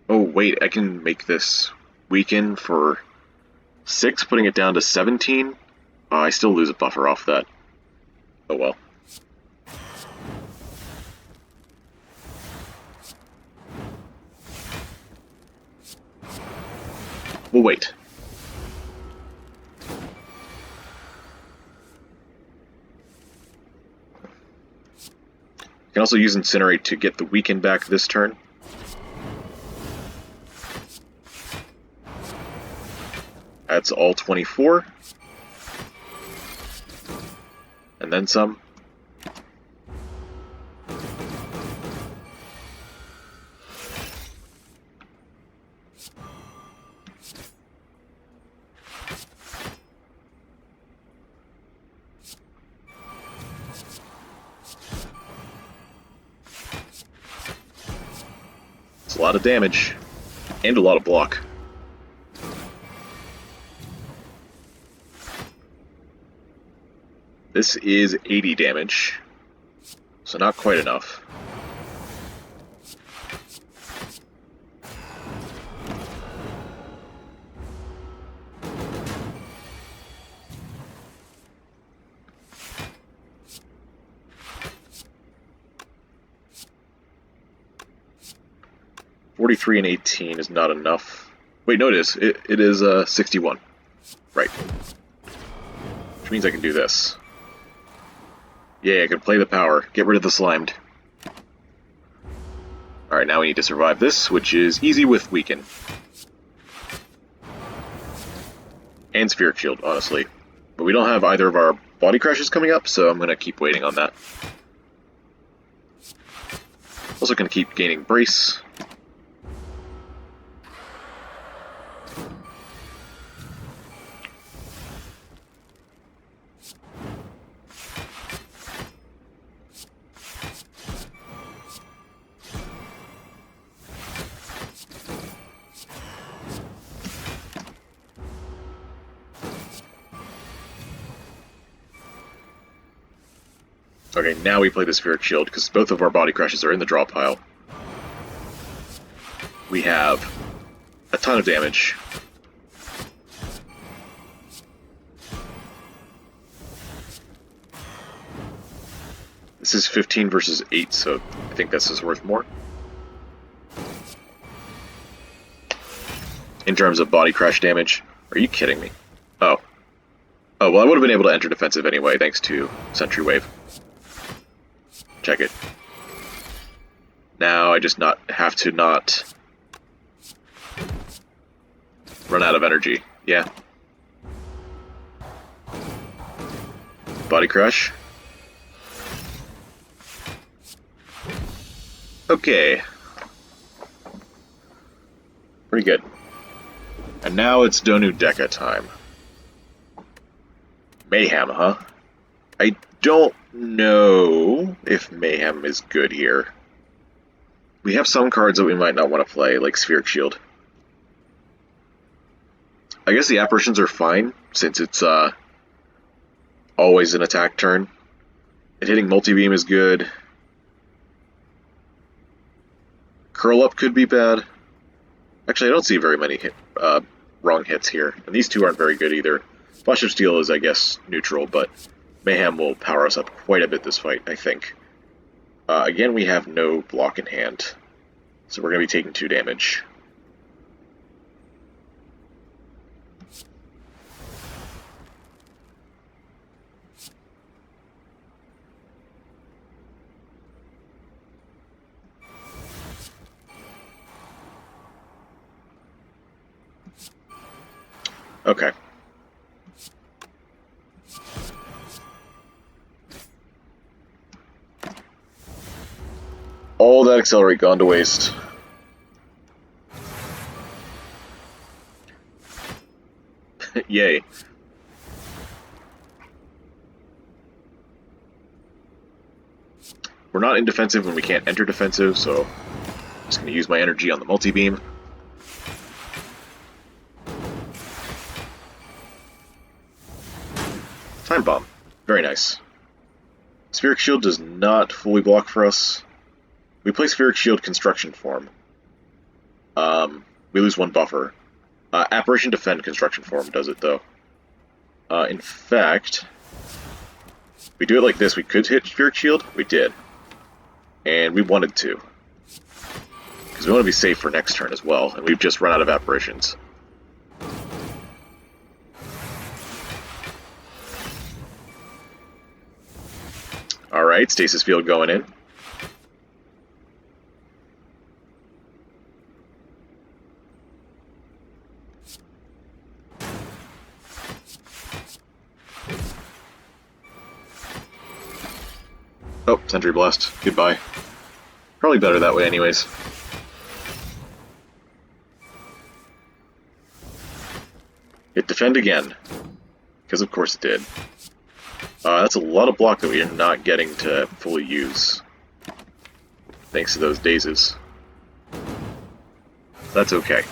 Oh, wait, I can make this weaken for 6, putting it down to 17. I still lose a buffer off that. Oh well. We'll wait. You can also use Incinerate to get the weaken back this turn. That's all 24. And then some. It's a lot of damage. And a lot of block. This is 80 damage, so not quite enough. $43 and 18 is not enough. Wait, no, it is. It is 61. Right. Which means I can do this. Yeah, I can play the power. Get rid of the slimed. Alright, now we need to survive this, which is easy with Weaken. And Spheric Shield, honestly. But we don't have either of our body crashes coming up, so I'm going to keep waiting on that. Also going to keep gaining Brace. Okay, now we play the Spheric Shield, because both of our body crashes are in the draw pile. We have a ton of damage. This is 15 versus 8, so I think this is worth more. In terms of body crash damage. Are you kidding me? Oh. Oh, well I would have been able to enter defensive anyway, thanks to Sentry Wave. Check it. Now I just have to not run out of energy. Yeah. Body crash. Okay. Pretty good. And now it's Donu Deca time. Mayhem, huh? I don't know if Mayhem is good here. We have some cards that we might not want to play, like Spheric Shield. I guess the apparitions are fine, since it's always an attack turn. And hitting multi-beam is good. Curl Up could be bad. Actually, I don't see very many wrong hits here. And these two aren't very good either. Flash of Steel is, I guess, neutral, but Mayhem will power us up quite a bit this fight, I think. Again, we have no block in hand, so we're going to be taking 2 damage. Okay. All that Accelerate gone to waste. Yay. We're not in defensive when we can't enter defensive, so I'm just going to use my energy on the multi-beam. Time Bomb. Very nice. Spheric Shield does not fully block for us. We play Spheric Shield Construction Form. We lose 1 buffer. Apparition Defend Construction Form does it, though. In fact, if we do it like this, we could hit Spheric Shield. We did. And we wanted to. Because we want to be safe for next turn as well, and we've just run out of apparitions. Alright, Stasis Field going in. Oh, Sentry Blast. Goodbye. Probably better that way anyways. Hit Defend again. Because of course it did. That's a lot of block that we are not getting to fully use. Thanks to those dazes. That's okay.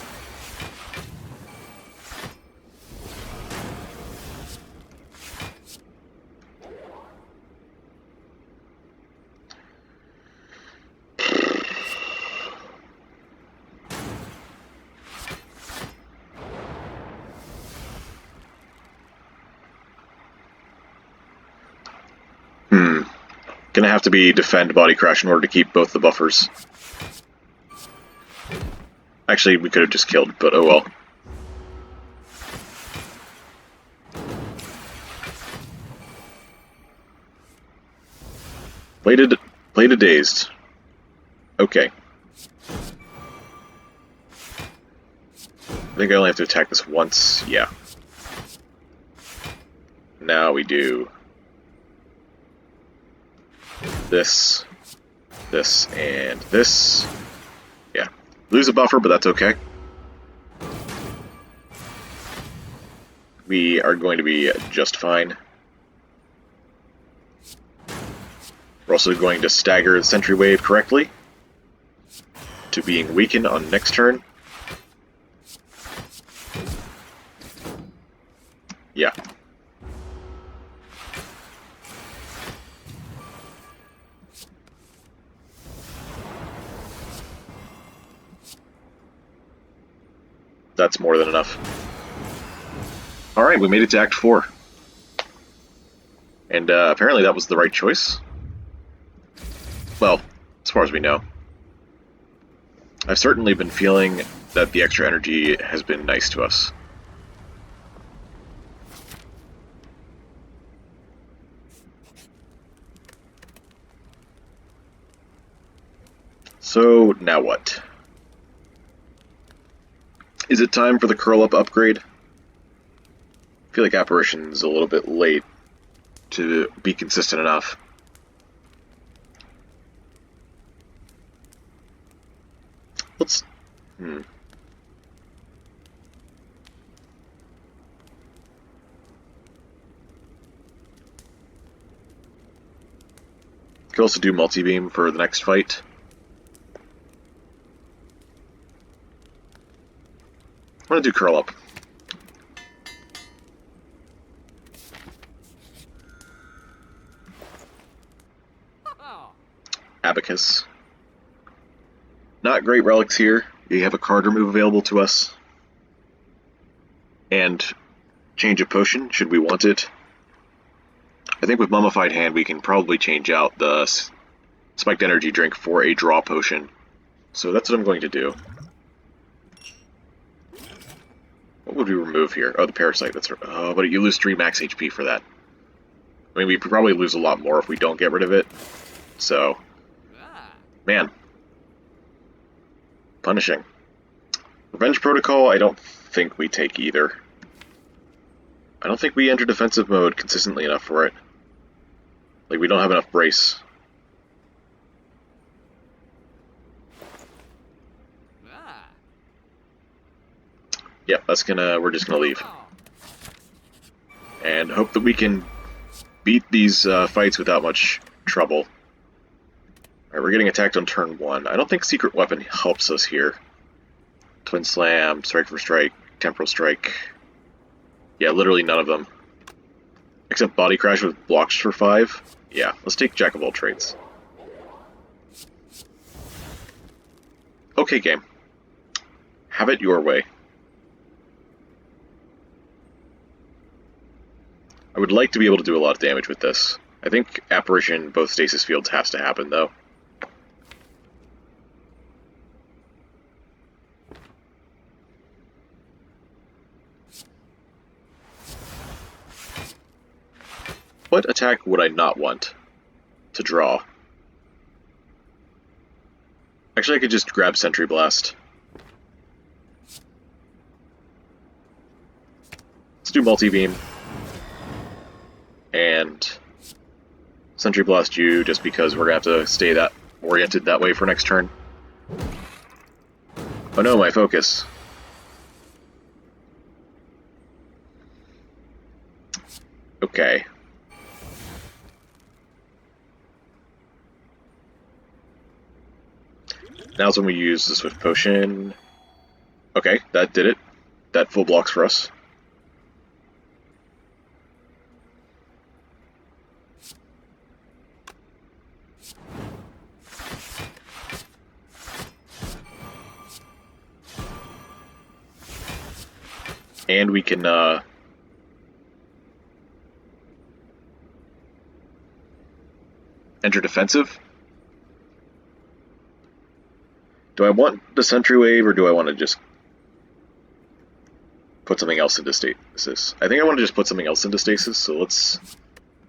Gonna have to be Defend Body Crash in order to keep both the buffers. Actually, we could have just killed, but oh well. Played a Dazed. Okay. I think I only have to attack this once. Yeah. Now we do this, this, and this. Yeah. Lose a buffer, but that's okay. We are going to be just fine. We're also going to stagger the Sentry Wave correctly to being weakened on next turn. Yeah. That's more than enough. Alright, we made it to Act 4. And apparently that was the right choice. Well, as far as we know. I've certainly been feeling that the extra energy has been nice to us. So, now what? Is it time for the curl-up upgrade? I feel like Apparition's a little bit late to be consistent enough. Let's... Could also do multi-beam for the next fight. I'm gonna do curl up. Abacus. Not great relics here. You have a card remove available to us. And change of potion, should we want it. I think with Mummified Hand we can probably change out the Spiked Energy drink for a draw potion. So that's what I'm going to do. What would we remove here? Oh, the Parasite. That's oh, but you lose 3 max HP for that. I mean, we probably lose a lot more if we don't get rid of it. So, man. Punishing. Revenge Protocol, I don't think we take either. I don't think we enter defensive mode consistently enough for it. Like, we don't have enough brace. Yep, we're just gonna leave. And hope that we can beat these fights without much trouble. Alright, we're getting attacked on turn 1. I don't think Secret Weapon helps us here. Twin Slam, Strike for Strike, Temporal Strike. Yeah, literally none of them. Except Body Crash with blocks for 5. Yeah, let's take Jack of all trades. Okay, game. Have it your way. I would like to be able to do a lot of damage with this. I think Apparition, both Stasis Fields, has to happen, though. What attack would I not want to draw? Actually, I could just grab Sentry Blast. Let's do Multi-Beam. And Sentry Blast you, just because we're going to have to stay that oriented that way for next turn. Oh no, my focus. Okay. Now's when we use the Swift Potion. Okay, that did it. That full blocks for us. And we can enter defensive. Do I want the Sentry Wave, or do I want to just put something else into stasis? I think I want to just put something else into stasis, so let's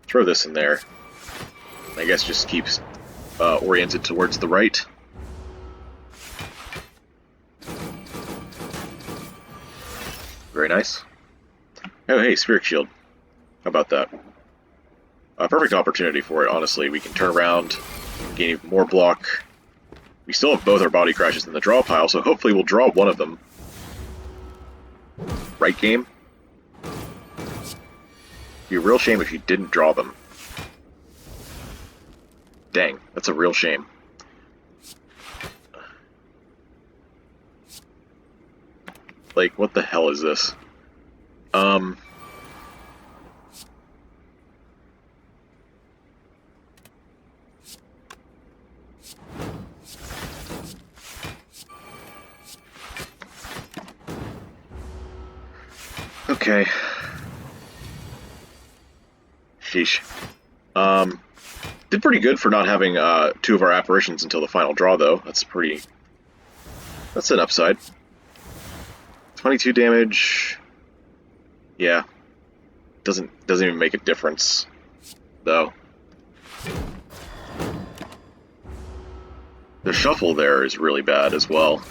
throw this in there. I guess just keeps oriented towards the right. Very nice. Oh, hey, Spirit Shield. How about that? A perfect opportunity for it, honestly. We can turn around, gain even more block. We still have both our body crashes in the draw pile, so hopefully we'll draw one of them. Right, game? It'd be a real shame if you didn't draw them. Dang, that's a real shame. Like, what the hell is this? Okay. Sheesh. Did pretty good for not having two of our apparitions until the final draw, though. That's an upside. 22 damage. Yeah. Doesn't even make a difference, though. The shuffle there is really bad as well.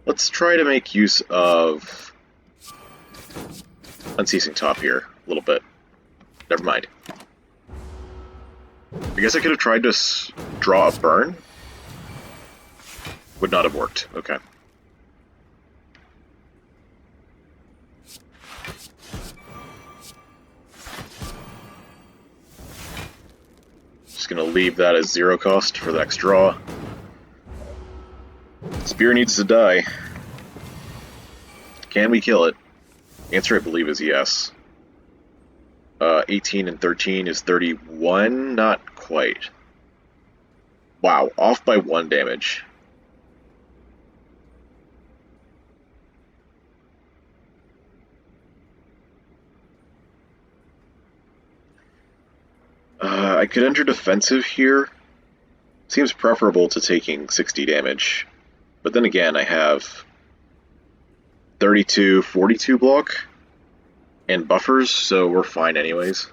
Let's try to make use of Unceasing Top here a little bit. Never mind. I guess I could have tried to draw a burn. Would not have worked. Okay. Just gonna leave that as 0 cost for the next draw. Spear needs to die. Can we kill it? Answer, I believe, is yes. 18 and 13 is 31? Not quite. Wow, off by 1 damage. I could enter defensive here. Seems preferable to taking 60 damage. But then again, I have 32, 42 block and buffers, so we're fine anyways.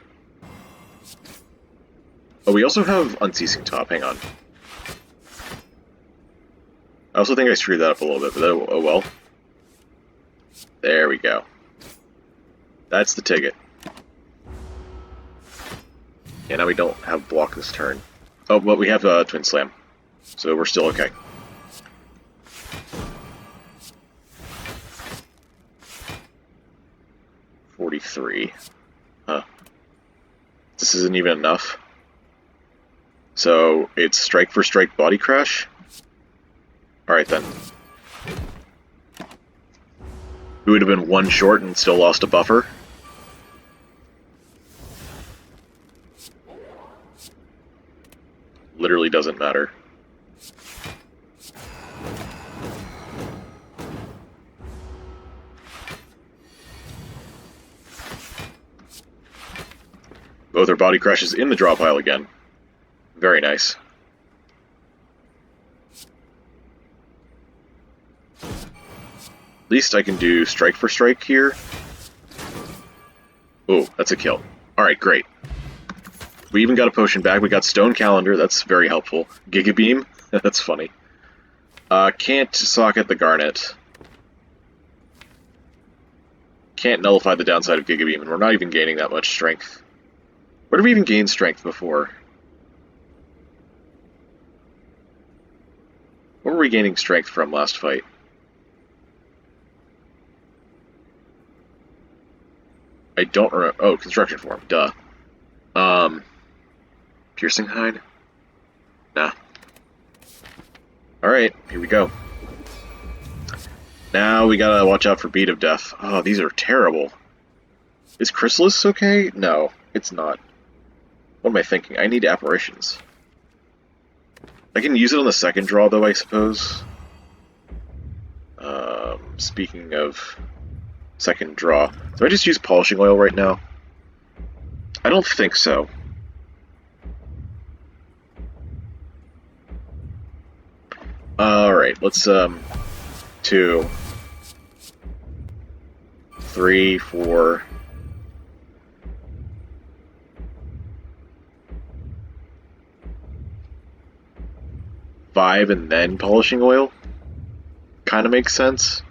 Oh, we also have Unceasing Top, hang on. I also think I screwed that up a little bit, but oh well. There we go. That's the ticket. Yeah, now we don't have block this turn. Oh, but we have Twin Slam, so we're still okay. Huh. This isn't even enough. So it's strike for strike body crash? Alright then. We would have been 1 short and still lost a buffer. Literally doesn't matter. Both our body crashes in the draw pile again. Very nice. At least I can do strike for strike here. Oh, that's a kill. Alright, great. We even got a potion back. We got Stone Calendar. That's very helpful. Giga Beam. That's funny. Can't socket the Garnet. Can't nullify the downside of Giga Beam, and we're not even gaining that much strength. Where did we even gain strength before? Where were we gaining strength from last fight? I don't remember. Oh, Construction Form. Duh. Piercing Hide? Nah. Alright, here we go. Now we gotta watch out for Beat of Death. Oh, these are terrible. Is Chrysalis okay? No, it's not. What am I thinking? I need apparitions. I can use it on the second draw, though, I suppose. Speaking of second draw, do I just use Polishing Oil right now? I don't think so. Alright, let's, 2, 3, 4... 5 and then polishing oil kind of makes sense.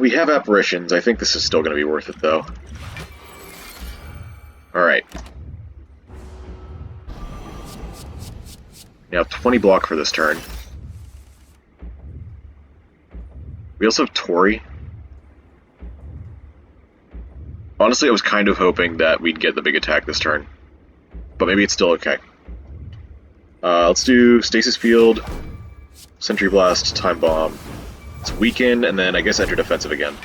We have apparitions. I think this is still going to be worth it, though. Alright. We have 20 block for this turn. We also have Tori. Honestly, I was kind of hoping that we'd get the big attack this turn. But maybe it's still okay. Let's do Stasis Field, Sentry Blast, Time Bomb. Let's weaken, and then I guess enter defensive again.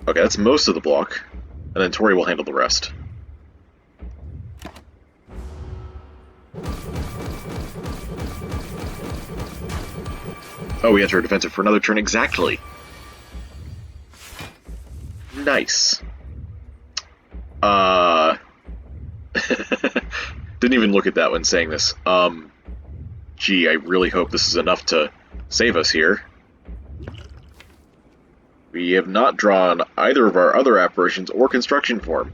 Okay, that's most of the block. And then Tori will handle the rest. Oh, we enter defensive for another turn exactly. Nice. Didn't even look at that when saying this. Gee, I really hope this is enough to save us here. We have not drawn either of our other apparitions or construction form.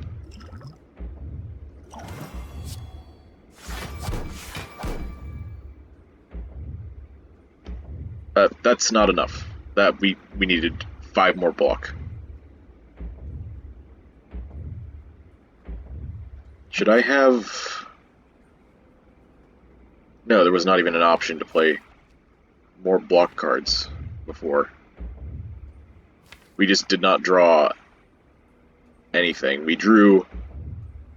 That's not enough. That we needed 5 more block. Should I have... No, there was not even an option to play more block cards before. We just did not draw anything. We drew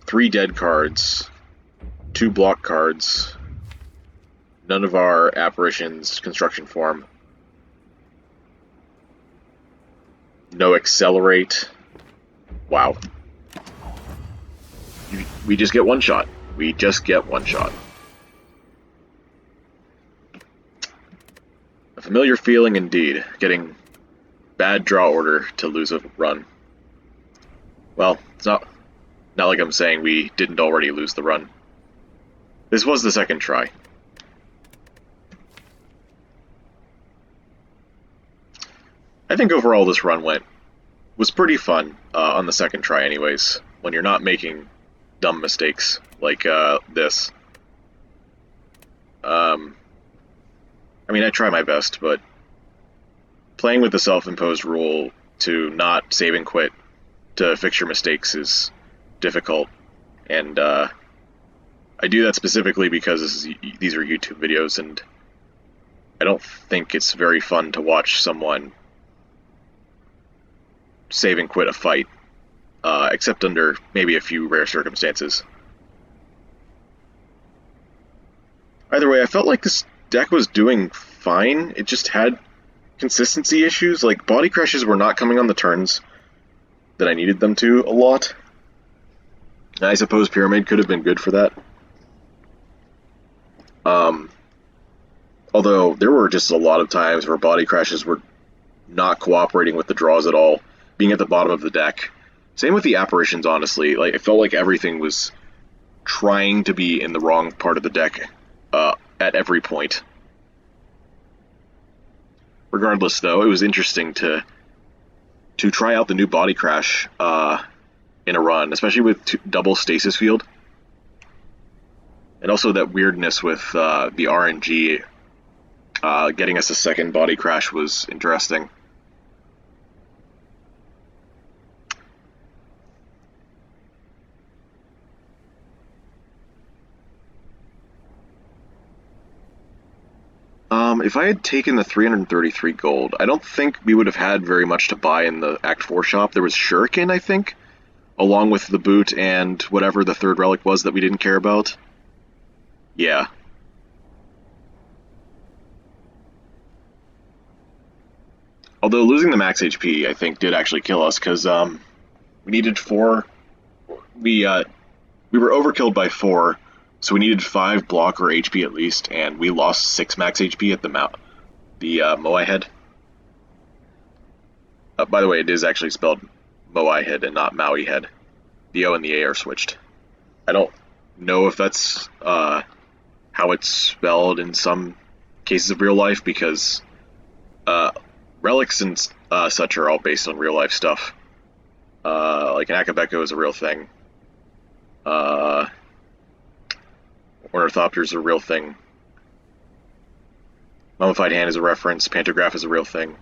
3 dead cards, 2 block cards, none of our apparitions construction form, no accelerate. Wow. We just get 1 shot. We just get 1 shot. A familiar feeling indeed, getting bad draw order to lose a run. Well, it's not like I'm saying we didn't already lose the run. This was the second try. I think overall this run was pretty fun on the second try anyways, when you're not making dumb mistakes like this. I mean, I try my best, but playing with the self-imposed rule to not save and quit to fix your mistakes is difficult, and I do that specifically because these are YouTube videos, and I don't think it's very fun to watch someone save and quit a fight, except under maybe a few rare circumstances. Either way, I felt like this deck was doing fine. It just had consistency issues. Like, body crashes were not coming on the turns that I needed them to a lot. And I suppose Pyramid could have been good for that. Although there were just a lot of times where body crashes were not cooperating with the draws at all, being at the bottom of the deck. Same with the apparitions, honestly. Like, it felt like everything was trying to be in the wrong part of the deck at every point. Regardless, though, it was interesting to try out the new body crash in a run, especially with double stasis field. And also that weirdness with the RNG getting us a second body crash was interesting. If I had taken the 333 gold, I don't think we would have had very much to buy in the Act 4 shop. There was Shuriken, I think, along with the boot and whatever the third relic was that we didn't care about. Yeah. Although losing the max HP, I think, did actually kill us, because we needed 4... We were overkilled by 4, so we needed 5 block or HP at least, and we lost 6 max HP at the Moai head. By the way, it is actually spelled Moai head and not Maui head. The O and the A are switched. I don't know if that's how it's spelled in some cases of real life, because relics and such are all based on real life stuff. Like an Akabeko is a real thing. Ornithopter is a real thing. Mummified Hand is a reference. Pantograph is a real thing.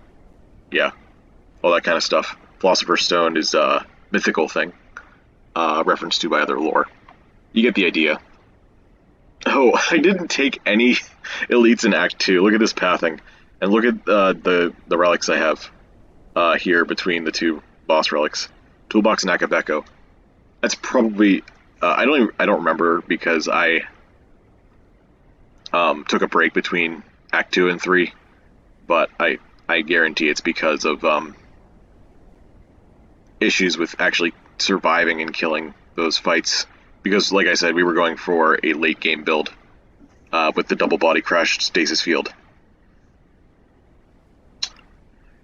Yeah, all that kind of stuff. Philosopher's Stone is a mythical thing, referenced to by other lore. You get the idea. Oh, I didn't take any elites in Act 2. Look at this pathing. And look at the relics I have here between the two boss relics. Toolbox and Akabeko. That's probably... I don't remember because I took a break between Act 2 and 3. But I guarantee it's because of issues with actually surviving and killing those fights. Because, like I said, we were going for a late game build with the double body crash stasis field.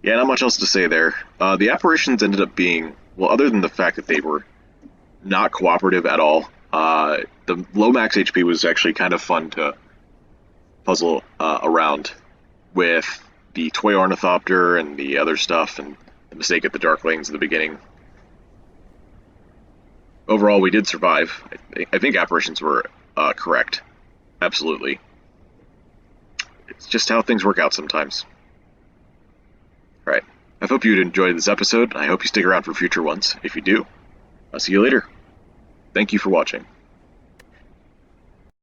Yeah, not much else to say there. The apparitions ended up being, well, other than the fact that they were not cooperative at all, the low max HP was actually kind of fun to puzzle around with the toy ornithopter and the other stuff, and the mistake at the Darklings at the beginning. Overall, we did survive. I think apparitions were correct. Absolutely. It's just how things work out sometimes. Alright, I hope you enjoyed this episode, and I hope you stick around for future ones. If you do, I'll see you later. Thank you for watching.